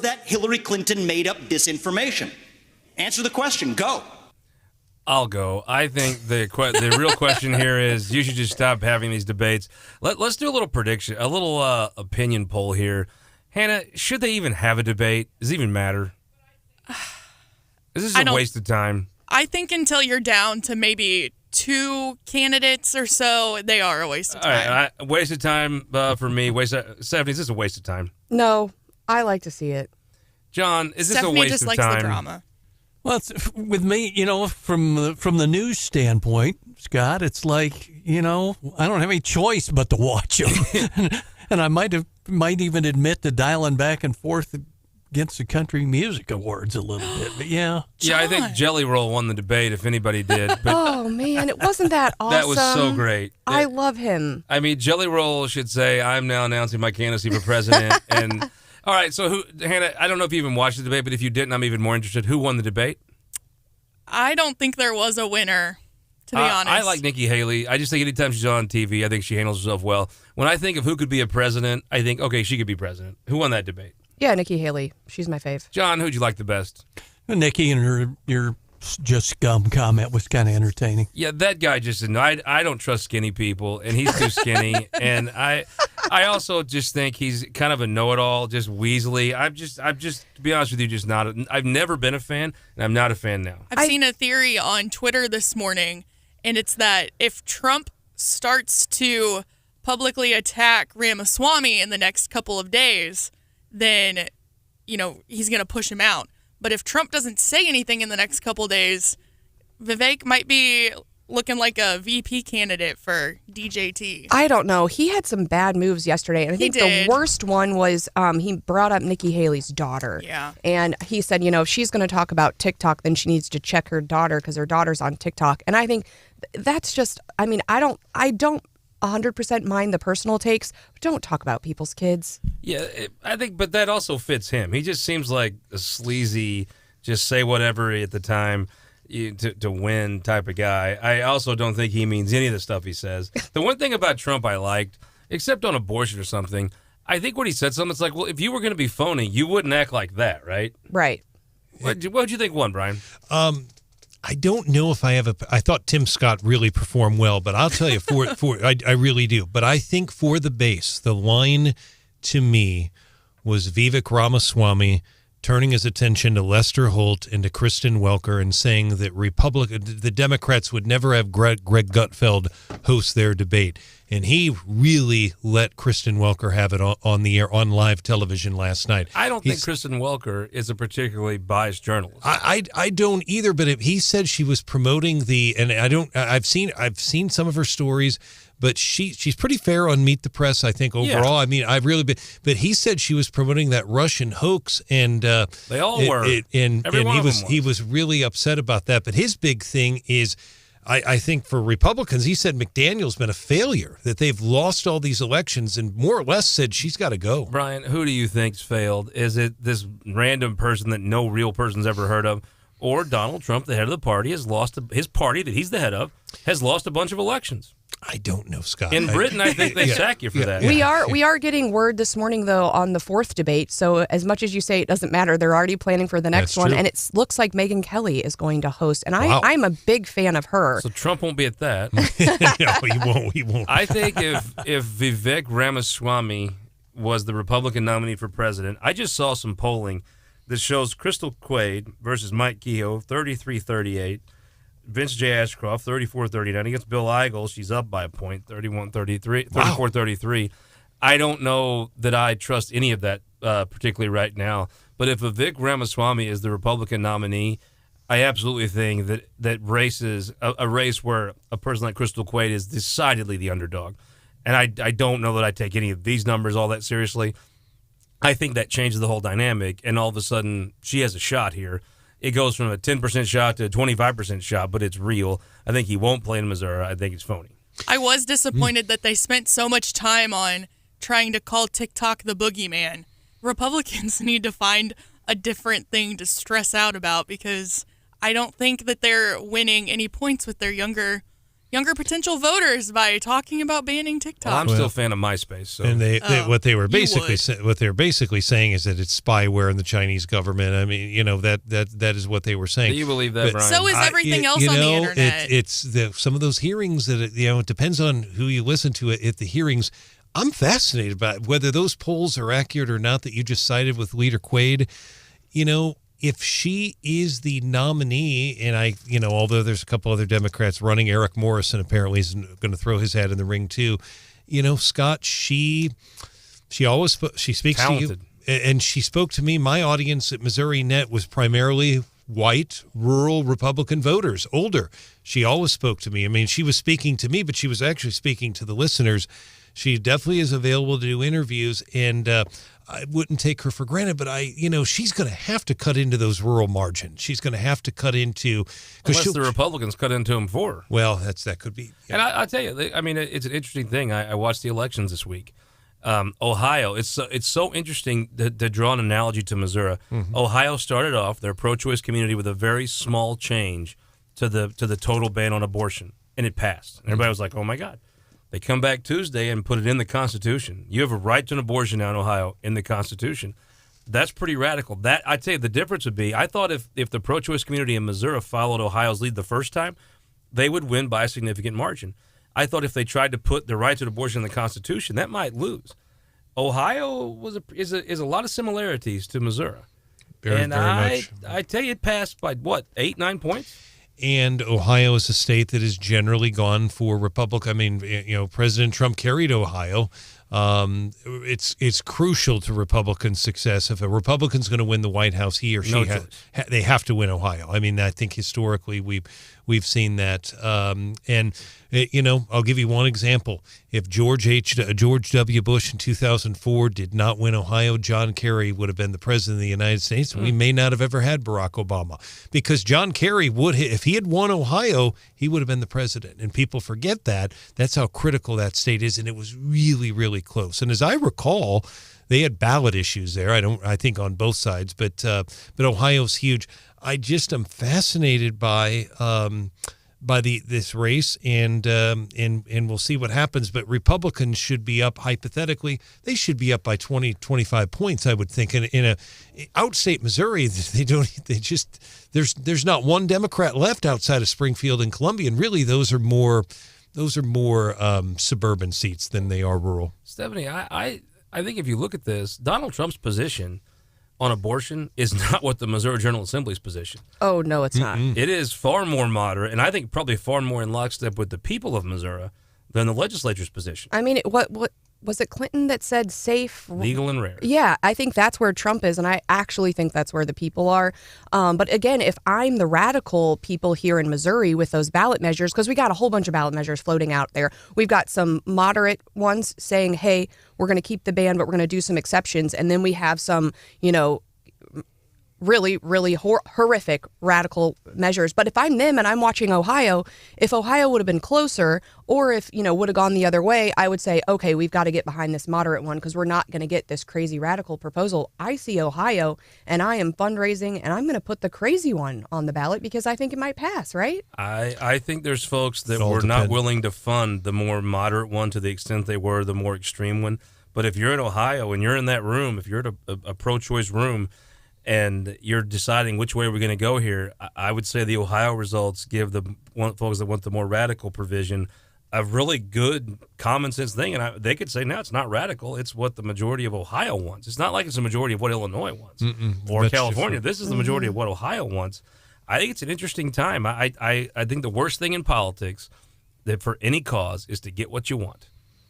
is that Hillary Clinton made up disinformation? Answer the question. Go. I'll go. I think the real question here is you should just stop having these debates. Let's do a little prediction, a little opinion poll here. Hannah, should they even have a debate? Does it even matter? Is this a waste of time? I think until you're down to maybe 2 candidates or so, they are a waste of time. All right, waste of time for me. Stephanie, is this a waste of time? No, I like to see it. John, is this Stephanie a waste just of likes time? the drama. Well, with me, from the news standpoint, Scott, it's like, I don't have any choice but to watch them. And I might even admit to dialing back and forth against the Country Music Awards a little bit. But yeah. Yeah, I think Jelly Roll won the debate, if anybody did. But oh, man, it wasn't that awesome. That was so great. I love him. I mean, Jelly Roll should say, I'm now announcing my candidacy for president. And all right, so Hannah, I don't know if you even watched the debate, but if you didn't, I'm even more interested. Who won the debate? I don't think there was a winner, to be honest. I like Nikki Haley. I just think anytime she's on TV, I think she handles herself well. When I think of who could be a president, I think, okay, she could be president. Who won that debate? Yeah, Nikki Haley. She's my fave. John, who'd you like the best? Nikki, and your just scum comment was kind of entertaining. Yeah, that guy just I don't trust skinny people, and he's too skinny. And I also just think he's kind of a know-it-all, just weaselly. I'm just to be honest with you, just not. I've never been a fan, and I'm not a fan now. I've seen a theory on Twitter this morning, and it's that if Trump starts to publicly attack Ramaswamy in the next couple of days, then he's going to push him out. But if Trump doesn't say anything in the next couple days, Vivek might be looking like a VP candidate for DJT. I don't know. He had some bad moves yesterday, and I think the worst one was he brought up Nikki Haley's daughter. Yeah. And he said, if she's going to talk about TikTok, then she needs to check her daughter because her daughter's on TikTok. And I think that's just, I don't 100% mind the personal takes, but don't talk about people's kids. Yeah, I think, but that also fits him. He just seems like a sleazy, just say whatever at the time to win type of guy. I also don't think he means any of the stuff he says. The one thing about Trump I liked, except on abortion or something, I think when he said something, it's like, well, if you were going to be phony, you wouldn't act like that, right? Right. What'd you think won, Brian? I don't know if I thought Tim Scott really performed well, but I'll tell you, I really do. But I think for the base, the line to me was Vivek Ramaswamy turning his attention to Lester Holt and to Kristen Welker and saying that the Democrats would never have Greg Gutfeld host their debate. And he really let Kristen Welker have it on the air on live television last night. I don't think Kristen Welker is a particularly biased journalist. I don't either. But he said she was promoting and I've seen some of her stories, but she's pretty fair on Meet the Press, I think, overall. Yeah. I mean, but he said she was promoting that Russian hoax, and they all were. And he was really upset about that. But his big thing is, I think for Republicans, he said McDaniel's been a failure, that they've lost all these elections, and more or less said she's got to go. Brian, who do you think's failed? Is it this random person that no real person's ever heard of? Or Donald Trump, the head of the party, has lost his party that he's the head of, has lost a bunch of elections? I don't know, Scott. In Britain, I think they sack you for that. We are getting word this morning, though, on the fourth debate. So as much as you say it doesn't matter, they're already planning for the next one. True. And it looks like Megyn Kelly is going to host. And I'm a big fan of her. So Trump won't be at that. No, he won't. I think if Vivek Ramaswamy was the Republican nominee for president, I just saw some polling that shows Crystal Quaid versus Mike Kehoe, 33-38. Vince J. Ashcroft, 34-39. Against Bill Eigel, she's up by a point, 31-33, 34-33. I don't know that I trust any of that particularly right now. But if Vivek Ramaswamy is the Republican nominee, I absolutely think that race is a race where a person like Crystal Quaid is decidedly the underdog. And I don't know that I take any of these numbers all that seriously. I think that changes the whole dynamic, and all of a sudden she has a shot here. It goes from a 10% shot to a 25% shot, but it's real. I think he won't play in Missouri. I think it's phony. I was disappointed that they spent so much time on trying to call TikTok the boogeyman. Republicans need to find a different thing to stress out about, because I don't think that they're winning any points with their younger younger potential voters by talking about banning TikTok. Well, I'm still a fan of MySpace. So. And what they were basically saying is that it's spyware in the Chinese government. I mean, that is what they were saying. Do you believe that, Brian? So is everything else on the internet. It's some of those hearings that it depends on who you listen to at the hearings. I'm fascinated by whether those polls are accurate or not that you just cited with Leader Quaid. If she is the nominee, and although there's a couple other Democrats running, Eric Morrison apparently is going to throw his hat in the ring too. Scott, she speaks Talented. to you, and she spoke to me. My audience at Missouri Net was primarily white, rural Republican voters, older. She always spoke to me. I mean, she was speaking to me, but she was actually speaking to the listeners. She definitely is available to do interviews, and I wouldn't take her for granted, but she's going to have to cut into those rural margins. She's going to have to cut into unless the Republicans cut into them for her. Well, that could be. Yeah. And I tell you, it's an interesting thing. I watched the elections this week. Ohio, it's so interesting to draw an analogy to Missouri. Mm-hmm. Ohio started off their pro-choice community with a very small change to the total ban on abortion, and it passed. And everybody was like, "Oh my God." They come back Tuesday and put it in the Constitution. You have a right to an abortion now in Ohio in the Constitution. That's pretty radical. That I'd say the difference would be, I thought if the pro-choice community in Missouri followed Ohio's lead the first time, they would win by a significant margin. I thought if they tried to put the right to abortion in the Constitution, that might lose. Ohio is a lot of similarities to Missouri. Very much. I tell you, it passed by, 8-9 points? And Ohio is a state that has generally gone for Republican. I mean, President Trump carried Ohio. It's crucial to Republican success. If a Republican's going to win the White House, he or she they have to win Ohio. I mean, I think historically we've seen that. I'll give you one example. If George W. Bush in 2004 did not win Ohio, John Kerry would have been the president of the United States. We may not have ever had Barack Obama, because John Kerry if he had won Ohio, he would have been the president. And people forget that. That's how critical that state is. And it was really, really close. And as I recall, they had ballot issues there. I think on both sides, but Ohio's huge. I just am fascinated by this race, and we'll see what happens. But Republicans should be up, hypothetically, they should be up by 20, 25 points, I would think. In a outstate Missouri, there's not one Democrat left outside of Springfield and Columbia, and really those are more suburban seats than they are rural. Stephanie, I think if you look at this, Donald Trump's position on abortion is not what the Missouri General Assembly's position. Oh, no, it's not. It is far more moderate, and I think probably far more in lockstep with the people of Missouri than the legislature's position. I mean, what was it Clinton that said safe? Legal and rare. Yeah, I think that's where Trump is, and I actually think that's where the people are. But again, if I'm the radical people here in Missouri with those ballot measures, because we got a whole bunch of ballot measures floating out there. We've got some moderate ones saying, hey, we're going to keep the ban, but we're going to do some exceptions. And then we have some, really, really horrific radical measures. But if I'm them and I'm watching Ohio, if Ohio would have been closer, or if, would have gone the other way, I would say, okay, we've got to get behind this moderate one because we're not going to get this crazy radical proposal. I see Ohio and I am fundraising and I'm going to put the crazy one on the ballot because I think it might pass, right? I think there's folks that were not willing to fund the more moderate one to the extent they were the more extreme one. But if you're in Ohio and you're in that room, if you're at a pro-choice room, and you're deciding which way we're going to go here, I would say the Ohio results give the folks that want the more radical provision a really good common sense thing. And they could say, no, it's not radical. It's what the majority of Ohio wants. It's not like it's the majority of what Illinois wants or California. This is the majority of what Ohio wants. I think it's an interesting time. I think the worst thing in politics that for any cause is to get what you want.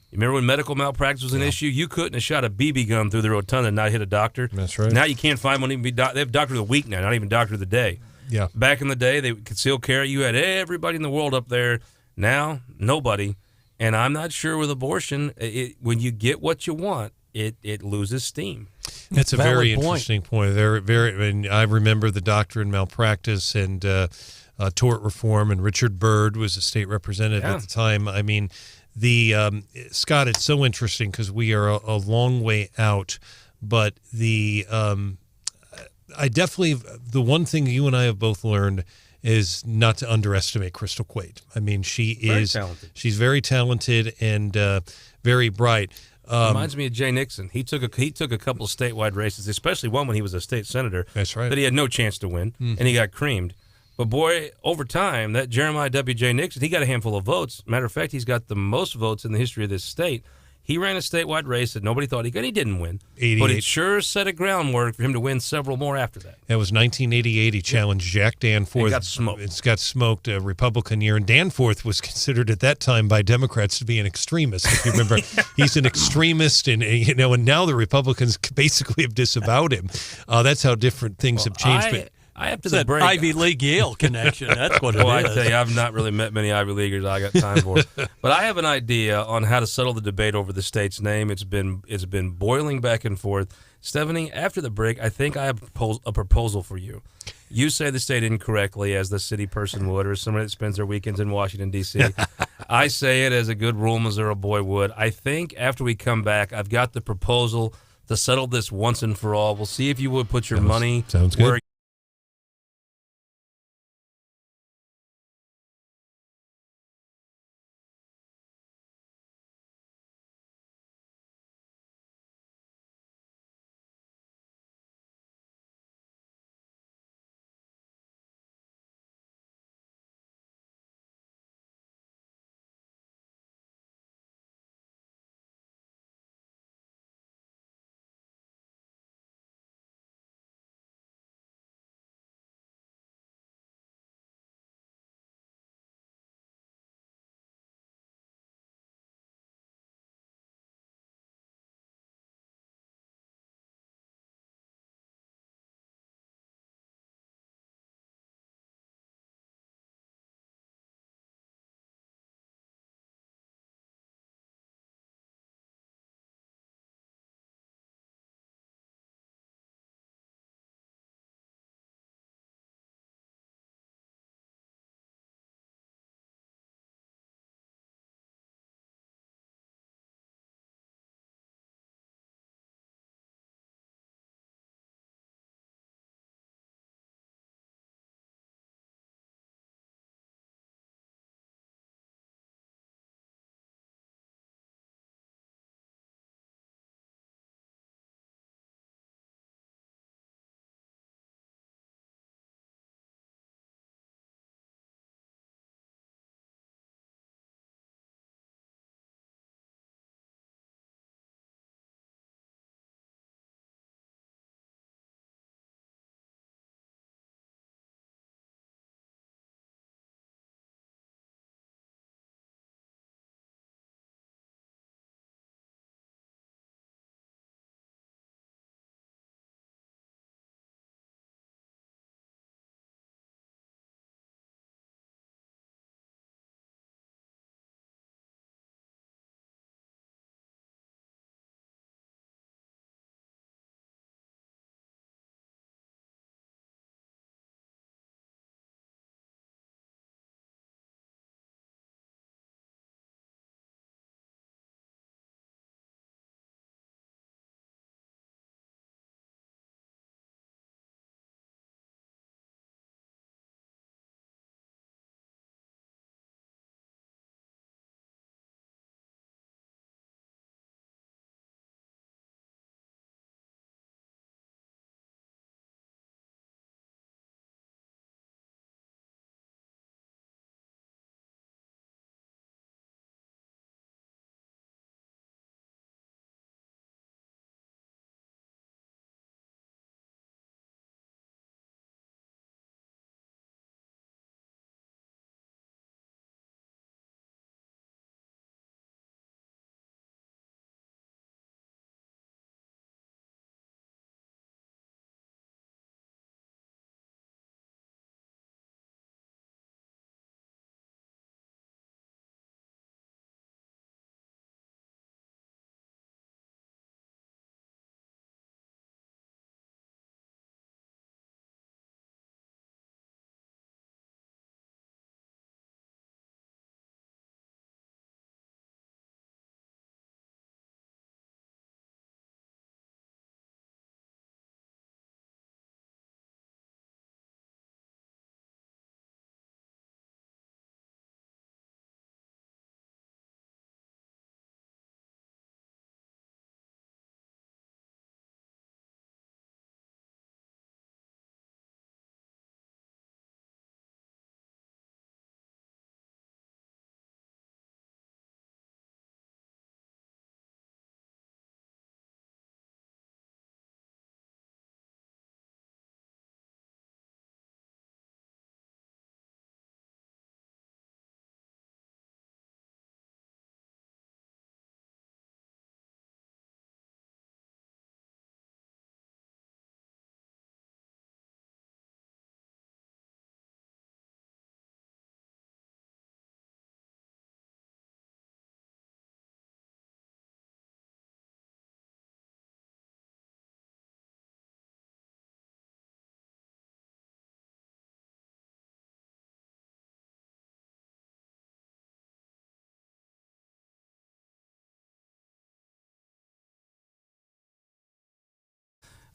You remember when medical malpractice was an issue? You couldn't have shot a BB gun through the rotunda and not hit a doctor. That's right. Now you can't find one even be they have doctor of the week now, not even doctor of the day. Yeah. Back in the day, they would conceal carry. You had everybody in the world up there. Now, nobody. And I'm not sure with abortion, when you get what you want, it loses steam. That's a very interesting point. And I remember the doctor in malpractice and tort reform, and Richard Byrd was a state representative at the time. I mean, Scott, it's so interesting because we are a long way out, but I definitely, the one thing you and I have both learned is not to underestimate Crystal Quaid. I mean, she's very talented and very bright. Reminds me of Jay Nixon. He took a couple of statewide races, especially one when he was a state senator. That's right. That he had no chance to win, and he got creamed. But boy, over time, that Jeremiah W.J. Nixon, he got a handful of votes. Matter of fact, he's got the most votes in the history of this state. He ran a statewide race that nobody thought he could. He didn't win. 88. But it sure set a groundwork for him to win several more after that. That was 1988. He challenged Jack Danforth. He got smoked. It's got smoked, a Republican year. And Danforth was considered at that time by Democrats to be an extremist. If you remember, he's an extremist, and and now the Republicans basically have disavowed him. That's how different things have changed. After the break, Ivy League Yale connection. That's what it is. I tell you, I've not really met many Ivy Leaguers I got time for. But I have an idea on how to settle the debate over the state's name. It's been boiling back and forth. Stephanie, after the break, I think I have a proposal for you. You say the state incorrectly, as the city person would, or somebody that spends their weekends in Washington, D.C. I say it as a good rural Missouri boy would. I think after we come back, I've got the proposal to settle this once and for all. We'll see if you would put your money where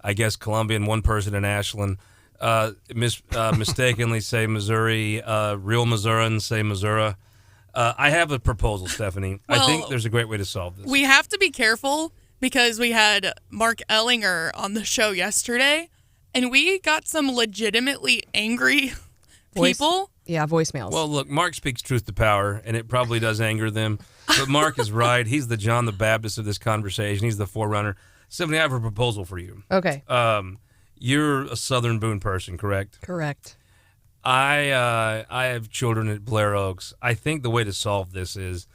I guess Columbia, and one person in Ashland mistakenly say Missouri. Real Missourians say Missouri. I have a proposal, Stephanie. Well, I think there's a great way to solve this. We have to be careful because we had Mark Ellinger on the show yesterday, and we got some legitimately angry people. Voicemails. Well, look, Mark speaks truth to power, and it probably does anger them. But Mark is right. He's the John the Baptist of this conversation. He's the forerunner. Stephanie, I have a proposal for you. Okay. You're a Southern Boone person, correct? Correct. I have children at Blair Oaks. I think the way to solve this is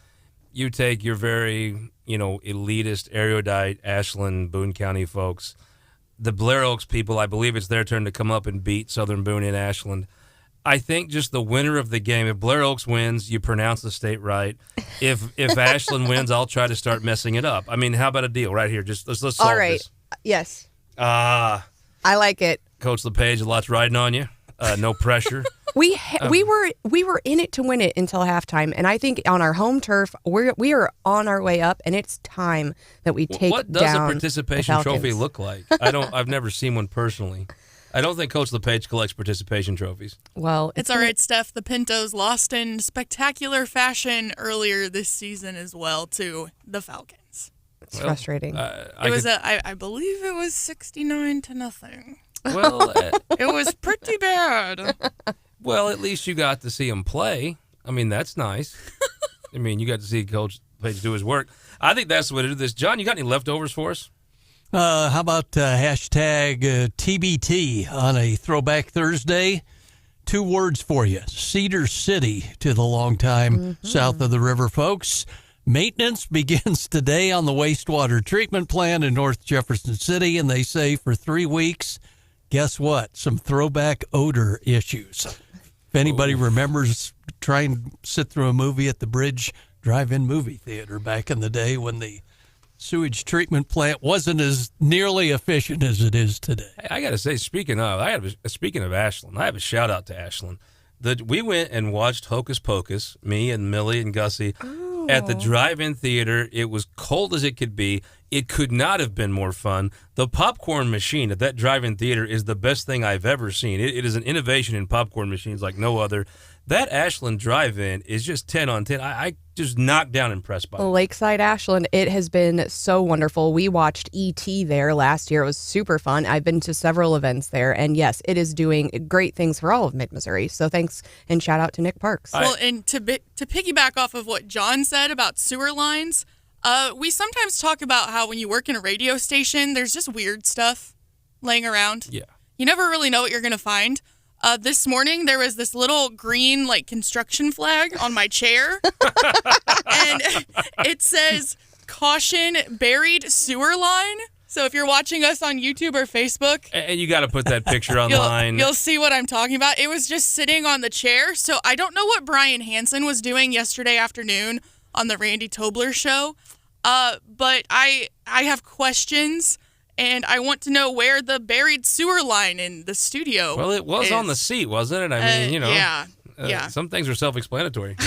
you take your very, elitist, erudite Ashland, Boone County folks. The Blair Oaks people, I believe it's their turn to come up and beat Southern Boone in Ashland. I think just the winner of the game, if Blair Oaks wins, you pronounce the state right. If Ashland wins, I'll try to start messing it up. I mean, how about a deal right here? Just let's solve All right. this. Yes. I like it. Coach LePage, a lot's riding on you. No pressure. We were in it to win it until halftime, and I think on our home turf we are on our way up, and it's time that we take What does down a participation the trophy Falcons. look like? I've never seen one personally. I don't think Coach LePage collects participation trophies. Well, It's all right, Steph. The Pintos lost in spectacular fashion earlier this season as well to the Falcons. It's frustrating. I believe it was 69-0. Well, it was pretty bad. Well, at least you got to see him play. I mean, that's nice. I mean, you got to see Coach LePage do his work. I think that's the way to do this. John, you got any leftovers for us? How about hashtag TBT on a Throwback Thursday? 2 words for you. Cedar City to the longtime south of the river folks. Maintenance begins today on the wastewater treatment plant in North Jefferson City, and they say for 3 weeks, guess what? Some throwback odor issues. If anybody remembers trying to sit through a movie at the Bridge Drive-In movie theater back in the day when the sewage treatment plant wasn't as nearly efficient as it is today. I got to say, speaking of Ashland, I have a shout out to Ashland. We went and watched Hocus Pocus, me and Millie and Gussie, at the drive-in theater. It was cold as it could be. It could not have been more fun. The popcorn machine at that drive-in theater is the best thing I've ever seen. It is an innovation in popcorn machines like no other. That Ashland drive-in is just 10 on 10. I just knocked down impressed by it. Lakeside Ashland, it has been so wonderful. We watched E.T. there last year. It was super fun. I've been to several events there, and yes, it is doing great things for all of Mid-Missouri. So thanks, and shout out to Nick Parks. Well, and to piggyback off of what John said about sewer lines, we sometimes talk about how when you work in a radio station, there's just weird stuff laying around. Yeah. You never really know what you're going to find. This morning, there was this little green, construction flag on my chair. And it says, "Caution, buried sewer line." So if you're watching us on YouTube or Facebook. And you got to put that picture online. You'll see what I'm talking about. It was just sitting on the chair. So I don't know what Brian Hansen was doing yesterday afternoon on the Randy Tobler show. But I have questions. And I want to know where the buried sewer line in the studio Well, it was is. on the seat, wasn't it? I mean, Yeah. Some things are self-explanatory.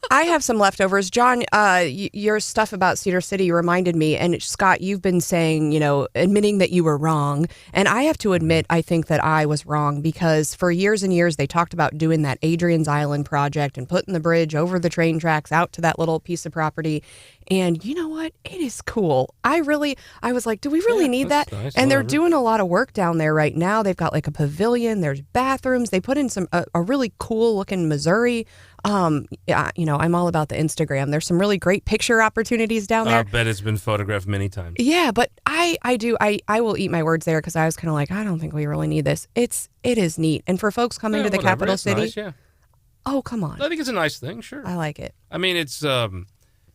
I have some leftovers. John, your stuff about Cedar City reminded me, and Scott, you've been saying, admitting that you were wrong. And I have to admit, I think that I was wrong because for years and years, they talked about doing that Adrian's Island project and putting the bridge over the train tracks out to that little piece of property. And you know what? It is cool. I was like, do we really need that? Nice, and they're whatever. doing a lot of work down there right now. They've got a pavilion. There's bathrooms. They put in a really cool looking Missouri. I'm all about the Instagram. There's some really great picture opportunities down there. I bet it's been photographed many times. Yeah, but I will eat my words there because I was kind of like, I don't think we really need this. It is neat. And for folks coming to the whatever. capital It's city. nice, yeah. Oh, come on. I think it's a nice thing, sure. I like it. I mean,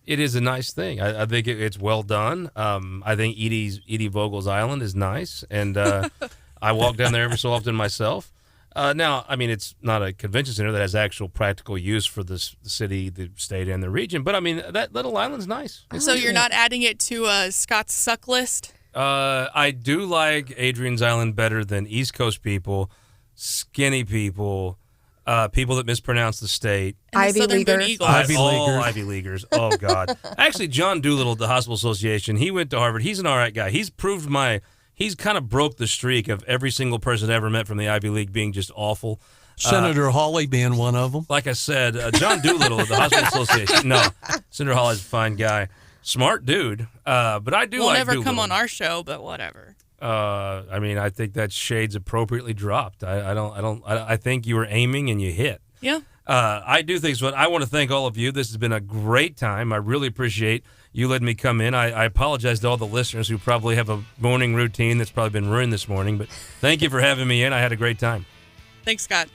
it is a nice thing. I think it's well done. I think Edie Vogel's Island is nice, and I walk down there every so often myself. Now, I mean, it's not a convention center that has actual practical use for the city, the state, and the region, but I mean, that little island's nice. So you're not adding it to Scott's suck list? I do like Adrian's Island better than East Coast people, skinny people, people that mispronounce the state. Ivy Leaguers. All Ivy Leaguers. Oh, God. Actually, John Doolittle, the Hospital Association, he went to Harvard. He's an all right guy. He's he's kind of broke the streak of every single person I ever met from the Ivy League being just awful. Senator Hawley being one of them. Like I said, John Doolittle of the Hospital Association. No, Senator Hawley's a fine guy. Smart dude. But I do We'll like never Doolittle. come on our show, but whatever. I mean, I think that shade's appropriately dropped. I think you were aiming and you hit. Yeah. I do think so. I want to thank all of you. This has been a great time. I really appreciate you letting me come in. I apologize to all the listeners who probably have a morning routine that's probably been ruined this morning, but thank you for having me in. I had a great time. Thanks, Scott.